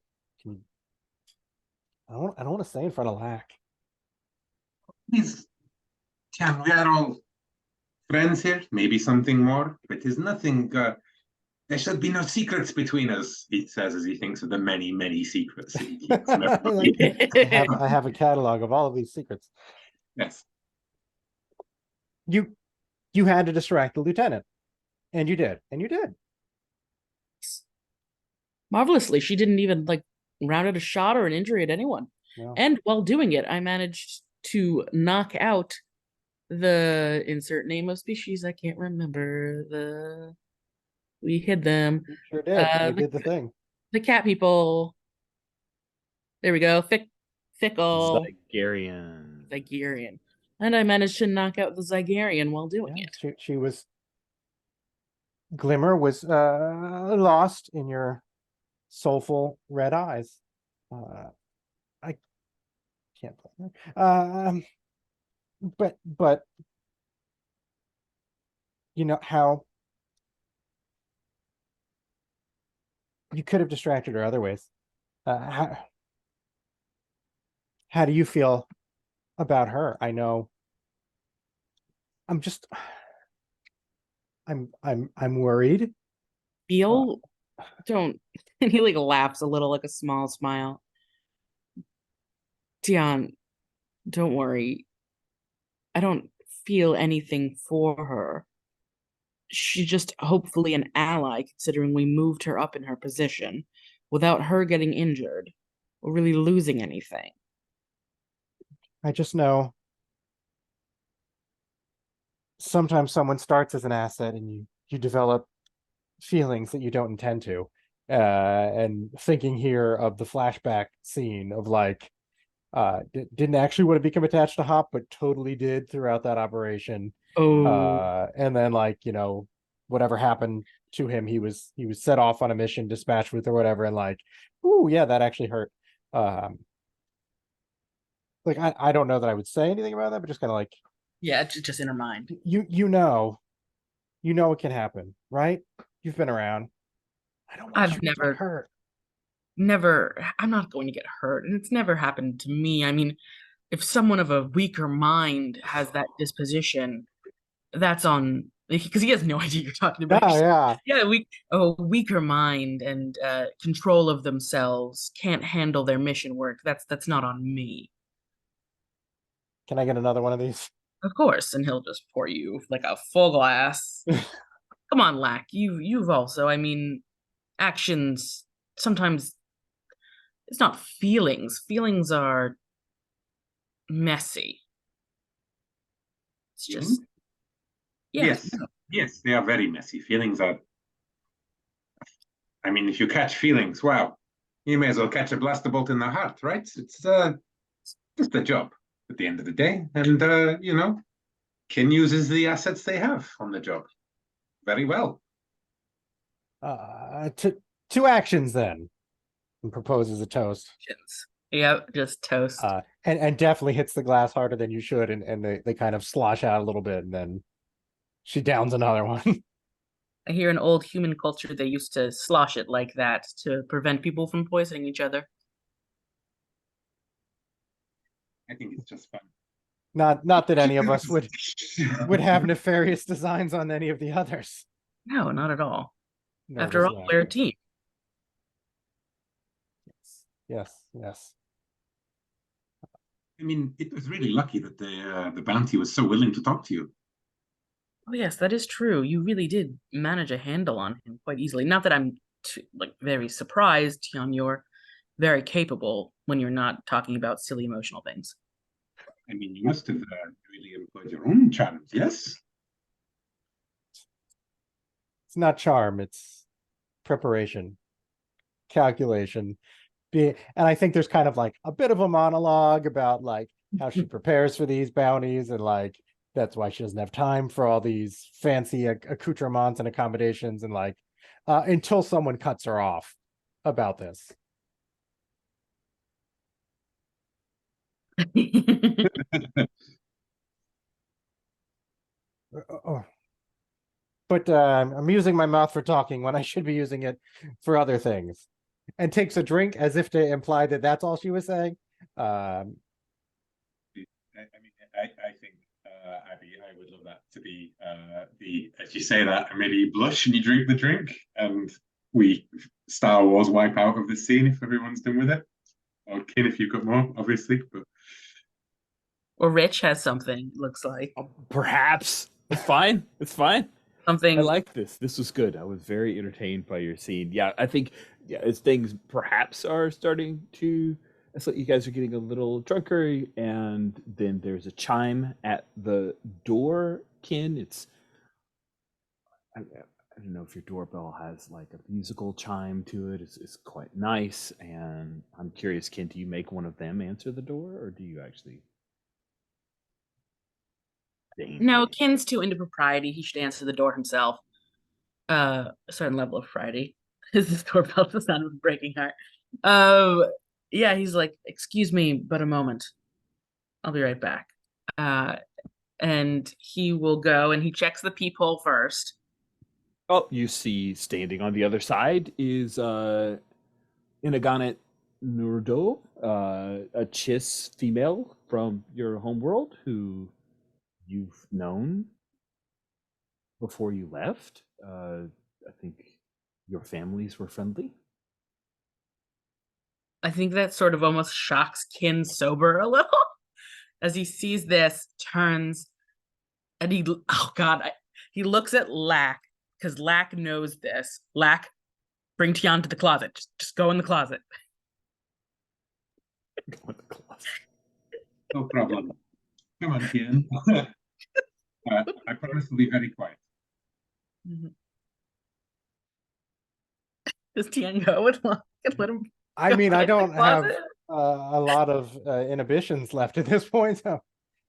I don't want to say in front of Lack. We are all friends here, maybe something more, but there's nothing. There should be no secrets between us, he says as he thinks of the many, many secrets. I have a catalog of all of these secrets. Yes. You had to distract the lieutenant, and you did. Marvelously. She didn't even like round out a shot or an injury at anyone. No. And while doing it, I managed to knock out the insert name of species. I can't remember. We hid them. You sure did. They did the thing. The cat people. There we go. Fickle. Zygerian. And I managed to knock out the Zygerian while doing it. She was. Glimmer was lost in your soulful red eyes. I can't play her. But you know how you could have distracted her other ways. How do you feel about her? I know I'm just I'm worried. Feel don't and he like laughs a little, like a small smile. Dion, don't worry. I don't feel anything for her. She's just hopefully an ally, considering we moved her up in her position without her getting injured or really losing anything. I just know sometimes someone starts as an asset and you develop feelings that you don't intend to. And thinking here of the flashback scene of like didn't actually want to become attached to Hop, but totally did throughout that operation. Oh, And then like, whatever happened to him, he was set off on a mission, dispatched with or whatever, and like, ooh, yeah, that actually hurt. Like I don't know that I would say anything about that, but just kind of like, yeah, just in her mind. you know it can happen, right? You've been around. I don't want I've you to get hurt. I'm not going to get hurt, and it's never happened to me. I mean, if someone of a weaker mind has that disposition, that's on, because he has no idea you're talking about. Yeah. A weaker mind and control of themselves can't handle their mission work. That's not on me. Can I get another one of these? Of course, and he'll just pour you like a full glass. Come on, Lack. You've also, I mean, actions sometimes it's not feelings. Feelings are messy. It's just Yes, yes, they are very messy. Feelings are. I mean, if you catch feelings, wow, you may as well catch a blaster bolt in the heart, right? It's just a job at the end of the day, and Kin uses the assets they have on the job very well. Two actions then, and proposes a toast. Yep, just toast. And definitely hits the glass harder than you should, and they kind of slosh out a little bit, and then she downs another one. I hear in old human culture they used to slosh it like that to prevent people from poisoning each other. I think it's just fun. Not that any of us would have nefarious designs on any of the others. No, not at all. Nervous After all, we're a team. Yes. I mean, it was really lucky that the bounty was so willing to talk to you. Oh yes, that is true. You really did manage a handle on him quite easily. Not that I'm very surprised, Tion. You're very capable when you're not talking about silly emotional things. I mean, you must have really employed your own charms, yes? It's not charm, it's preparation, calculation. And I think there's kind of like a bit of a monologue about like how she prepares for these bounties, and like that's why she doesn't have time for all these fancy accoutrements and accommodations, and like until someone cuts her off about this. But I'm using my mouth for talking when I should be using it for other things. And takes a drink as if to imply that that's all she was saying. I think, Abby, I would love that to be as you say that, and maybe you blush and you drink the drink, and we Star Wars wipe out of the scene if everyone's done with it. Or Kin if you've got more, obviously. But or Rich has something, looks like. Perhaps. It's fine. It's fine. Something. I like this. This was good. I was very entertained by your scene. Yeah, I think as things perhaps are starting to, it's like you guys are getting a little drunker, and then there's a chime at the door, Kin. It's I don't know if your doorbell has like a musical chime to it. It's quite nice, and I'm curious, Kin, do you make one of them answer the door, or do you actually? No, Kin's too into propriety. He should answer the door himself. A certain level of propriety. His doorbell the sound of a breaking heart. Yeah, he's like, excuse me, but a moment. I'll be right back. And he will go and he checks the peephole first. Oh, you see standing on the other side is Inaganet Nurdo, a Chiss female from your homeworld who you've known before you left. I think your families were friendly. I think that sort of almost shocks Kin sober a little as he sees this, turns, and he looks at Lack because Lack knows this. Lack, bring Tian to the closet. Just go in the closet. Go in the closet. No problem. Come on, Ian. I promise to be very quiet. Does Tian go with Lack and let him? I mean, I in the don't have closet? a lot of inhibitions left at this point. So,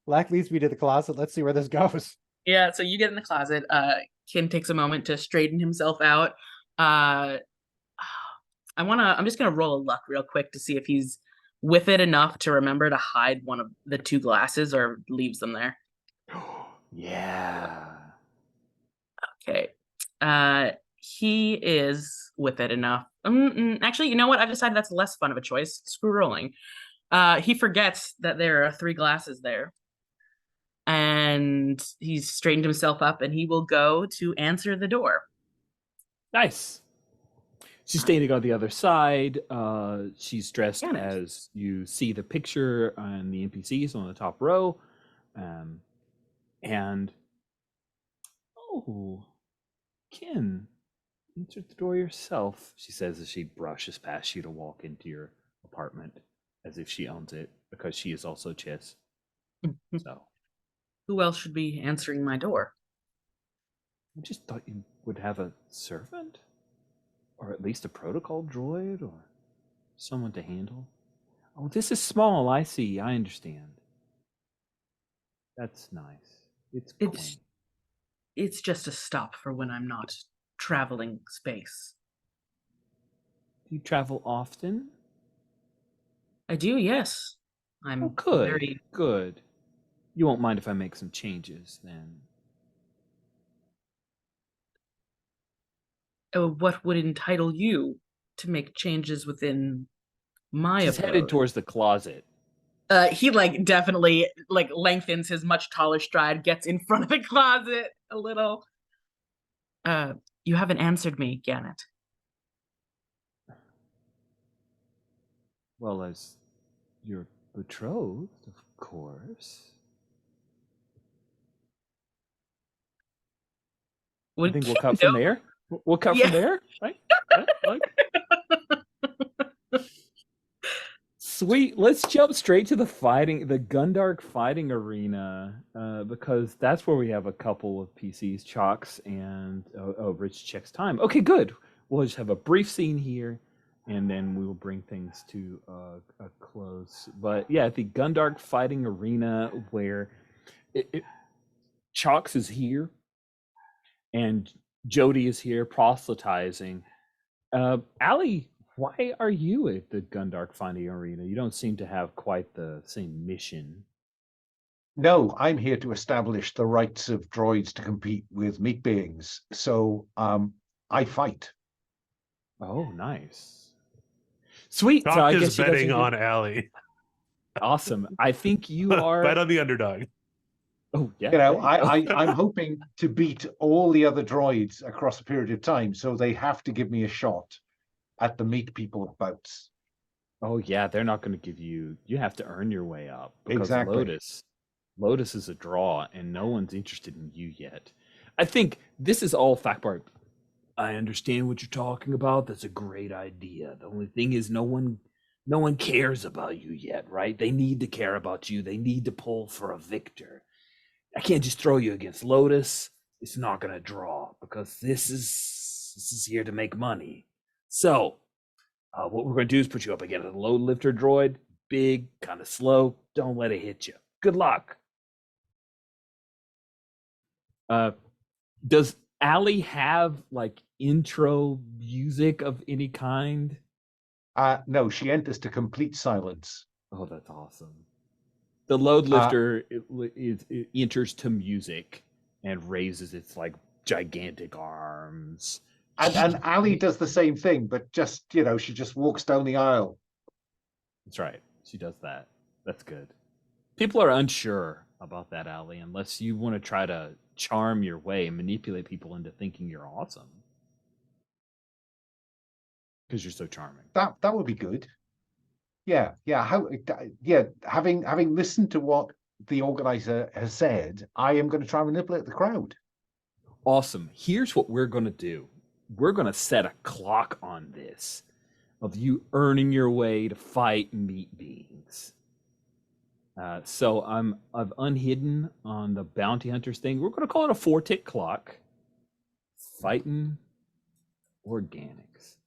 Lack leads me to the closet. Let's see where this goes. Yeah, so you get in the closet. Kin takes a moment to straighten himself out. I'm just gonna roll a luck real quick to see if he's with it enough to remember to hide one of the two glasses or leaves them there. Yeah. Okay. He is with it enough. Actually, you know what? I've decided that's less fun of a choice. Screw rolling. He forgets that there are 3 glasses there. And he's straightened himself up and he will go to answer the door. Nice. She's standing on the other side. She's dressed Yeah, nice. as you see the picture on the NPCs on the top row. And oh, Kin, answered the door yourself, she says as she brushes past you to walk into your apartment as if she owns it because she is also Chiss. So Who else should be answering my door? I just thought you would have a servant, or at least a protocol droid, or someone to handle. Oh, this is small. I see. I understand. That's nice. It's quaint. It's just a stop for when I'm not traveling space. Do you travel often? I do, yes. I'm Oh, good. very Good. You won't mind if I make some changes then. What would entitle you to make changes within my She's headed abode? towards the closet. He definitely lengthens his much taller stride, gets in front of the closet a little. You haven't answered me, Gannett. Well, as your betrothed, of course. I think we'll cut from there. We'll cut from there, right? Sweet. Let's jump straight to the Gundark fighting arena, because that's where we have a couple of PCs, Chalks, and Rich checks time. Okay, good. We'll just have a brief scene here, and then we will bring things to a close. But yeah, the Gundark fighting arena where Chalks is here, and Jody is here proselytizing. Allie, why are you at the Gundark fighting arena? You don't seem to have quite the same mission. No, I'm here to establish the rights of droids to compete with meat beings. So I fight. Oh, nice. Sweet. Doc So I is guess she betting doesn't on Allie. Awesome. I think you are. Bet on the underdog. Oh, yeah. You know, I'm hoping to beat all the other droids across a period of time, so they have to give me a shot at the meat people bouts. Oh, yeah. They're not going to give you. You have to earn your way up because Exactly. Lotus is a draw, and no one's interested in you yet. I think this is all fact part. I understand what you're talking about. That's a great idea. The only thing is, no one cares about you yet, right? They need to care about you. They need to pull for a victor. I can't just throw you against Lotus. It's not going to draw because this is here to make money. So, what we're going to do is put you up against a load lifter droid. Big, kind of slow. Don't let it hit you. Good luck. Does Allie have intro music of any kind? No, she enters to complete silence. Oh, that's awesome. The load lifter it enters to music and raises its gigantic arms. And Ali does the same thing, but just, she just walks down the aisle. That's right. She does that. That's good. People are unsure about that, Ali, unless you want to try to charm your way and manipulate people into thinking you're awesome. Because you're so charming. That would be good. Yeah. Having listened to what the organizer has said, I am going to try and manipulate the crowd. Awesome. Here's what we're going to do. We're going to set a clock on this of you earning your way to fight meat beings. So I've unhidden on the bounty hunters thing. We're going to call it a 4-tick clock. Fighting organics.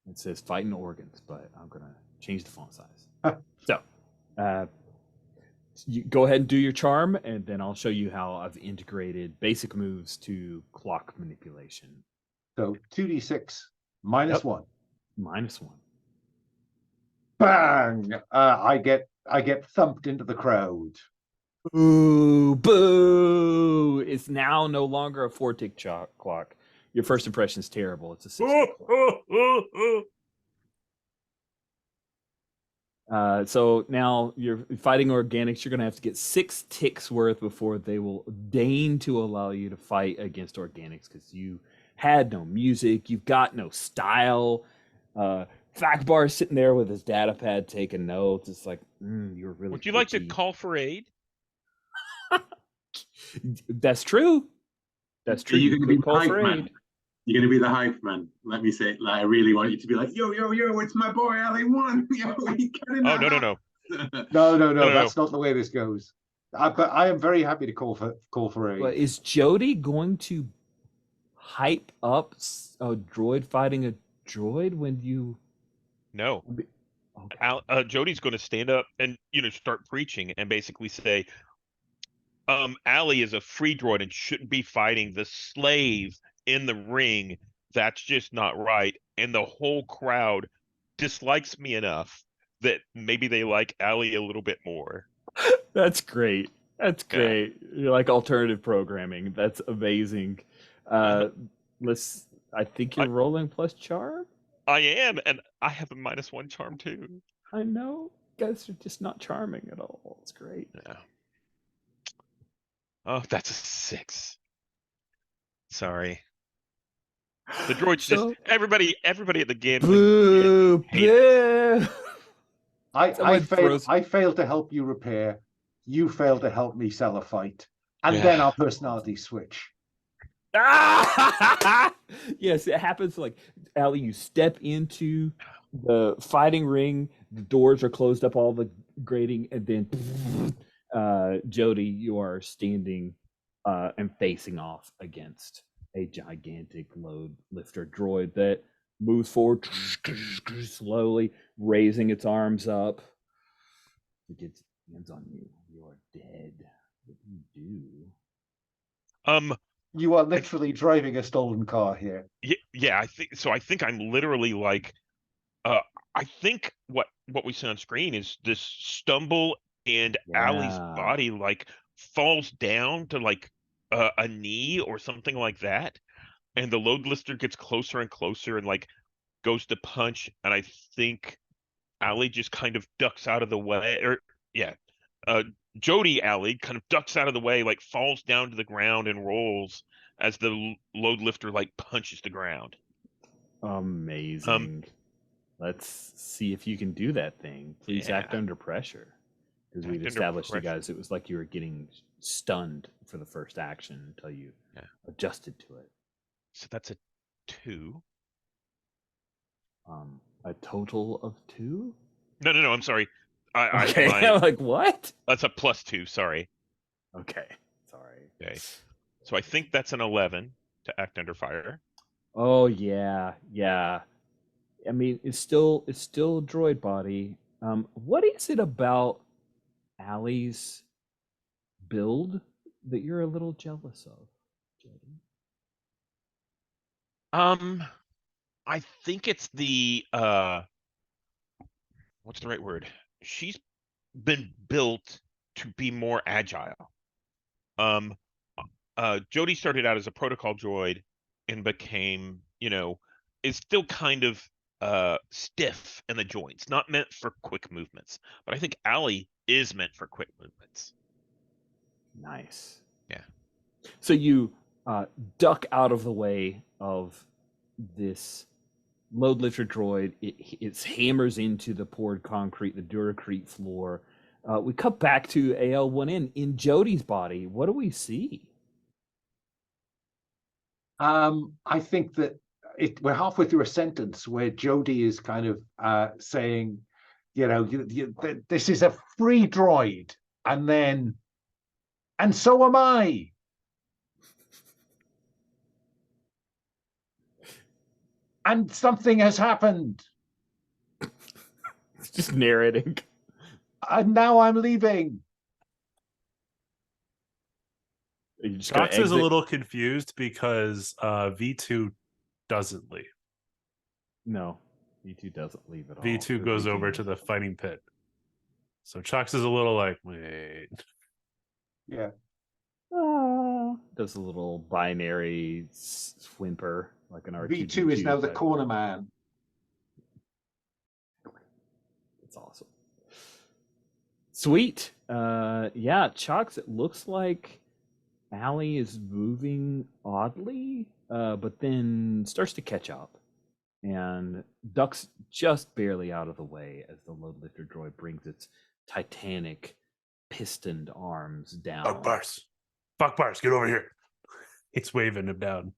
It says fighting organs, but I'm going to change the font size. So you go ahead and do your charm, and then I'll show you how I've integrated basic moves to clock manipulation. So 2d6 minus 1. -1. Bang! I get thumped into the crowd. Ooh, boo! It's now no longer a 4-tick clock. Your first impression is terrible. It's a 6-tick clock. So now you're fighting organics. You're going to have to get 6 ticks worth before they will deign to allow you to fight against organics, because you had no music. You've got no style. Fackbar is sitting there with his data pad taking notes. It's like, you're really. Would you like to bitchy. call for aid? That's true. That's true. Are you going to be the call hype for man? aid. You're going to be the hype man. Let me say, I really want you to be like, yo, it's my boy Ali 1. Yo, he got in Oh, that no. house. No, that's not the way this goes. But I am very happy to call for aid. But is Jody going to hype up a droid fighting a droid when you? No. Okay. Jody's going to stand up and start preaching and basically say, Ali is a free droid and shouldn't be fighting the slave in the ring. That's just not right. And the whole crowd dislikes me enough that maybe they like Ali a little bit more. That's great. That's great. You're like alternative programming. That's amazing. I think you're rolling plus charm. I am, and I have a -1 charm too. I know. You guys are just not charming at all. It's great. Yeah. Oh, that's a 6. Sorry. The droids just everybody at the gambling. Boo! Boo! I failed to help you repair. You failed to help me sell a fight, and then our personalities switch. Yes, it happens. Like, Ali, you step into the fighting ring. The doors are closed up, all the grating, and then Jody, you are standing and facing off against a gigantic load lifter droid that moves forward slowly, raising its arms up. It gets hands on you. You are dead. What do you do? You are literally driving a stolen car here. Yeah, I think I'm literally like, I think what we see on screen is this stumble, and Ali's body like falls down to like a knee or something like that, and the load lister gets closer and closer and like goes to punch, and I think Ali just kind of ducks out of the way, or Jody Ali kind of ducks out of the way, like falls down to the ground and rolls as the load lifter like punches the ground. Amazing. Let's see if you can do that thing. Please act under pressure. Because we'd established, you guys, it was like you were getting stunned for the first action until you adjusted to it. So that's a 2. A total of 2? No, I'm sorry. Okay, I'm like, what? That's a +2, sorry. Okay, sorry. Okay. So I think that's an 11 to act under fire. Oh yeah. I mean, it's still droid body. What is it about Ali's build that you're a little jealous of, Jody? I think it's the what's the right word? She's been built to be more agile. Jody started out as a protocol droid and became, is still kind of stiff in the joints, not meant for quick movements. But I think Allie is meant for quick movements. Nice. Yeah. So you duck out of the way of this load lifter droid. It hammers into the poured concrete, the Duracrete floor. We cut back to AL1N in Jody's body. What do we see? I think that we're halfway through a sentence where Jody is kind of saying, this is a free droid, and so am I. And something has happened. It's just narrating. And now I'm leaving. Are you just gonna Cox is a exit? little confused because V2 doesn't leave. No, V2 doesn't leave at all. V2 goes over to the fighting pit. So Chox is a little like, wait. Yeah. Does a little binary whimper like an R2D2. V2 is now the type. corner man. It's awesome. Sweet. Yeah, Chox, it looks like Allie is moving oddly, but then starts to catch up and ducks just barely out of the way as the load lifter droid brings its titanic pistoned arms down. Fuck bars, get over here. He's waving him down.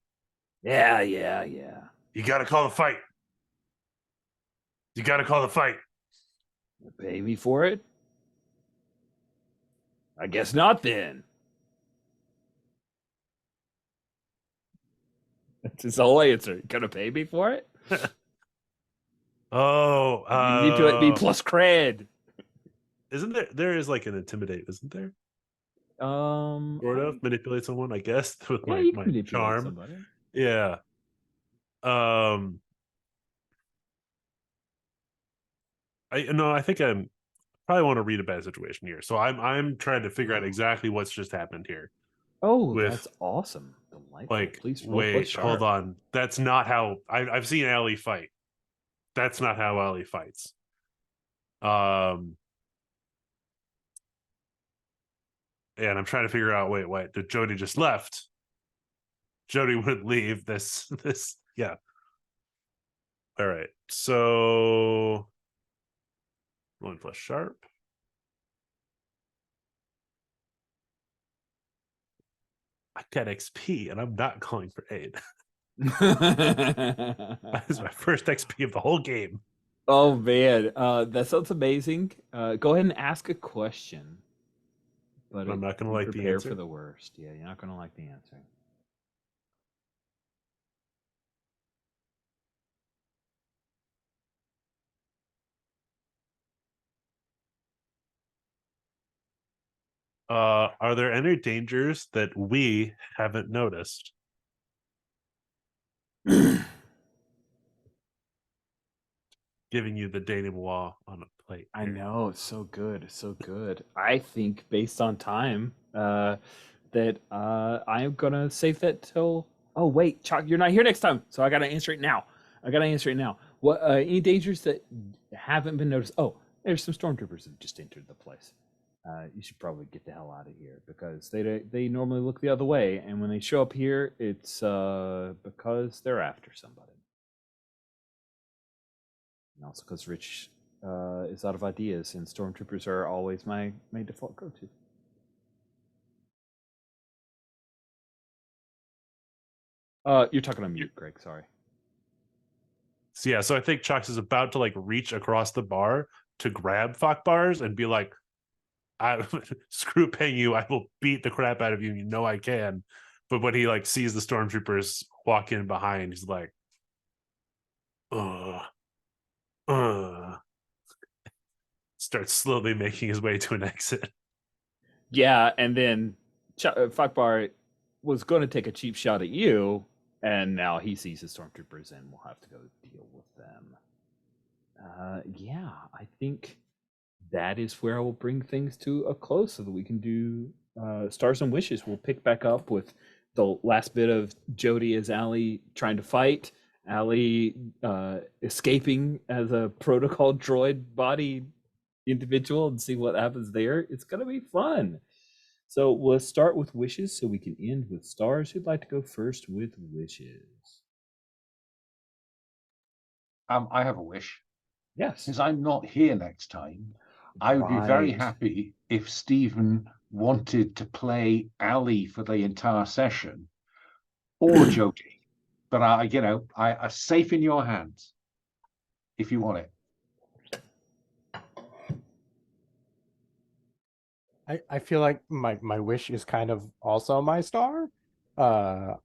Yeah. You gotta call the fight. Pay me for it? I guess not then. That's his whole answer. You gonna pay me for it? Oh, You need to be plus cred. Isn't there is like an intimidate, isn't there? Sort of manipulate someone, I guess, with yeah, you can my manipulate charm. somebody. Yeah. I think I'm probably want to read a bad situation here. So I'm trying to figure out exactly what's just happened here. Oh, with, that's awesome. Delightful. Like, please roll wait, plus sharp. hold on. That's not how I've seen Allie fight. That's not how Allie fights. And I'm trying to figure out, wait, did Jody just left? Jody would leave this, yeah. All right, so rolling plus sharp. I got XP and I'm not calling for aid. That is my first XP of the whole game. Oh man, that sounds amazing. Go ahead and ask a question. But I'm not going to like the prepare answer. for the worst. Yeah, you're not going to like the answer. Are there any dangers that we haven't noticed? Giving you the denouement on a plate. I know, it's so good, so good. I think based on time, that I am gonna save that till. Oh wait, Chalk, you're not here next time, so I gotta answer it now. What any dangers that haven't been noticed? Oh, there's some stormtroopers that just entered the place. You should probably get the hell out of here because they normally look the other way, and when they show up here, it's because they're after somebody. And also because Rich is out of ideas, and stormtroopers are always my default go-to. You're talking on mute, Greg. Sorry. So yeah, so I think Chox is about to like reach across the bar to grab fuck bars and be like, "I screw paying you. I will beat the crap out of you. You know I can." But when he like sees the stormtroopers walk in behind, he's like, starts slowly making his way to an exit. Yeah, and then Fuckbar was going to take a cheap shot at you, and now he sees his stormtroopers and will have to go deal with them. Yeah, I think that is where I will bring things to a close so that we can do Stars and Wishes. We'll pick back up with the last bit of Jody as Allie trying to fight, Allie escaping as a protocol droid body individual, and see what happens there. It's going to be fun. So we'll start with Wishes so we can end with Stars. Who'd like to go first with Wishes? I have a wish. Yes. Since I'm not here next time, I would be very Right. happy if Stephen wanted to play Ali for the entire session, or Jody. But I safe in your hands if you want it. I feel like my wish is kind of also my star. I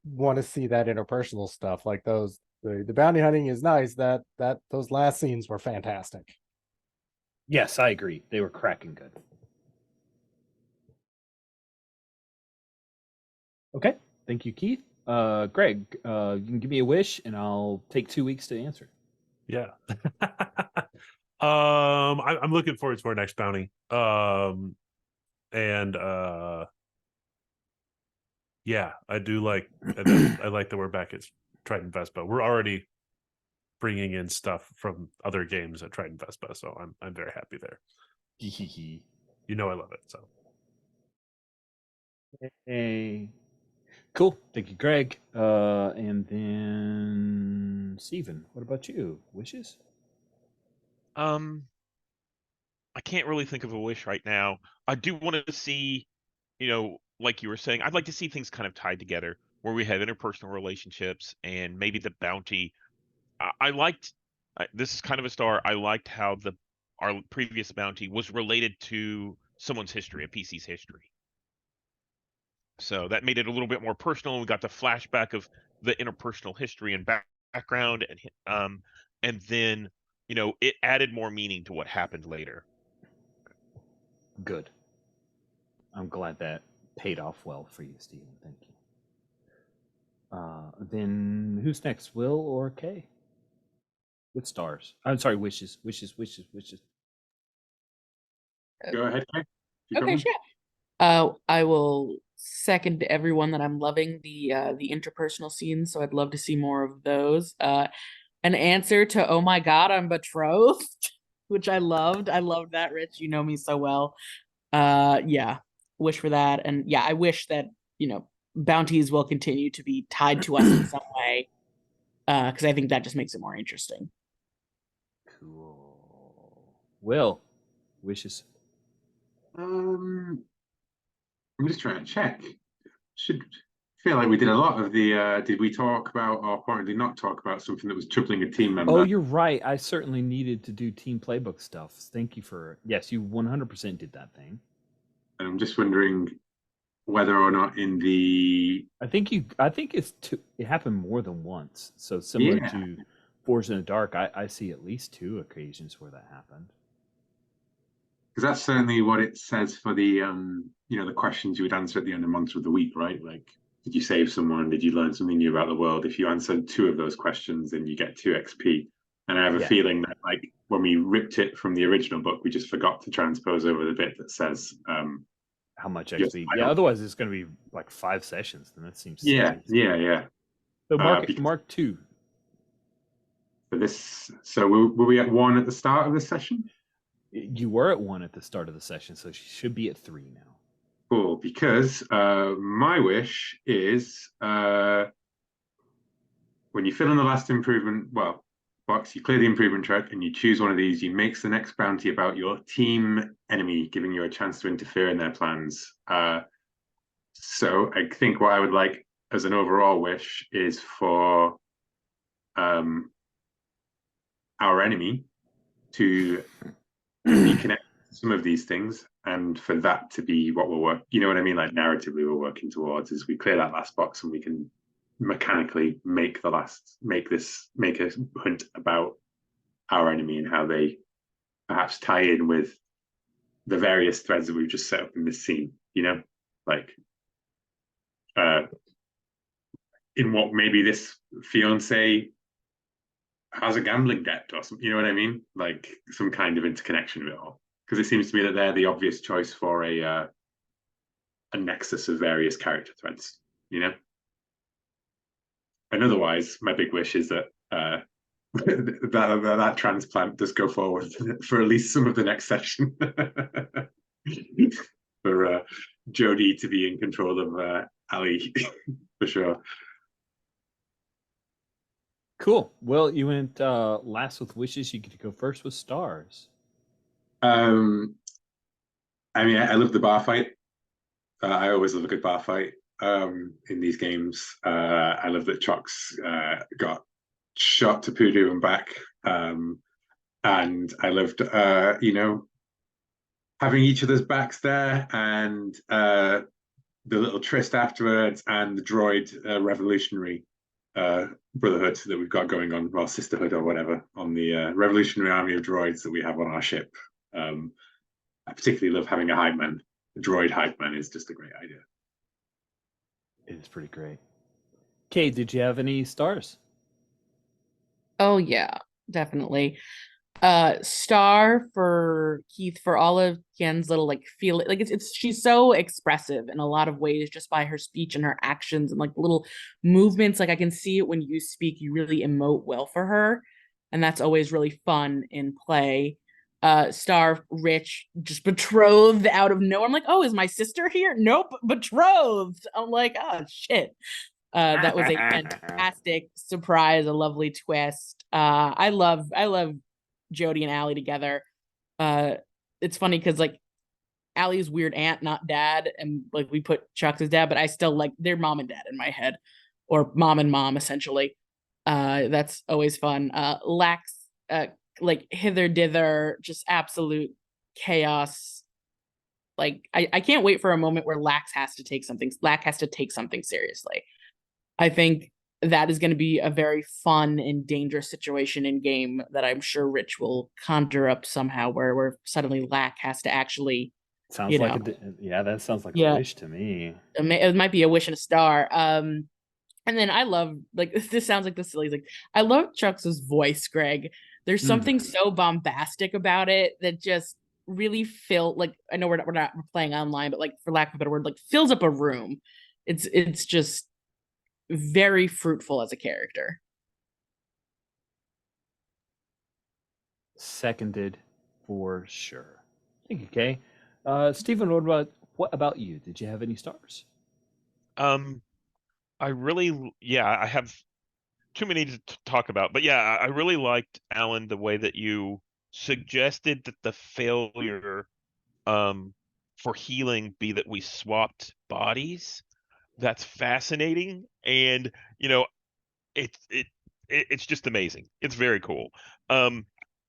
want to see that interpersonal stuff, like the bounty hunting is nice. That those last scenes were fantastic. Yes, I agree. They were cracking good. Okay. Thank you, Keith. Greg, you can give me a wish and I'll take 2 weeks to answer. Yeah. I'm looking forward to our next bounty. And yeah, I do like I like that we're back at Triton Vespa. We're already bringing in stuff from other games at Triton Vespa, so I'm very happy there. You know I love it. So Hey. Cool. Thank you, Greg. And then Steven, what about you? Wishes? I can't really think of a wish right now. I do want to see, like you were saying, I'd like to see things kind of tied together where we have interpersonal relationships and maybe the bounty. I liked this is kind of a star. I liked how our previous bounty was related to someone's history, a PC's history. So that made it a little bit more personal. We got the flashback of the interpersonal history and background, and then it added more meaning to what happened later. Good. I'm glad that paid off well for you, Steven. Thank you. Then who's next, Will or Kay? With stars. I'm sorry, wishes. Go ahead, Kay. Okay, sure. I will second everyone that I'm loving the interpersonal scenes, so I'd love to see more of those. An answer to "Oh my God, I'm betrothed," which I loved. I loved that, Rich. You know me so well. Yeah, wish for that, and yeah, I wish that bounties will continue to be tied to us in some way, because I think that just makes it more interesting. Cool. Will, wishes. I'm just trying to check. Should feel like we did a lot of the. Did we talk about, or apparently not talk about, something that was troubling a team member? Oh, you're right. I certainly needed to do team playbook stuff. Thank you for yes, you 100% did that thing. And I'm just wondering whether or not in the. I think it happened more than once. So similar Yeah. to Forged in the Dark, I see at least 2 occasions where that happened. Because that's certainly what it says for the the questions you would answer at the end of month of the week, right? Like, did you save someone? Did you learn something new about the world? If you answered 2 of those questions, then you get 2 XP. And I have a feeling that, like, when we ripped it from the original book, we just forgot to transpose over the bit that says how much XP. Yeah, otherwise it's going to be like 5 sessions, and that seems yeah. So mark 2. For this, so were we at 1 at the start of the session? You were at 1 at the start of the session, so she should be at 3 now. Cool, because my wish is when you fill in the last improvement box, you clear the improvement track and you choose one of these, you make the next bounty about your team enemy, giving you a chance to interfere in their plans. So I think what I would like as an overall wish is for our enemy to reconnect some of these things, and for that to be what we're working, you know what I mean, like narratively we're working towards, is we clear that last box and we can mechanically make a hunt about our enemy and how they perhaps tie in with the various threads that we've just set up in this scene, like in what maybe this fiance has a gambling debt or something. You know what I mean? Like some kind of interconnection of it all. Because it seems to me that they're the obvious choice for a nexus of various character threads. You know. And otherwise, my big wish is that that transplant does go forward for at least some of the next session. For Jody to be in control of Ali, for sure. Cool. Well, you went last with wishes. You get to go first with stars. I mean, I love the bar fight. I always love a good bar fight in these games. I love that Chocks got shot to Poodoo and back. And I loved, having each other's backs there, and the little tryst afterwards, and the droid revolutionary brotherhood that we've got going on, well, sisterhood or whatever, on the revolutionary army of droids that we have on our ship. I particularly love having a hype man. A droid hype man is just a great idea. It is pretty great. Kay, did you have any stars? Oh yeah, definitely. Star for Keith for all of Yen's little like feel like it's she's so expressive in a lot of ways just by her speech and her actions and like little movements. Like I can see it when you speak, you really emote well for her, and that's always really fun in play. Star Rich just betrothed out of nowhere. I'm like, oh, is my sister here? Nope, betrothed. I'm like, oh shit. That was a fantastic surprise, a lovely twist. I love Jody and Allie together. It's funny because like Allie's weird aunt, not dad, and like we put Chuck's as dad, but I still like they're mom and dad in my head, or mom and mom essentially. That's always fun. Lax, like hither dither, just absolute chaos. Like I can't wait for a moment where Lax has to take something seriously. I think that is going to be a very fun and dangerous situation in game that I'm sure Rich will conjure up somehow where suddenly Lack has to actually Sounds like that sounds like a wish to me. It might be a wish and a star. And then I love like this sounds like the silly like I love Chuck's voice, Greg. There's something so bombastic about it that just really like I know we're not playing online, but like for lack of a better word, like fills up a room. It's just very fruitful as a character. Seconded for sure. Thank you, Kay. Stephen, what about you? Did you have any stars? I have too many to talk about, but yeah, I really liked, Alan, the way that you suggested that the failure for healing be that we swapped bodies. That's fascinating, and it's just amazing. It's very cool.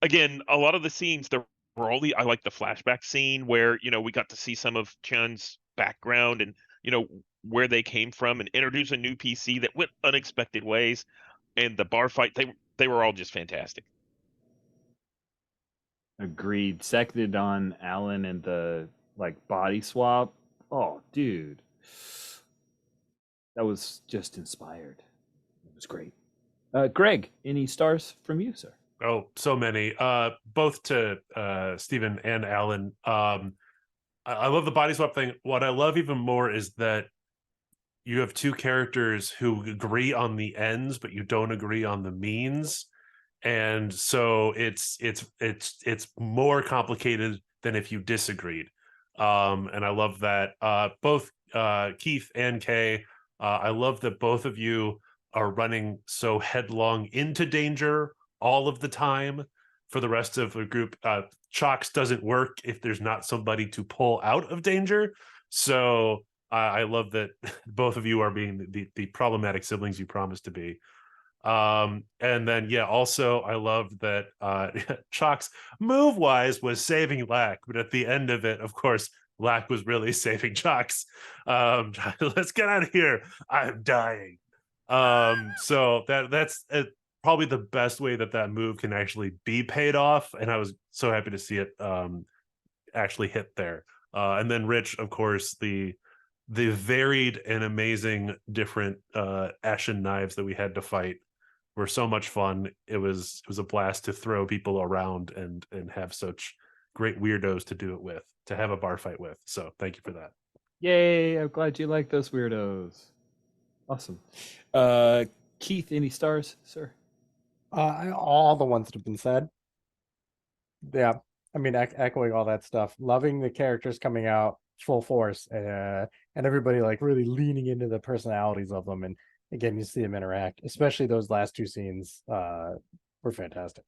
Again, a lot of the scenes I like the flashback scene where we got to see some of Chun's background and where they came from, and introduce a new PC that went unexpected ways, and the bar fight, they were all just fantastic. Agreed. Seconded on Alan and the body swap. Oh, dude. That was just inspired. It was great. Greg, any stars from you, sir? Oh, so many. Both to Stephen and Alan. I love the body swap thing. What I love even more is that you have two characters who agree on the ends, but you don't agree on the means. And so it's more complicated than if you disagreed. And I love that. Both Keith and Kay, I love that both of you are running so headlong into danger all of the time. For the rest of the group, Chalks doesn't work if there's not somebody to pull out of danger. So I love that both of you are being the problematic siblings you promised to be. And then also I love that Chalks move wise was saving Lack, but at the end of it, of course, Lack was really saving Chalks. Let's get out of here. I'm dying. So that's probably the best way that move can actually be paid off, and I was so happy to see it actually hit there. And then Rich, of course, the varied and amazing different ashen knives that we had to fight were so much fun. It was a blast to throw people around and have such great weirdos to do it with, to have a bar fight with. So thank you for that. Yay! I'm glad you like those weirdos. Awesome. Keith, any stars, sir? All the ones that have been said. Yeah, I mean, echoing all that stuff. Loving the characters coming out full force, and everybody like really leaning into the personalities of them. And again, you see them interact, especially those last two scenes. Were fantastic.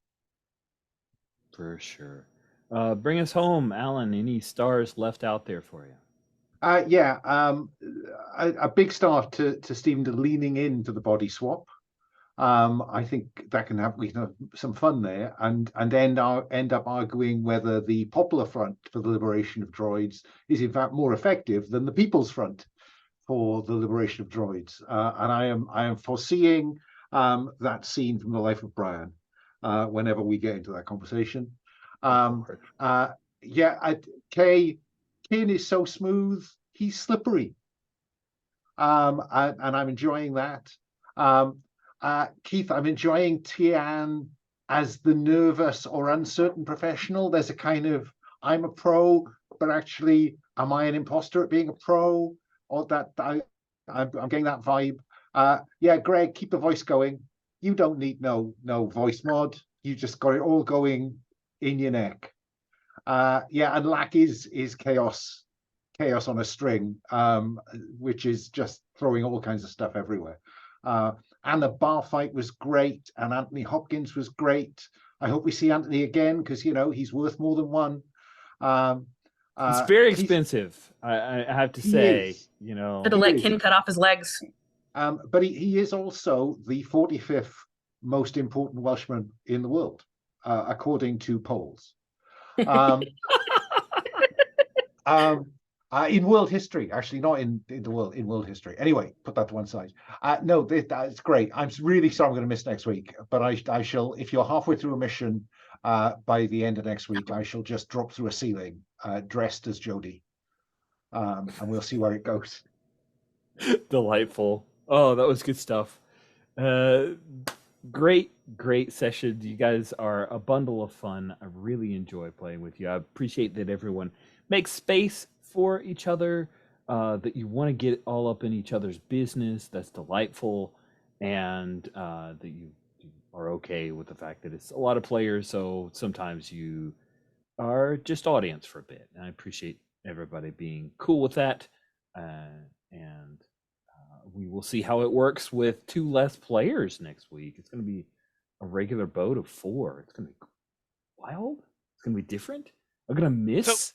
For sure. Bring us home, Alan. Any stars left out there for you? A big star to Stephen to leaning into the body swap. I think that we can have some fun there, and end up arguing whether the Popular Front for the liberation of droids is in fact more effective than the People's Front for the liberation of droids. And I am foreseeing that scene from The Life of Brian whenever we get into that conversation. Kin is so smooth, he's slippery, and I'm enjoying that. Keith, I'm enjoying Tian as the nervous or uncertain professional. There's a kind of, I'm a pro, but actually, am I an imposter at being a pro? Or I'm getting that vibe. Greg, keep the voice going. You don't need no voice mod. You just got it all going in your neck. And Lack is chaos on a string, which is just throwing all kinds of stuff everywhere. And the bar fight was great, and Anthony Hopkins was great. I hope we see Anthony again, because he's worth more than one. It's very expensive, I have to say. Had to let Kin cut off his legs. But he is also the 45th most important Welshman in the world, according to polls. In world history, actually, not in the world, in world history. Anyway, put that to one side. That's great. I'm really sorry I'm going to miss next week, but I shall, if you're halfway through a mission by the end of next week, I shall just drop through a ceiling dressed as Jodie, and we'll see where it goes. Delightful. Oh, that was good stuff. Great session. You guys are a bundle of fun. I really enjoy playing with you. I appreciate that everyone makes space for each other, that you want to get all up in each other's business. That's delightful. And that you are okay with the fact that it's a lot of players, so sometimes you are just audience for a bit. And I appreciate everybody being cool with that. And we will see how it works with 2 less players next week. It's going to be a regular boat of 4. It's going to be wild. It's going to be different. I'm going to miss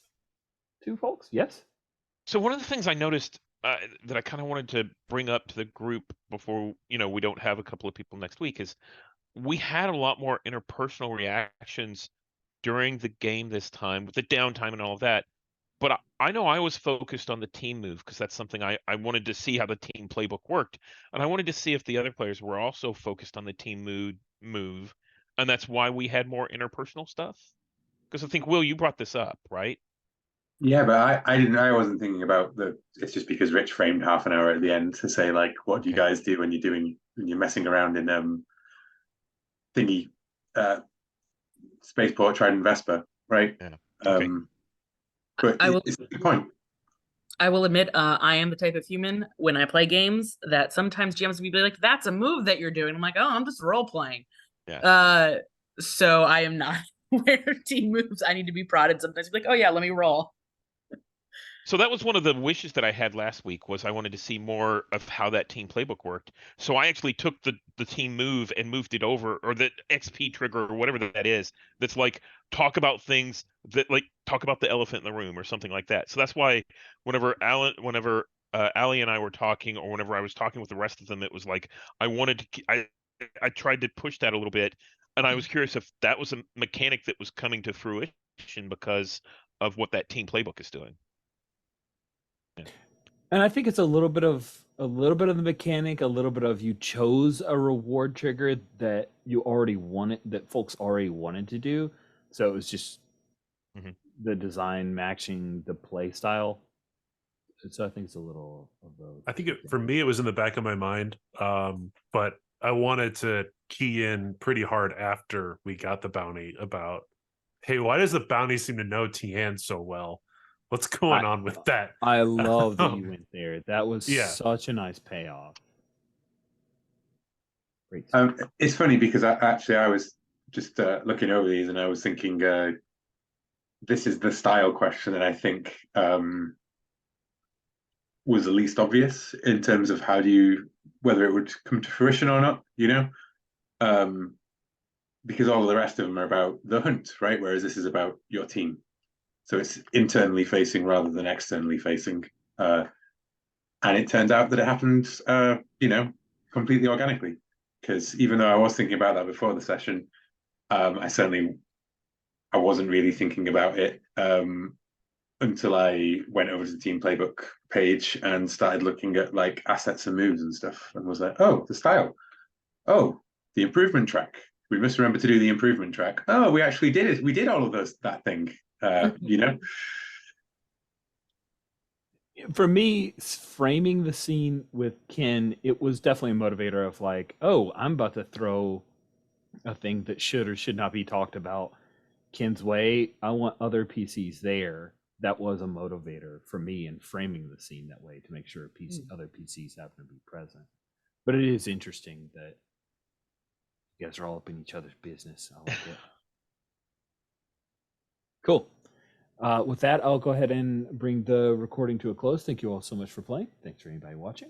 2 folks. Yes. So one of the things I noticed that I kind of wanted to bring up to the group before, we don't have a couple of people next week, is we had a lot more interpersonal reactions during the game this time with the downtime and all of that. But I know I was focused on the team move, because that's something I wanted to see how the team playbook worked. And I wanted to see if the other players were also focused on the team move. And that's why we had more interpersonal stuff. Because I think, Will, you brought this up, right? Yeah, but I wasn't thinking about it's just because Rich framed half an hour at the end to say, like, what do you guys do when you're messing around in Spaceport Trident Vesper, right? Yeah. Okay. But it's a good point. I will admit, I am the type of human when I play games that sometimes GMs will be like, "That's a move that you're doing." I'm like, "Oh, I'm just role playing." Yeah. So I am not aware of team moves. I need to be prodded sometimes. Be like, "Oh yeah, let me roll." So that was one of the wishes that I had last week, was I wanted to see more of how that team playbook worked. So I actually took the team move and moved it over, or the XP trigger, or whatever that is. That's like, talk about things that, like, talk about the elephant in the room or something like that. So that's why whenever Ali and I were talking, or whenever I was talking with the rest of them, it was like I tried to push that a little bit, and I was curious if that was a mechanic that was coming to fruition because of what that team playbook is doing. And I think it's a little bit of the mechanic, a little bit of you chose a reward trigger that you already wanted, that folks already wanted to do. So it was just the design matching the play style. So I think it's a little of those. I think for me, it was in the back of my mind. But I wanted to key in pretty hard after we got the bounty about, hey, why does the bounty seem to know Tian so well? What's going on with that? I love that you went there. That was Yeah. such a nice payoff. Great. It's funny because I was just looking over these and I was thinking this is the style question that I think was the least obvious in terms of whether it would come to fruition or not, because all of the rest of them are about the hunt, right? Whereas this is about your team. So it's internally facing rather than externally facing. And it turned out that it happened, completely organically. Because even though I was thinking about that before the session, I wasn't really thinking about it until I went over to the team playbook page and started looking at like assets and moves and stuff, and was like, oh, the style. Oh, the improvement track. We must remember to do the improvement track. Oh, we actually did it. We did all of that thing. For me, framing the scene with Ken, it was definitely a motivator of like, oh, I'm about to throw a thing that should or should not be talked about Ken's way. I want other PCs there. That was a motivator for me in framing the scene that way to make sure other PCs happen to be present. But it is interesting that you guys are all up in each other's business. I like it. Cool. With that, I'll go ahead and bring the recording to a close. Thank you all so much for playing. Thanks for anybody watching.